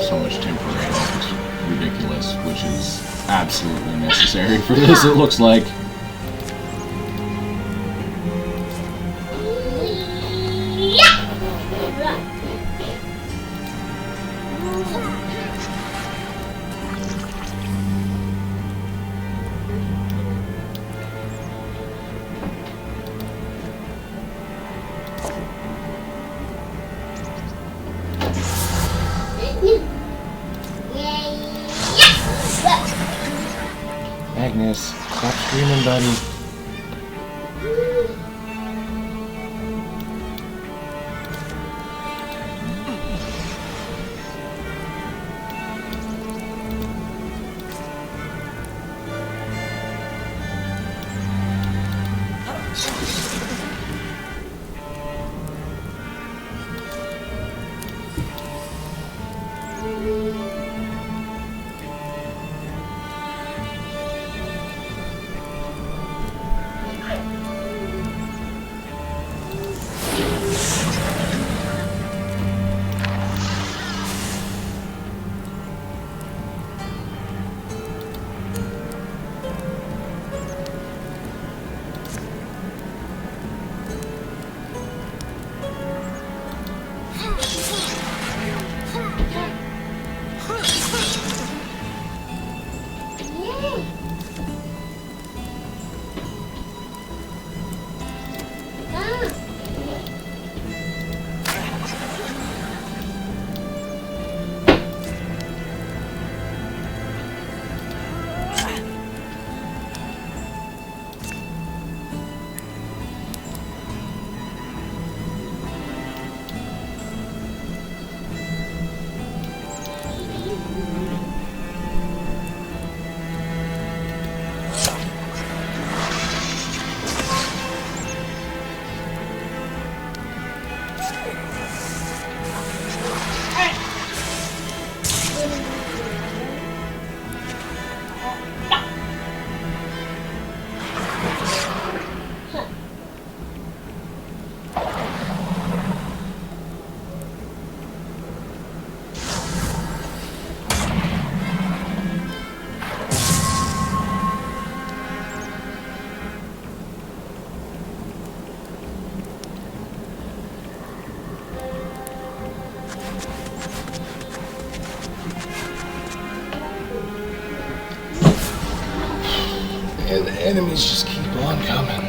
Speaker 1: So much temporary, it's ridiculous, which is absolutely necessary for this, it looks like.
Speaker 2: Agnes, stop screaming, buddy.
Speaker 4: And the enemies just keep on coming.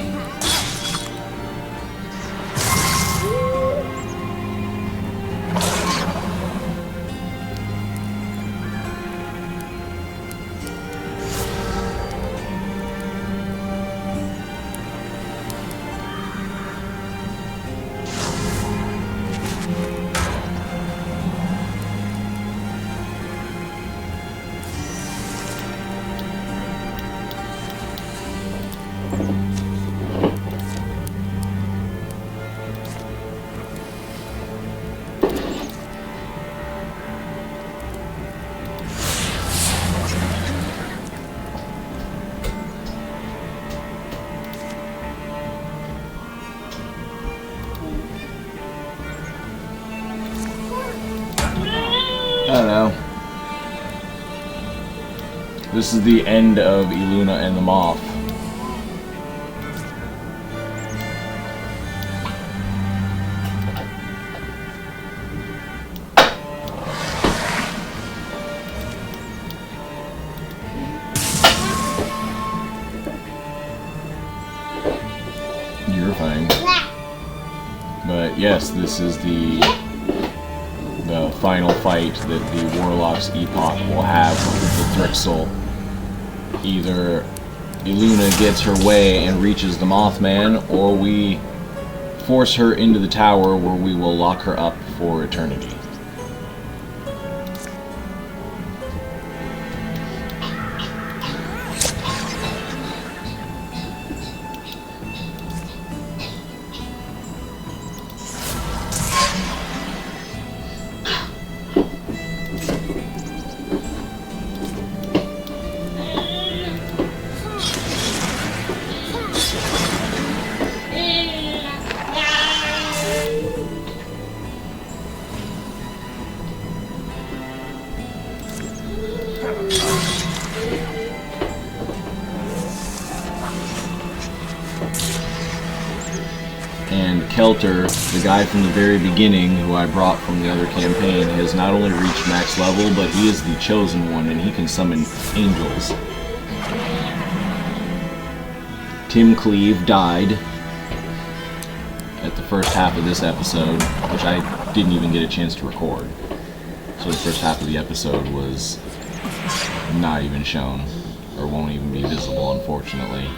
Speaker 1: This is the end of Eluna and the Moth. You're fine. But yes, this is the final fight that the Warlock's Epoch will have with the Thrixl. Either Eluna gets her way and reaches the Mothman, or we force her into the tower where we will lock her up for eternity. And Kelter, the guy from the very beginning who I brought from the other campaign, has not only reached max level, but he is the chosen one and he can summon angels. Tim Cleave died at the first half of this episode, which I didn't even get a chance to record. So the first half of the episode was not even shown, or won't even be visible, unfortunately.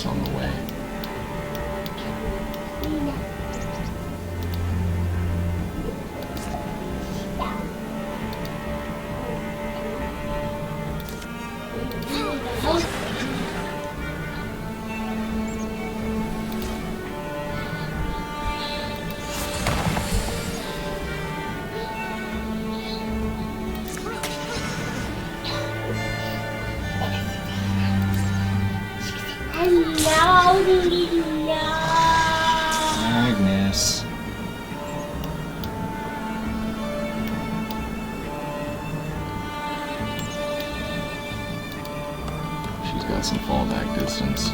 Speaker 1: On the way. Agnes. She's got some fallback distance.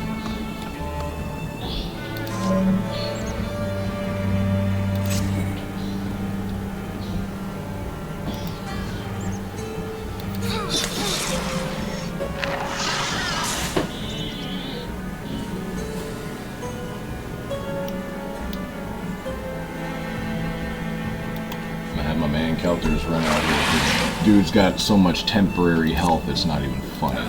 Speaker 1: My man Kelter's run out here. Dude's got so much temporary health, it's not even funny.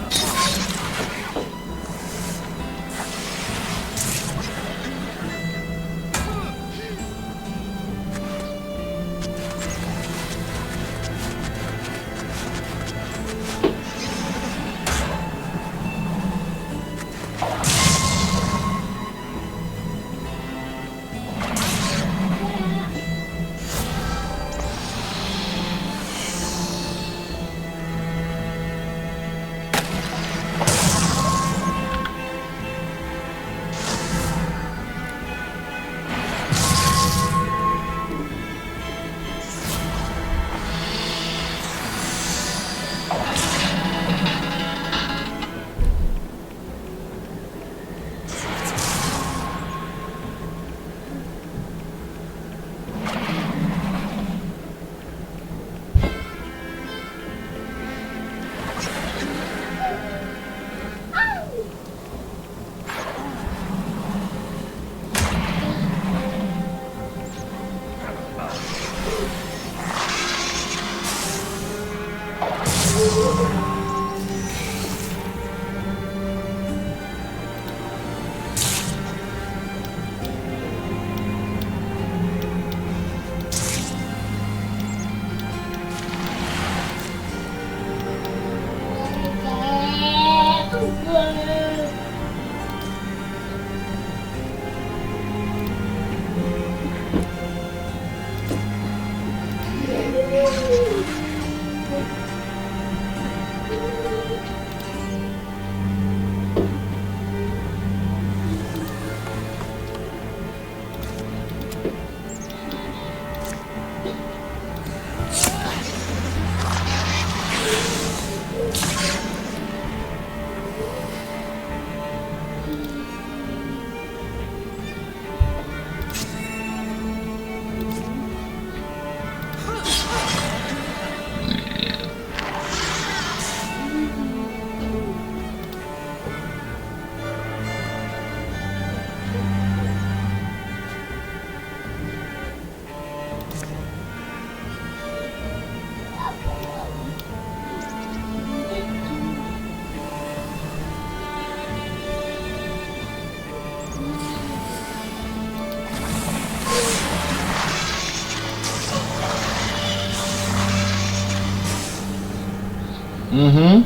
Speaker 2: Mm-hmm.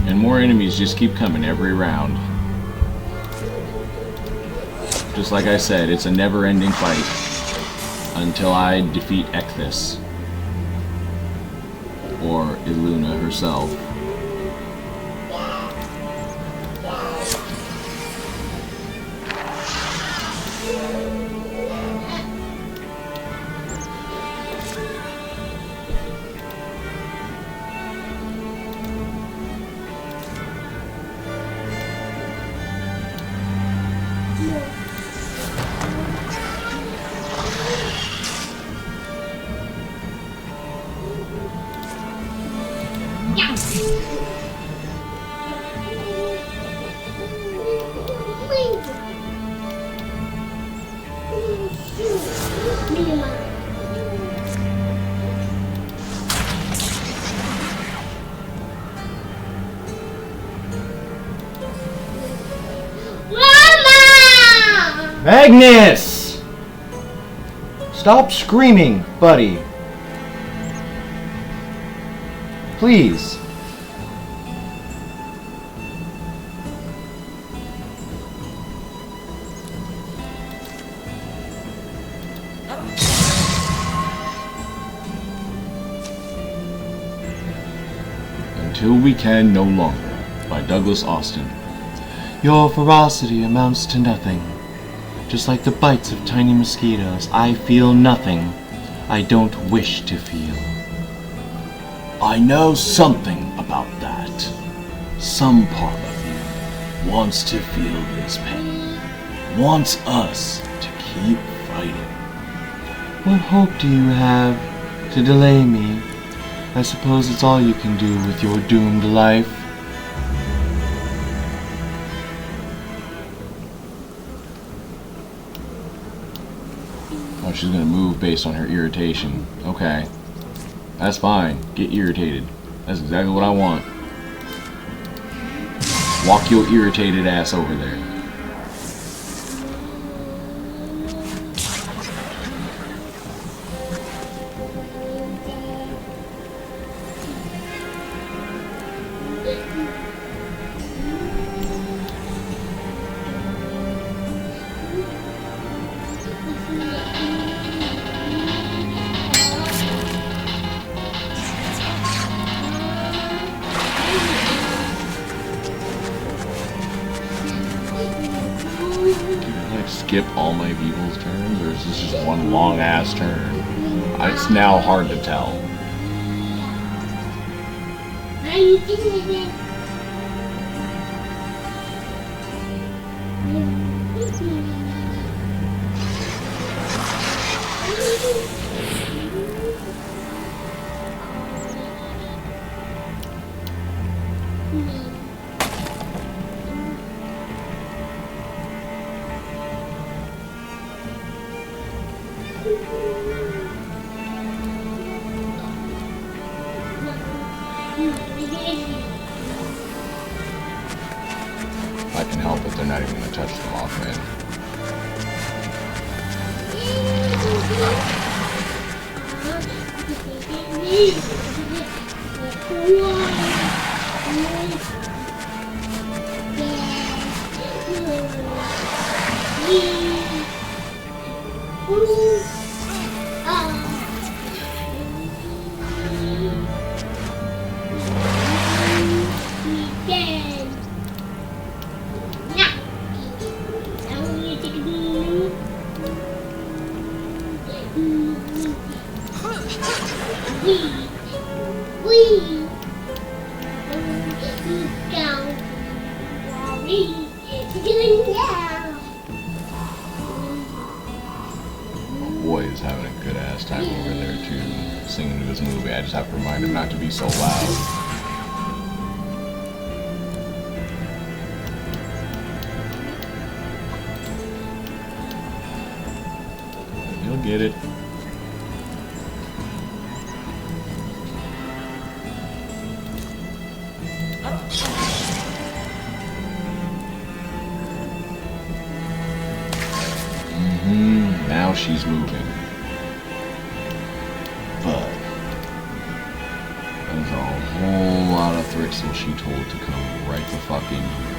Speaker 1: And more enemies just keep coming every round. Just like I said, it's a never-ending fight until I defeat Ekthys or Eluna herself.
Speaker 2: Magnus! Stop screaming, buddy. Please.
Speaker 1: Until We Can No Longer by Douglas Austin.
Speaker 2: Your ferocity amounts to nothing. Just like the bites of tiny mosquitoes, I feel nothing I don't wish to feel.
Speaker 4: I know something about that. Some part of you wants to feel this pain. wants us to keep fighting.
Speaker 2: What hope do you have to delay me? I suppose it's all you can do with your doomed life.
Speaker 1: Oh, she's gonna move based on her irritation. Okay. That's fine. Get irritated. That's exactly what I want. Walk your irritated ass over there. Skip all my people's turns, or is this just one long ass turn? It's now hard to tell.
Speaker 6: Are you doing it?
Speaker 1: I can help it, they're not even gonna touch the Mothman. Boy is having a good ass time over there too, singing to this movie. I just have to remind him not to be so loud. He'll get it. Now she's moving. But there's a whole lot of Thrixl she told to come right the fuck in here.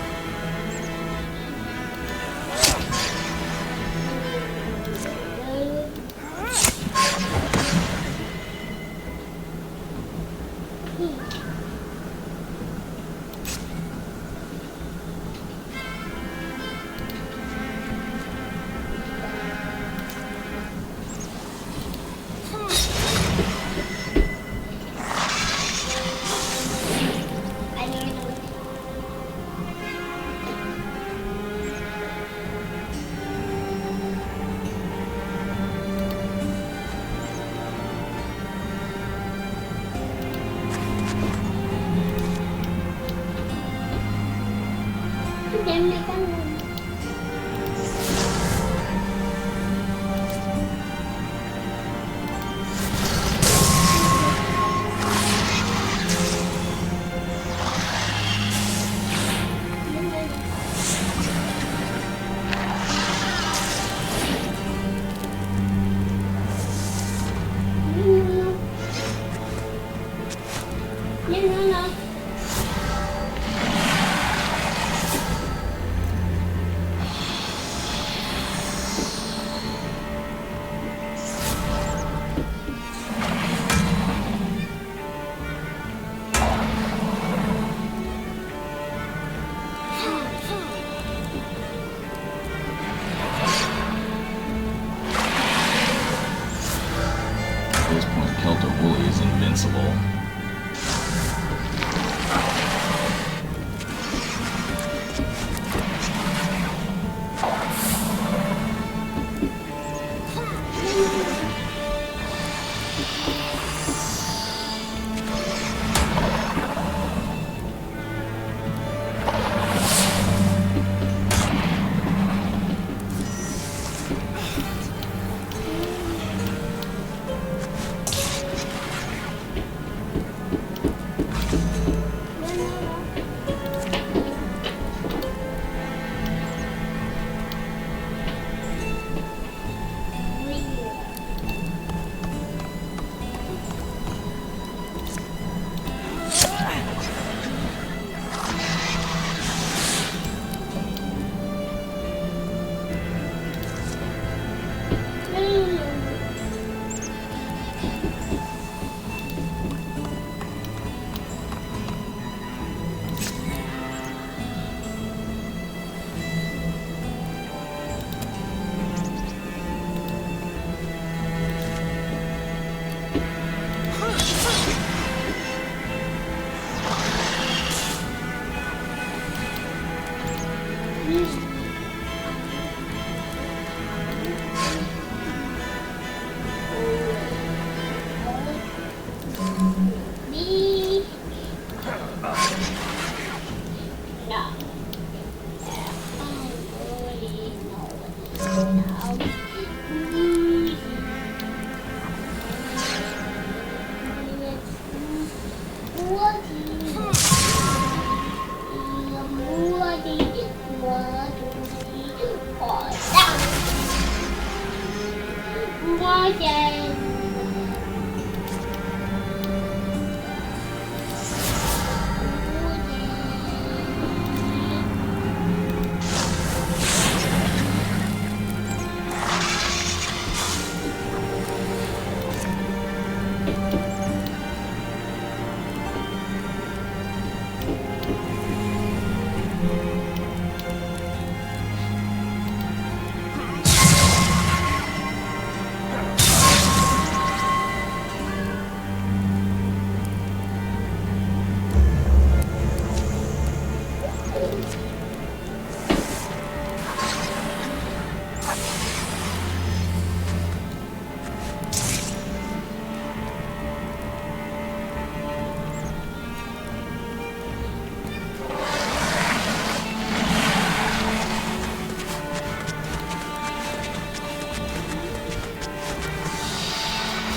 Speaker 6: Me. No.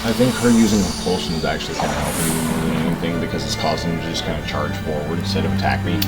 Speaker 1: I think her using repulsion is actually kind of helping me more than anything because it's causing them to just kind of charge forward instead of attack me.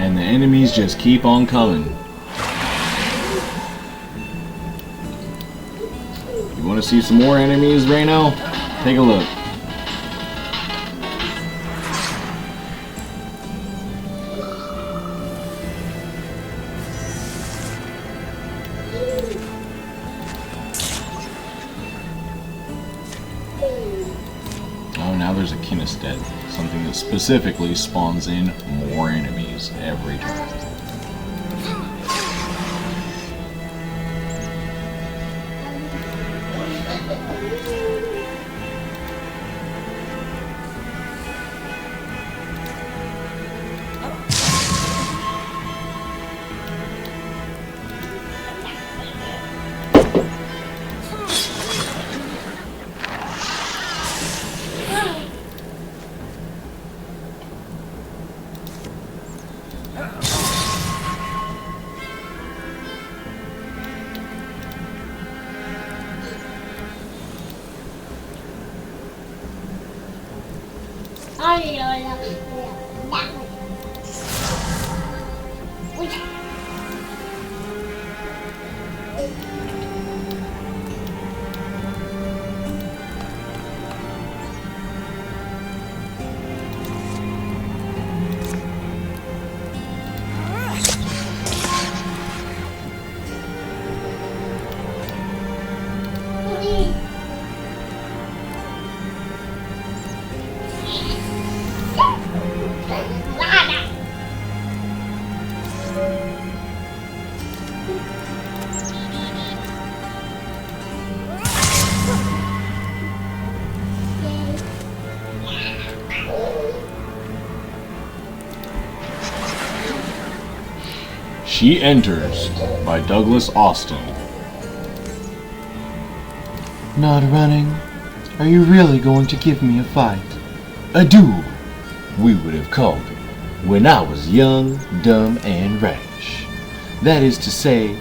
Speaker 1: And the enemies just keep on coming. You want to see some more enemies right now? Take a look. Oh, now there's a kinestet, something that specifically spawns in more enemies every turn. She Enters by Douglas Austin.
Speaker 2: Not running? Are you really going to give me a fight? A duel, we would have called it, when I was young, dumb, and rash. That is to say,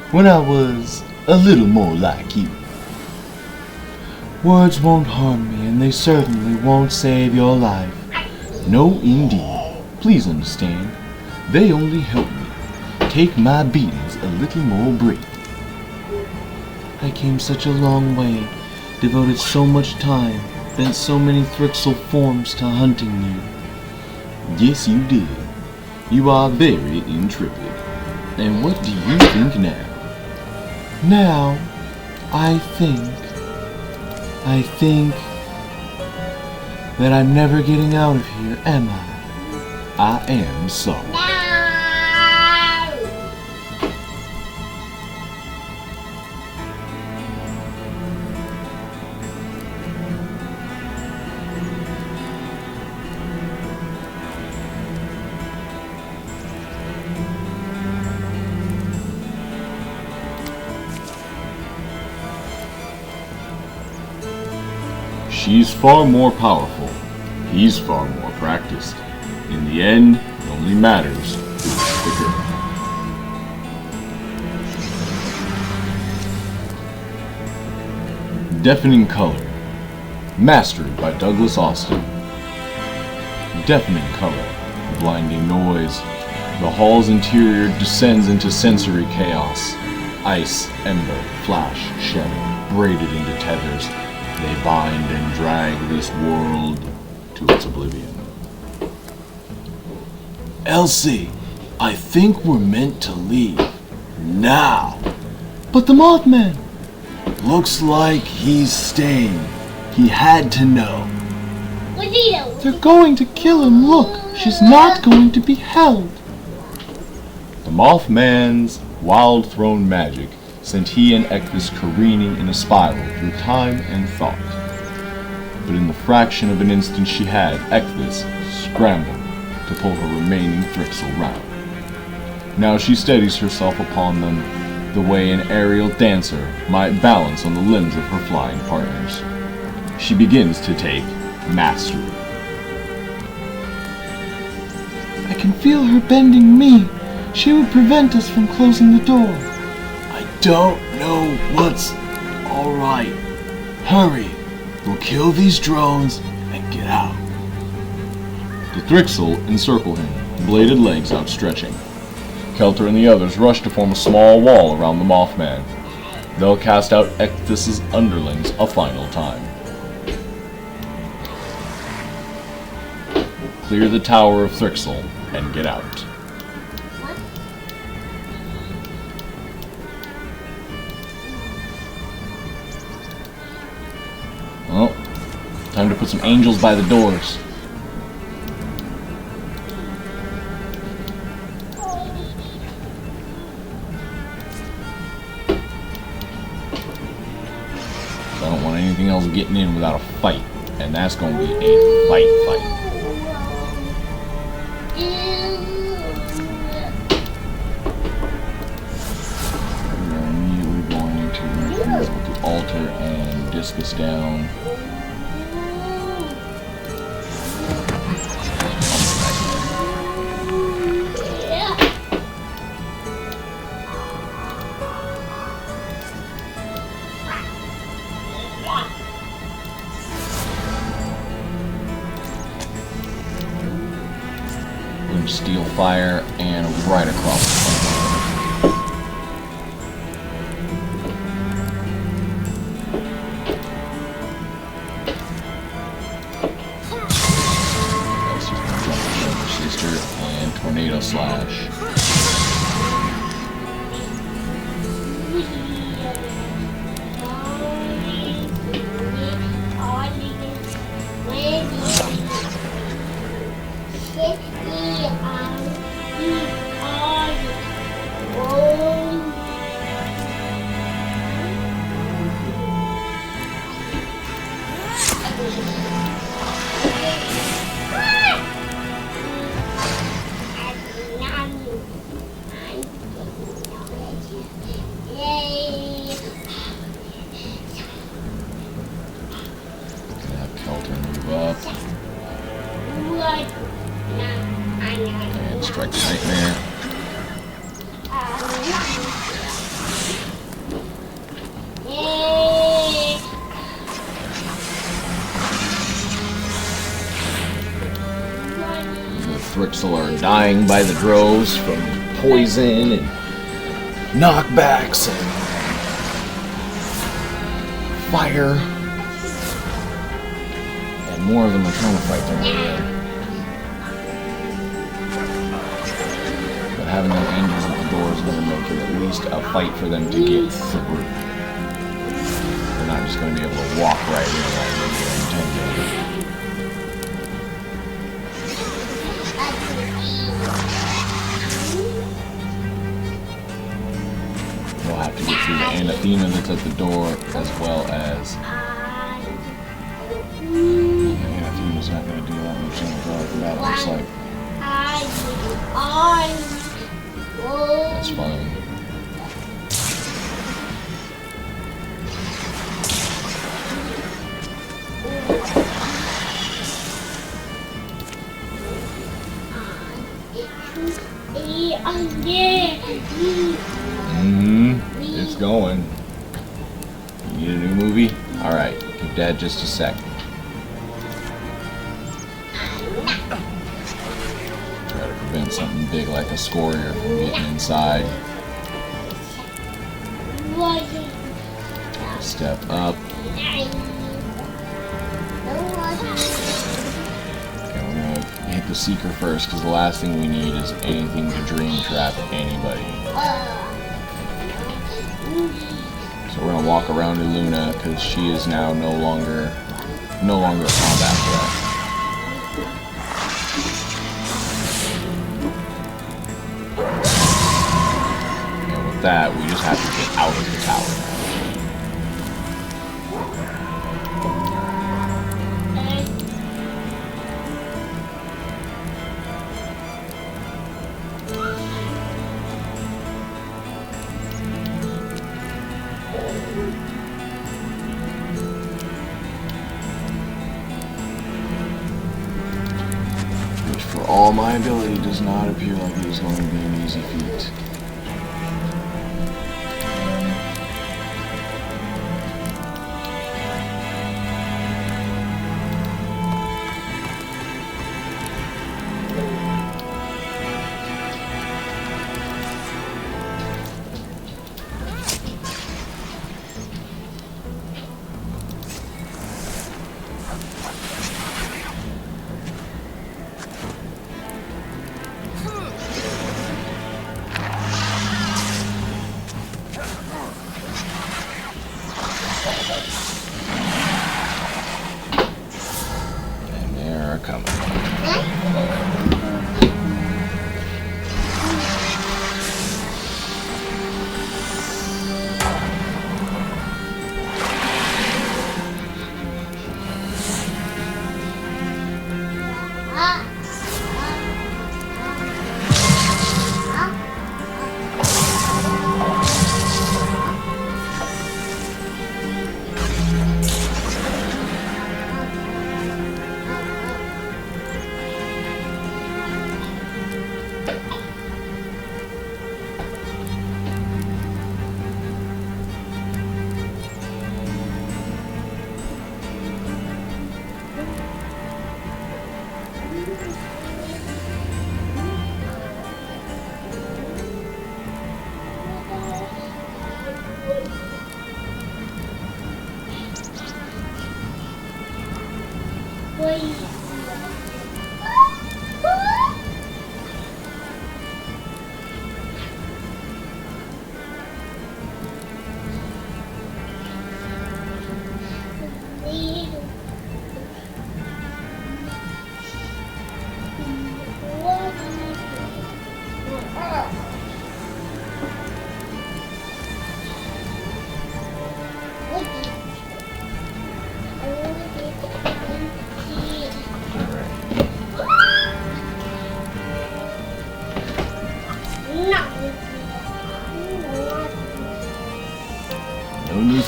Speaker 2: when I was a little more like you. Words won't harm me, and they certainly won't save your life. No, indeed. Please understand, they only help me take my beatings a little more bravely. I came such a long way, devoted so much time, bent so many Thrixl forms to hunting you.
Speaker 1: Yes, you did. You are very intrepid. And what do you think now?
Speaker 2: Now, I think that I'm never getting out of here, am I?
Speaker 1: I am sorry.
Speaker 6: No!
Speaker 1: She's far more powerful. He's far more practiced. In the end, it only matters who's quicker. Deafening color. Mastered by Douglas Austin. Deafening color. Blinding noise. The hall's interior descends into sensory chaos. Ice, ember, flash, shadow, braided into tethers. They bind and drag this world to its oblivion.
Speaker 4: Elsie, I think we're meant to leave. Now.
Speaker 2: But the Mothman!
Speaker 4: Looks like he's staying. He had to know.
Speaker 6: What's he doing?
Speaker 2: They're going to kill him. Look, she's not going to be held.
Speaker 1: The Mothman's wild throne magic sent he and Ekthys careening in a spiral through time and thought. But in the fraction of an instant she had, Ekthys scrambled to pull her remaining Thrixl round. Now she steadies herself upon them the way an aerial dancer might balance on the limbs of her flying partners. She begins to take mastery.
Speaker 2: I can feel her bending me. She would prevent us from closing the door.
Speaker 4: I don't know what's alright. Hurry. We'll kill these drones and get out.
Speaker 1: The Thrixl encircle him, bladed legs outstretching. Kelter and the others rush to form a small wall around the Mothman. They'll cast out Ekthys' underlings a final time. Clear the tower of Thrixl and get out. Well, time to put some angels by the doors. I don't want anything else getting in without a fight, and that's going to be a fight. We're immediately going to interfere with the altar and discus down. Steel fire and right across the front. Elsie's gonna jump over sister and tornado slash. And strike the nightmare. The Thrixl are dying by the droves from poison and
Speaker 4: Knockbacks and
Speaker 1: fire. More of them are trying to fight their way in. But having them angels at the door is going to make it at least a fight for them to get through. They're not just going to be able to walk right in like they intended. We'll have to get through the Anathena that's at the door, as well as... Anathena's not going to do that much damage right off the bat, it looks like. That's fine. It's going. You need a new movie? Alright, give Dad just a sec. Try to prevent something big like a Scoria from getting inside. Step up. Okay, we're gonna hit the Seeker first, because the last thing we need is anything to dream trap anybody. So we're gonna walk around Eluna, because she is now no longer a combat threat. And with that, we just have to get out of the tower now. All my ability does not appear like it is going to be an easy feat.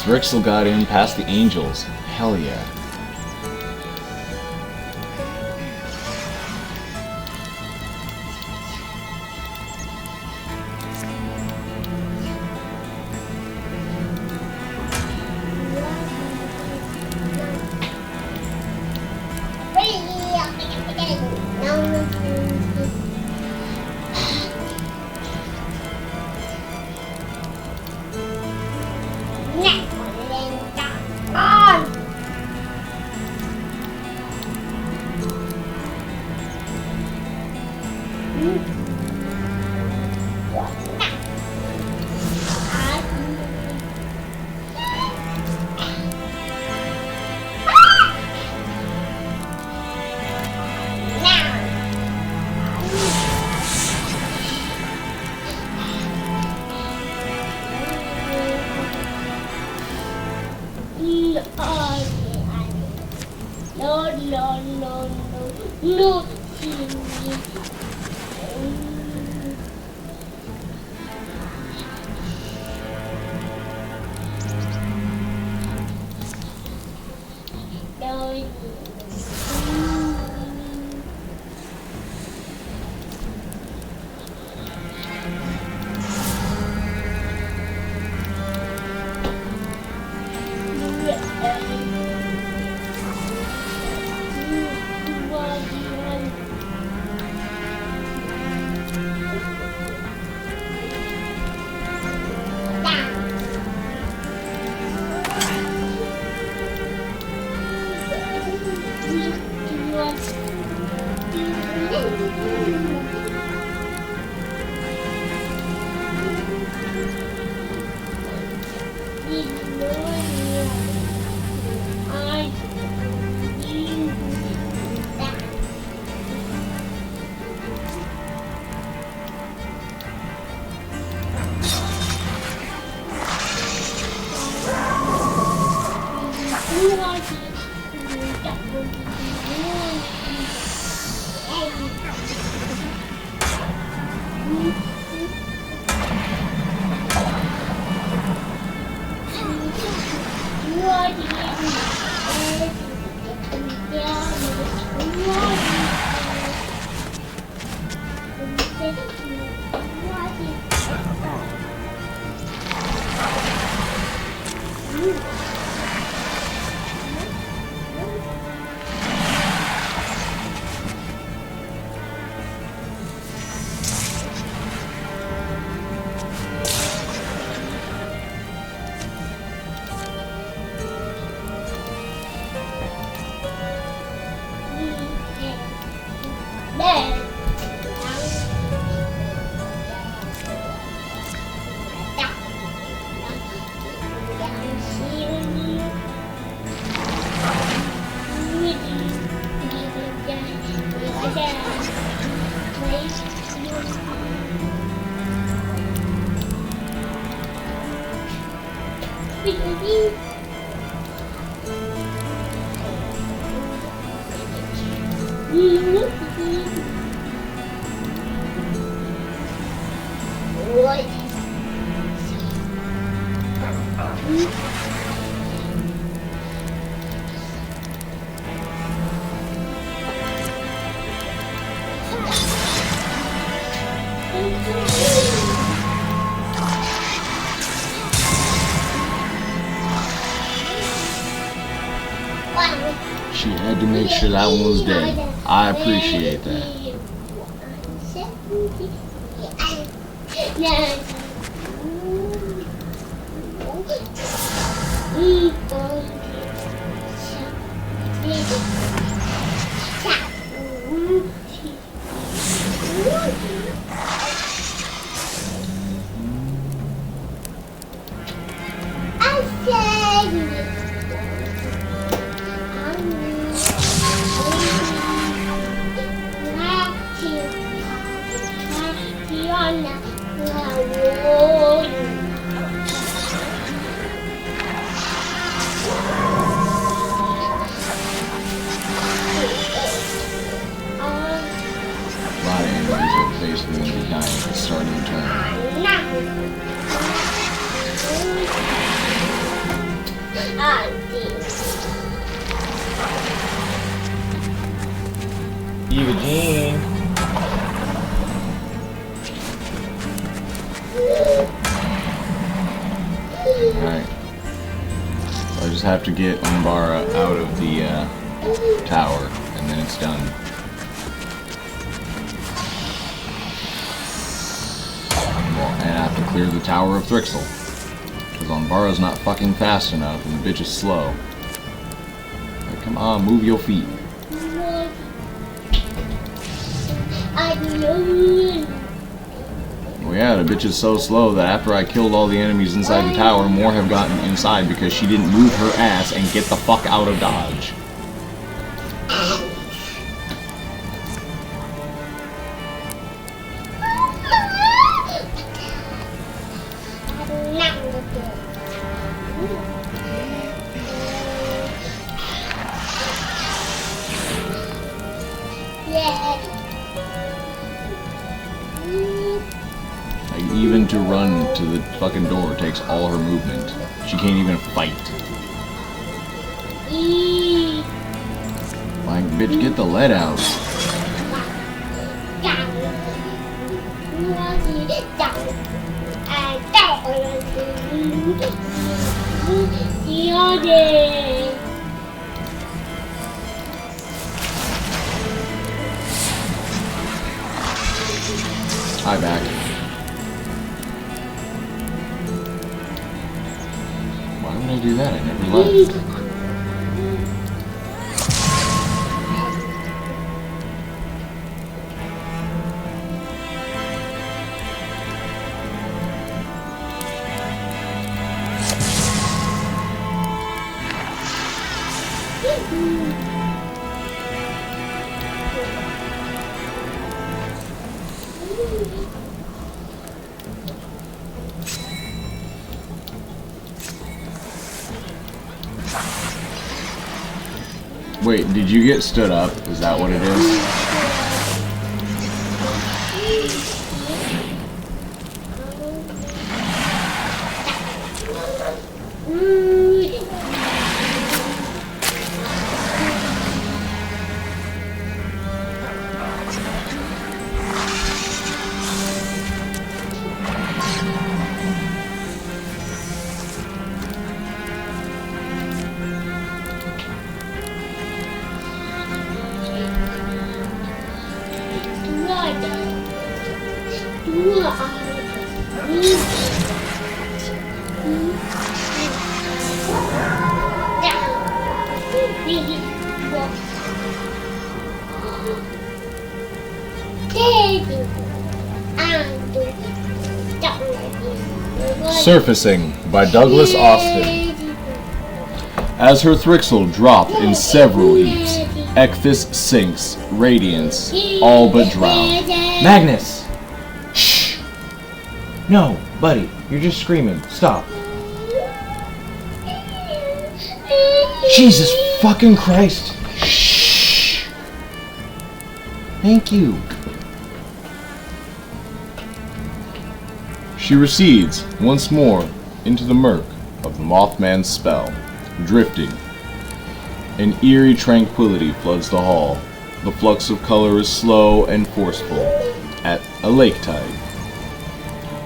Speaker 1: Thrixl got in past the angels. Hell yeah.
Speaker 6: No, no, no, no, no.
Speaker 1: She had to make sure that one was dead. I appreciate that. Alright. So I just have to get Umbara out of the tower, and then it's done. Well, and I have to clear the Tower of Thrixl. Because Umbara's not fucking fast enough, and the bitch is slow. Like, come on, move your feet. Well, yeah, the bitch is so slow that after I killed all the enemies inside the tower, more have gotten inside because she didn't move her ass and get the fuck out of Dodge. to run to the fucking door takes all her movement. She can't even fight. Like, bitch, get the lead out. Hi, back. Why would I do that? I never left. Wait, did you get stood up? Is that what it is? Surfacing by Douglas Austin. As her Thrixl drop in several heaps, Ekthys sinks, Radiance, all but drown.
Speaker 2: Magnus! Shh! No, buddy, you're just screaming. Stop. Jesus fucking Christ! Shh! Thank you.
Speaker 1: She recedes once more into the murk of the Mothman's spell, drifting. An eerie tranquility floods the hall. The flux of color is slow and forceful, at a lake tide.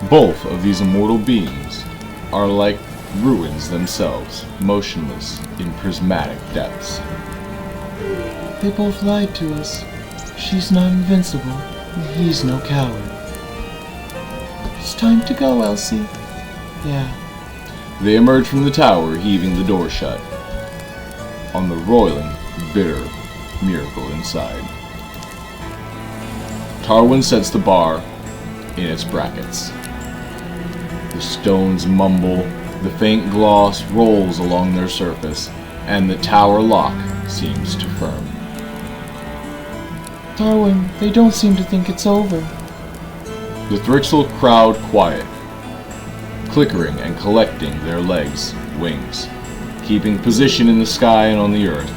Speaker 1: Both of these immortal beings are like ruins themselves, motionless in prismatic depths.
Speaker 3: They both lied to us. She's not invincible, and he's no coward. It's time to go, Elsie. Yeah.
Speaker 1: They emerge from the tower, heaving the door shut. On the roiling, bitter miracle inside. Tarwen sets the bar in its brackets. The stones mumble, the faint gloss rolls along their surface, and the tower lock seems to firm.
Speaker 3: Tarwen, they don't seem to think it's over.
Speaker 1: The Thrixl crowd quiet, clickering and collecting their legs, wings, keeping position in the sky and on the earth.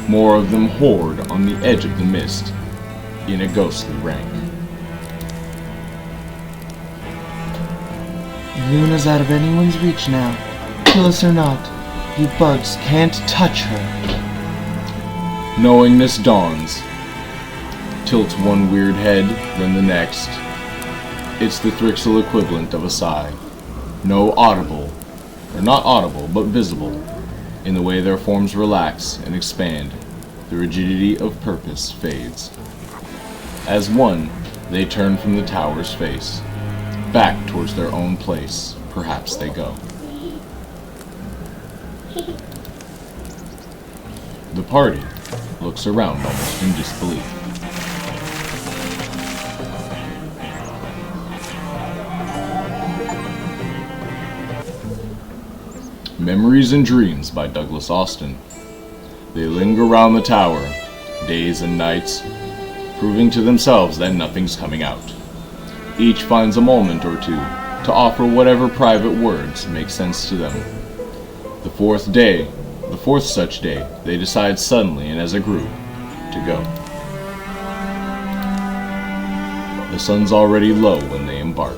Speaker 1: More of them hoard on the edge of the mist, in a ghostly rank.
Speaker 3: Luna's out of anyone's reach now. Kill us or not, you bugs can't touch her.
Speaker 1: Knowingness dawns, tilts one weird head, then the next. It's the Thrixl equivalent of a sigh. No audible, or not audible, but visible, in the way their forms relax and expand. The rigidity of purpose fades. As one, they turn from the tower's face. Back towards their own place, perhaps they go. The party looks around almost in disbelief. Memories and Dreams by Douglas Austin. They linger around the tower, days and nights, proving to themselves that nothing's coming out. Each finds a moment or two to offer whatever private words make sense to them. The fourth such day, they decide suddenly and as a group to go. The sun's already low when they embark.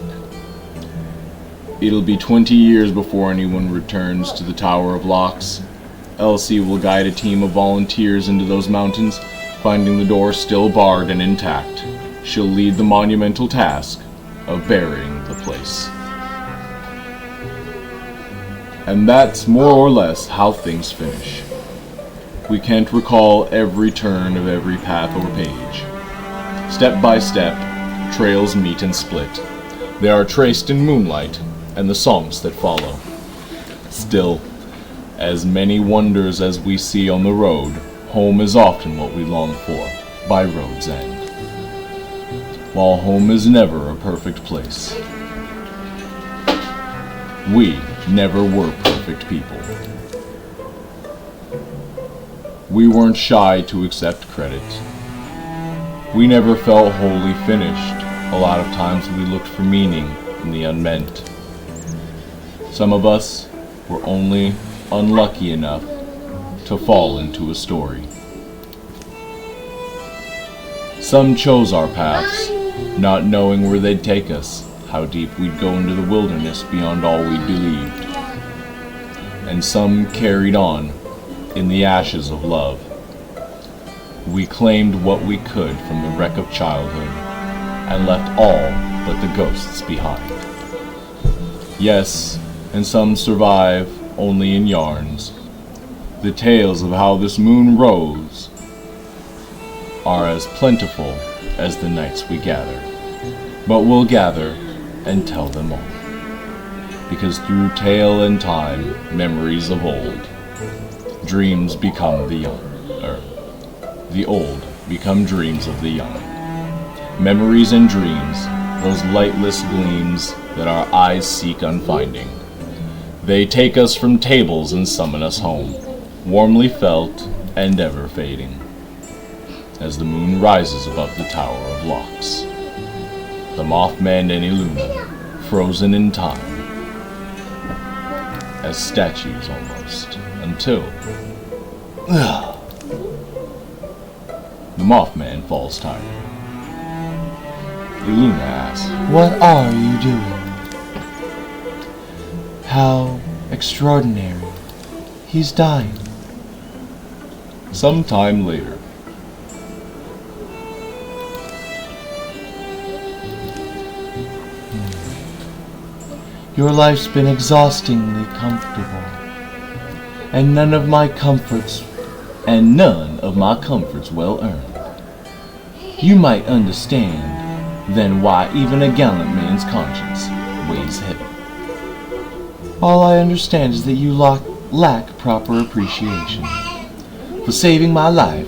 Speaker 1: It'll be 20 years before anyone returns to the Tower of Locks. Elsie will guide a team of volunteers into those mountains, finding the door still barred and intact. She'll lead the monumental task of burying the place. And that's more or less how things finish. We can't recall every turn of every path or page. Step by step, trails meet and split. They are traced in moonlight and the songs that follow. Still, as many wonders as we see on the road, home is often what we long for, by road's end. While home is never a perfect place, we never were perfect people. We weren't shy to accept credit. We never felt wholly finished. A lot of times we looked for meaning in the unmeant. Some of us were only unlucky enough to fall into a story. Some chose our paths, not knowing where they'd take us, how deep we'd go into the wilderness beyond all we believed. And some carried on in the ashes of love. We claimed what we could from the wreck of childhood and left all but the ghosts behind. Yes, and some survive only in yarns. The tales of how this moon rose are as plentiful as the nights we gather. But we'll gather and tell them all. Because through tale and time, memories of old, dreams become the young. The old become dreams of the young. Memories and dreams, those lightless gleams that our eyes seek unfinding. They take us from tables and summon us home, warmly felt and ever fading, as the moon rises above the Tower of Locks. The Mothman and Eluna, frozen in time, as statues almost, until the Mothman falls tired. Eluna asks,
Speaker 2: What are you doing? How extraordinary. He's dying.
Speaker 1: sometime later.
Speaker 2: Your life's been exhaustingly comfortable, and none of my comforts well earned. You might understand then why even a gallant man's conscience weighs heavy. All I understand is that you lack proper appreciation. For saving my life,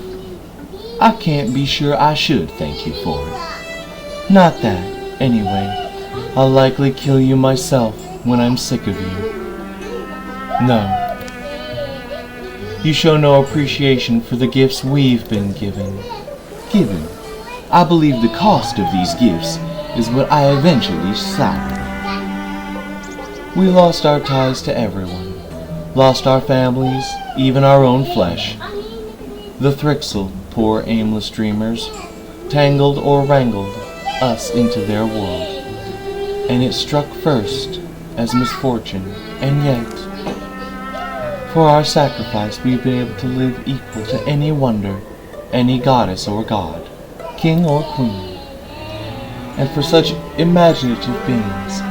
Speaker 2: I can't be sure I should thank you for it. Not that, anyway. I'll likely kill you myself when I'm sick of you. No. You show no appreciation for the gifts we've been given. I believe the cost of these gifts is what I eventually soured. We lost our ties to everyone. Lost our families, even our own flesh. The Thrixl, poor aimless dreamers, tangled or wrangled us into their world. And it struck first as misfortune, and yet, for our sacrifice we've been able to live equal to any wonder, any goddess or god, king or queen. And for such imaginative beings,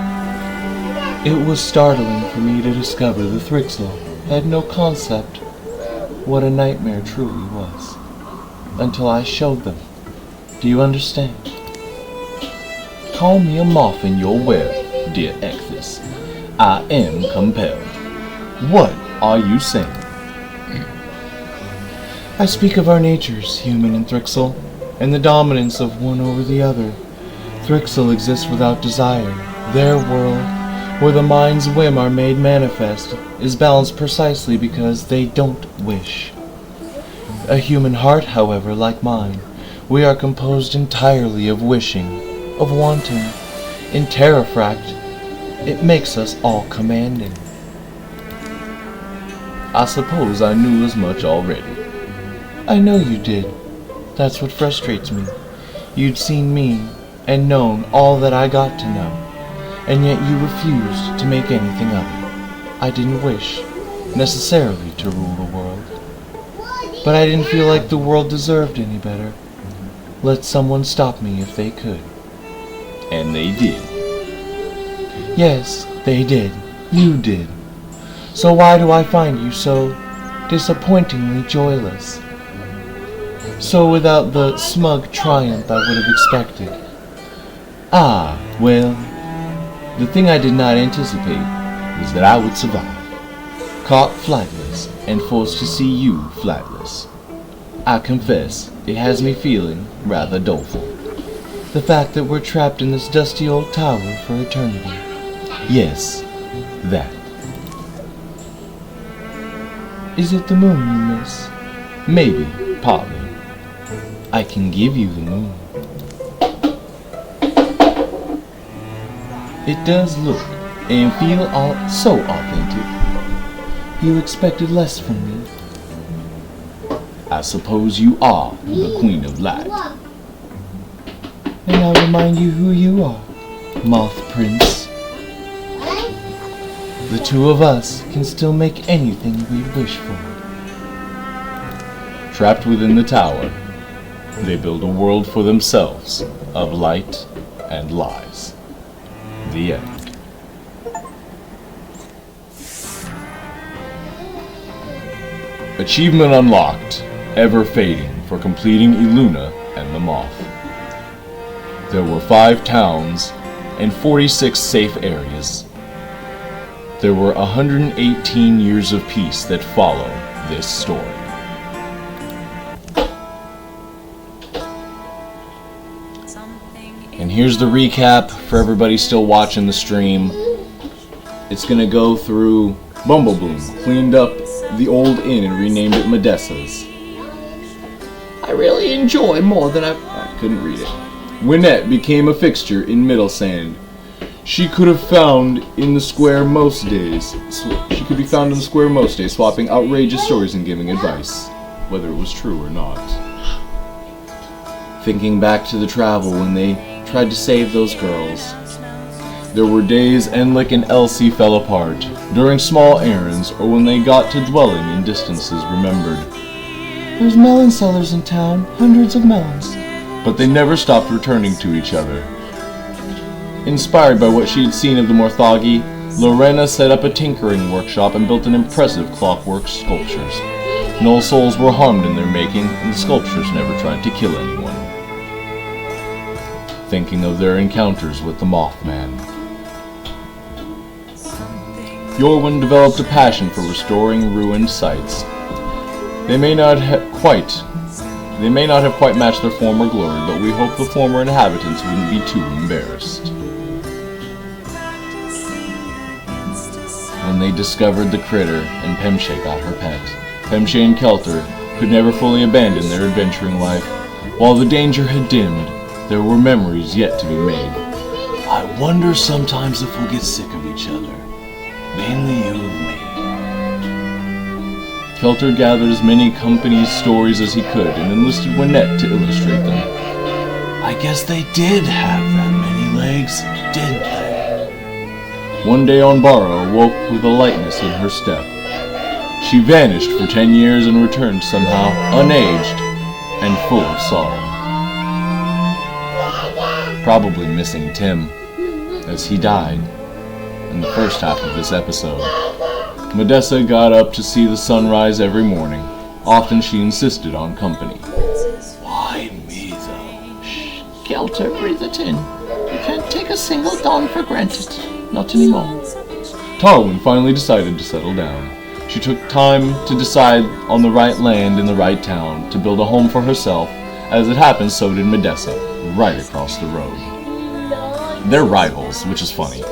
Speaker 2: it was startling for me to discover the Thrixl had no concept what a nightmare truly was, until I showed them. Do you understand? Call me a moth in your web, dear Ecthys. I am compelled. What are you saying? I speak of our natures, human and Thrixl, and the dominance of one over the other. Thrixl exists without desire. Their world, where the mind's whim are made manifest, is balanced precisely because they don't wish. A human heart, however, like mine, we are composed entirely of wishing, of wanting. In Terrafract, it makes us all commanding. I suppose I knew as much already. I know you did. That's what frustrates me. You'd seen me, and known all that I got to know. and yet you refused to make anything of it. I didn't wish, necessarily, to rule the world, but I didn't feel like the world deserved any better. Let someone stop me if they could.
Speaker 1: And they did.
Speaker 2: Yes, they did. You did. So why do I find you so disappointingly joyless? So without the smug triumph I would have expected. Ah, well, the thing I did not anticipate was that I would survive. Caught flightless and forced to see you flightless. I confess, it has me feeling rather doleful. The fact that we're trapped in this dusty old tower for eternity. Yes, that. Is it the moon you miss? Maybe, partly. I can give you the moon. It does look and feel so authentic. You expected less from me. I suppose you are the Queen of Light. And I'll remind you who you are, Moth Prince. The two of us can still make anything we wish for.
Speaker 1: Trapped within the tower, they build a world for themselves of light and lies. The end. Achievement unlocked, ever fading for completing Eluna and the Moth. There were 5 towns and 46 safe areas. There were 118 years of peace that follow this story. And here's the recap for everybody still watching the stream. It's gonna go through Bumblebloom cleaned up the old inn and renamed it Modessa's. I really enjoy more than I couldn't read it. Wynette became a fixture in Middlesand. She could have found in the square most days. She could be found in the square most days, swapping outrageous stories and giving advice, whether it was true or not. Thinking back to the travel when they tried to save those girls. There were days Enlic and Elsie fell apart, during small errands, or when they got to dwelling in distances remembered.
Speaker 2: There's melon sellers in town, hundreds of melons.
Speaker 1: But they never stopped returning to each other. Inspired by what she had seen of the Morthagi, Lorena set up a tinkering workshop and built an impressive clockwork sculptures. No souls were harmed in their making, and the sculptures never tried to kill anyone. Thinking of their encounters with the Mothman, Yorwin developed a passion for restoring ruined sites. They may not have quite matched their former glory, but we hope the former inhabitants wouldn't be too embarrassed. When they discovered the critter and Pemshe got her pet, Pemshe and Kelter could never fully abandon their adventuring life. While the danger had dimmed, there were memories yet to be made. I wonder sometimes if we'll get sick of each other. Mainly you and me. Kelter gathered as many company's stories as he could and enlisted Wynette to illustrate them. I guess they did have that many legs, didn't they? One day Onbara awoke with a lightness in her step. She vanished for 10 years and returned somehow, unaged and full of sorrow. Probably missing Tim, as he died in the first half of this episode. Modessa got up to see the sunrise every morning. Often she insisted on company. Why me, though?
Speaker 3: Shh, Kelter, breathe it in. You can't take a single dawn for granted. Not anymore.
Speaker 1: Tarwen finally decided to settle down. She took time to decide on the right land in the right town to build a home for herself. As it happened, so did Modessa, right across the road. They're rivals, which is funny.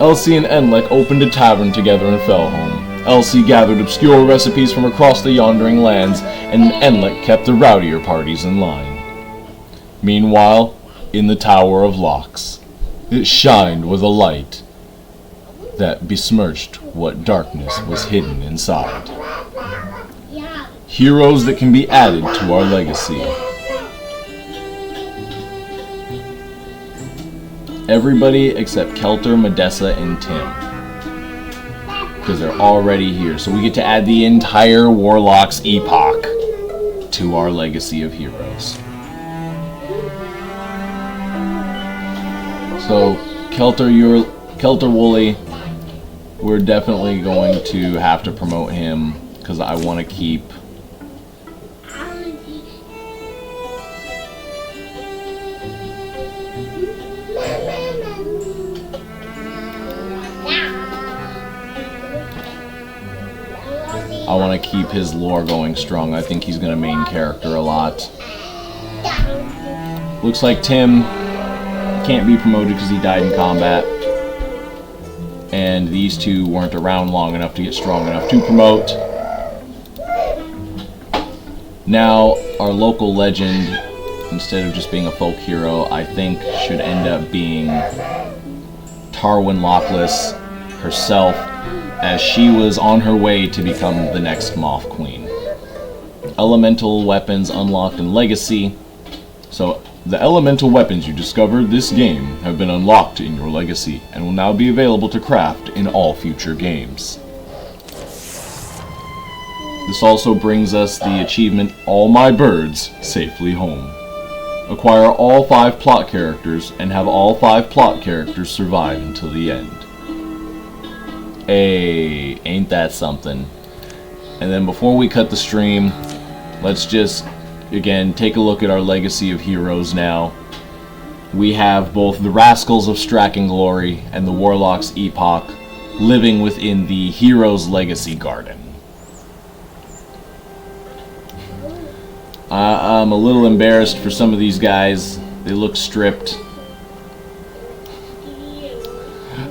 Speaker 1: Elsie and Enlec opened a tavern together in Fellholm. Elsie gathered obscure recipes from across the yondering lands, and Enlec kept the rowdier parties in line. Meanwhile, in the Tower of Locks, it shined with a light that besmirched what darkness was hidden inside. Heroes that can be added to our legacy. everybody except Kelter, Medessa, and Tim. Because they're already here. So we get to add the entire Warlock's epoch to our legacy of heroes. So Kelter Woolley, we're definitely going to have to promote him because I want to keep his lore going strong. I think he's going to main character a lot. Looks like Tim can't be promoted because he died in combat. And these two weren't around long enough to get strong enough to promote. Now, our local legend, instead of just being a folk hero, I think should end up being Tarwen Lockless herself, as she was on her way to become the next Moth Queen. Elemental weapons unlocked in Legacy. So, the elemental weapons you discovered this game have been unlocked in your Legacy and will now be available to craft in all future games. This also brings us the achievement All My Birds Safely Home. Acquire all 5 plot characters and have all 5 plot characters survive until the end. Hey, ain't that something? And then before we cut the stream, let's just again take a look at our legacy of heroes now. We have both the Rascals of Straken Glory and the Warlock's Epoch living within the Heroes Legacy Garden. I'm a little embarrassed for some of these guys. They look stripped.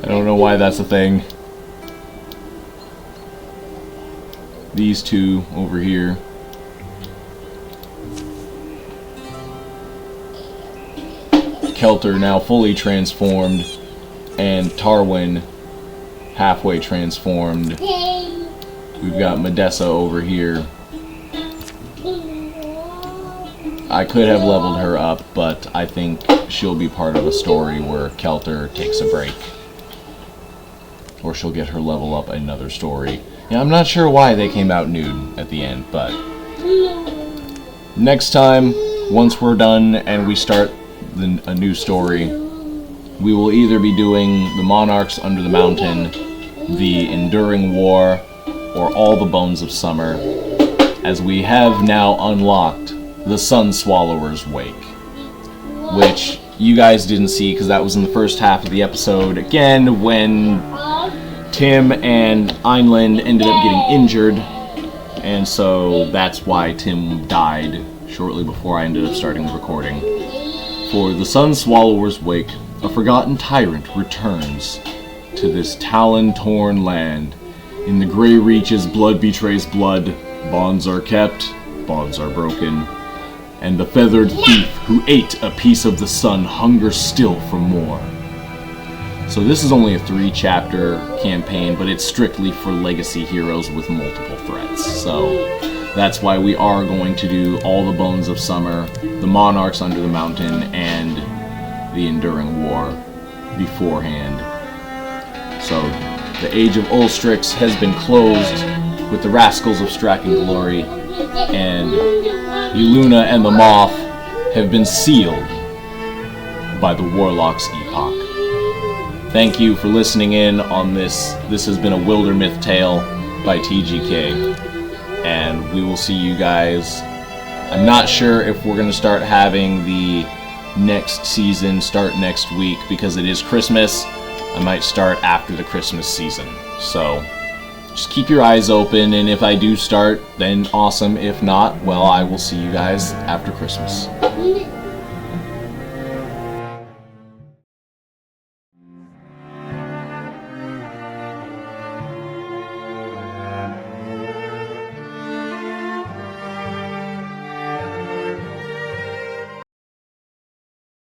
Speaker 1: I don't know why that's a thing. These two over here. Kelter now fully transformed, and Tarwen halfway transformed. We've got Medessa over here. I could have leveled her up, but I think she'll be part of a story where Kelter takes a break. Or she'll get her level up another story. Yeah, I'm not sure why they came out nude at the end, but next time, once we're done and we start a new story, we will either be doing the Monarchs Under the Mountain, the Enduring War, or All the Bones of Summer, as we have now unlocked the Sun Swallower's Wake, which you guys didn't see because that was in the first half of the episode. Again, when Tim and Einland ended up getting injured, and so that's why Tim died shortly before I ended up starting the recording. For the Sun Swallower's Wake, a forgotten tyrant returns to this talon-torn land. In the Grey Reaches, blood betrays blood, bonds are kept, bonds are broken, and the feathered thief who ate a piece of the sun hungers still for more. So this is only a 3-chapter campaign, but it's strictly for legacy heroes with multiple threats. So that's why we are going to do All the Bones of Summer, the Monarchs Under the Mountain, and the Enduring War beforehand. So the Age of Ulstrix has been closed with the Rascals of Straken Glory, and Eluna and the Moth have been sealed by the Warlock's Epoch. Thank you for listening in on this. This has been a Wildermyth tale by TGK, and we will see you guys. I'm not sure if we're going to start having the next season start next week because it is Christmas. I might start after the Christmas season. So just keep your eyes open, and if I do start, then awesome. If not, well, I will see you guys after Christmas.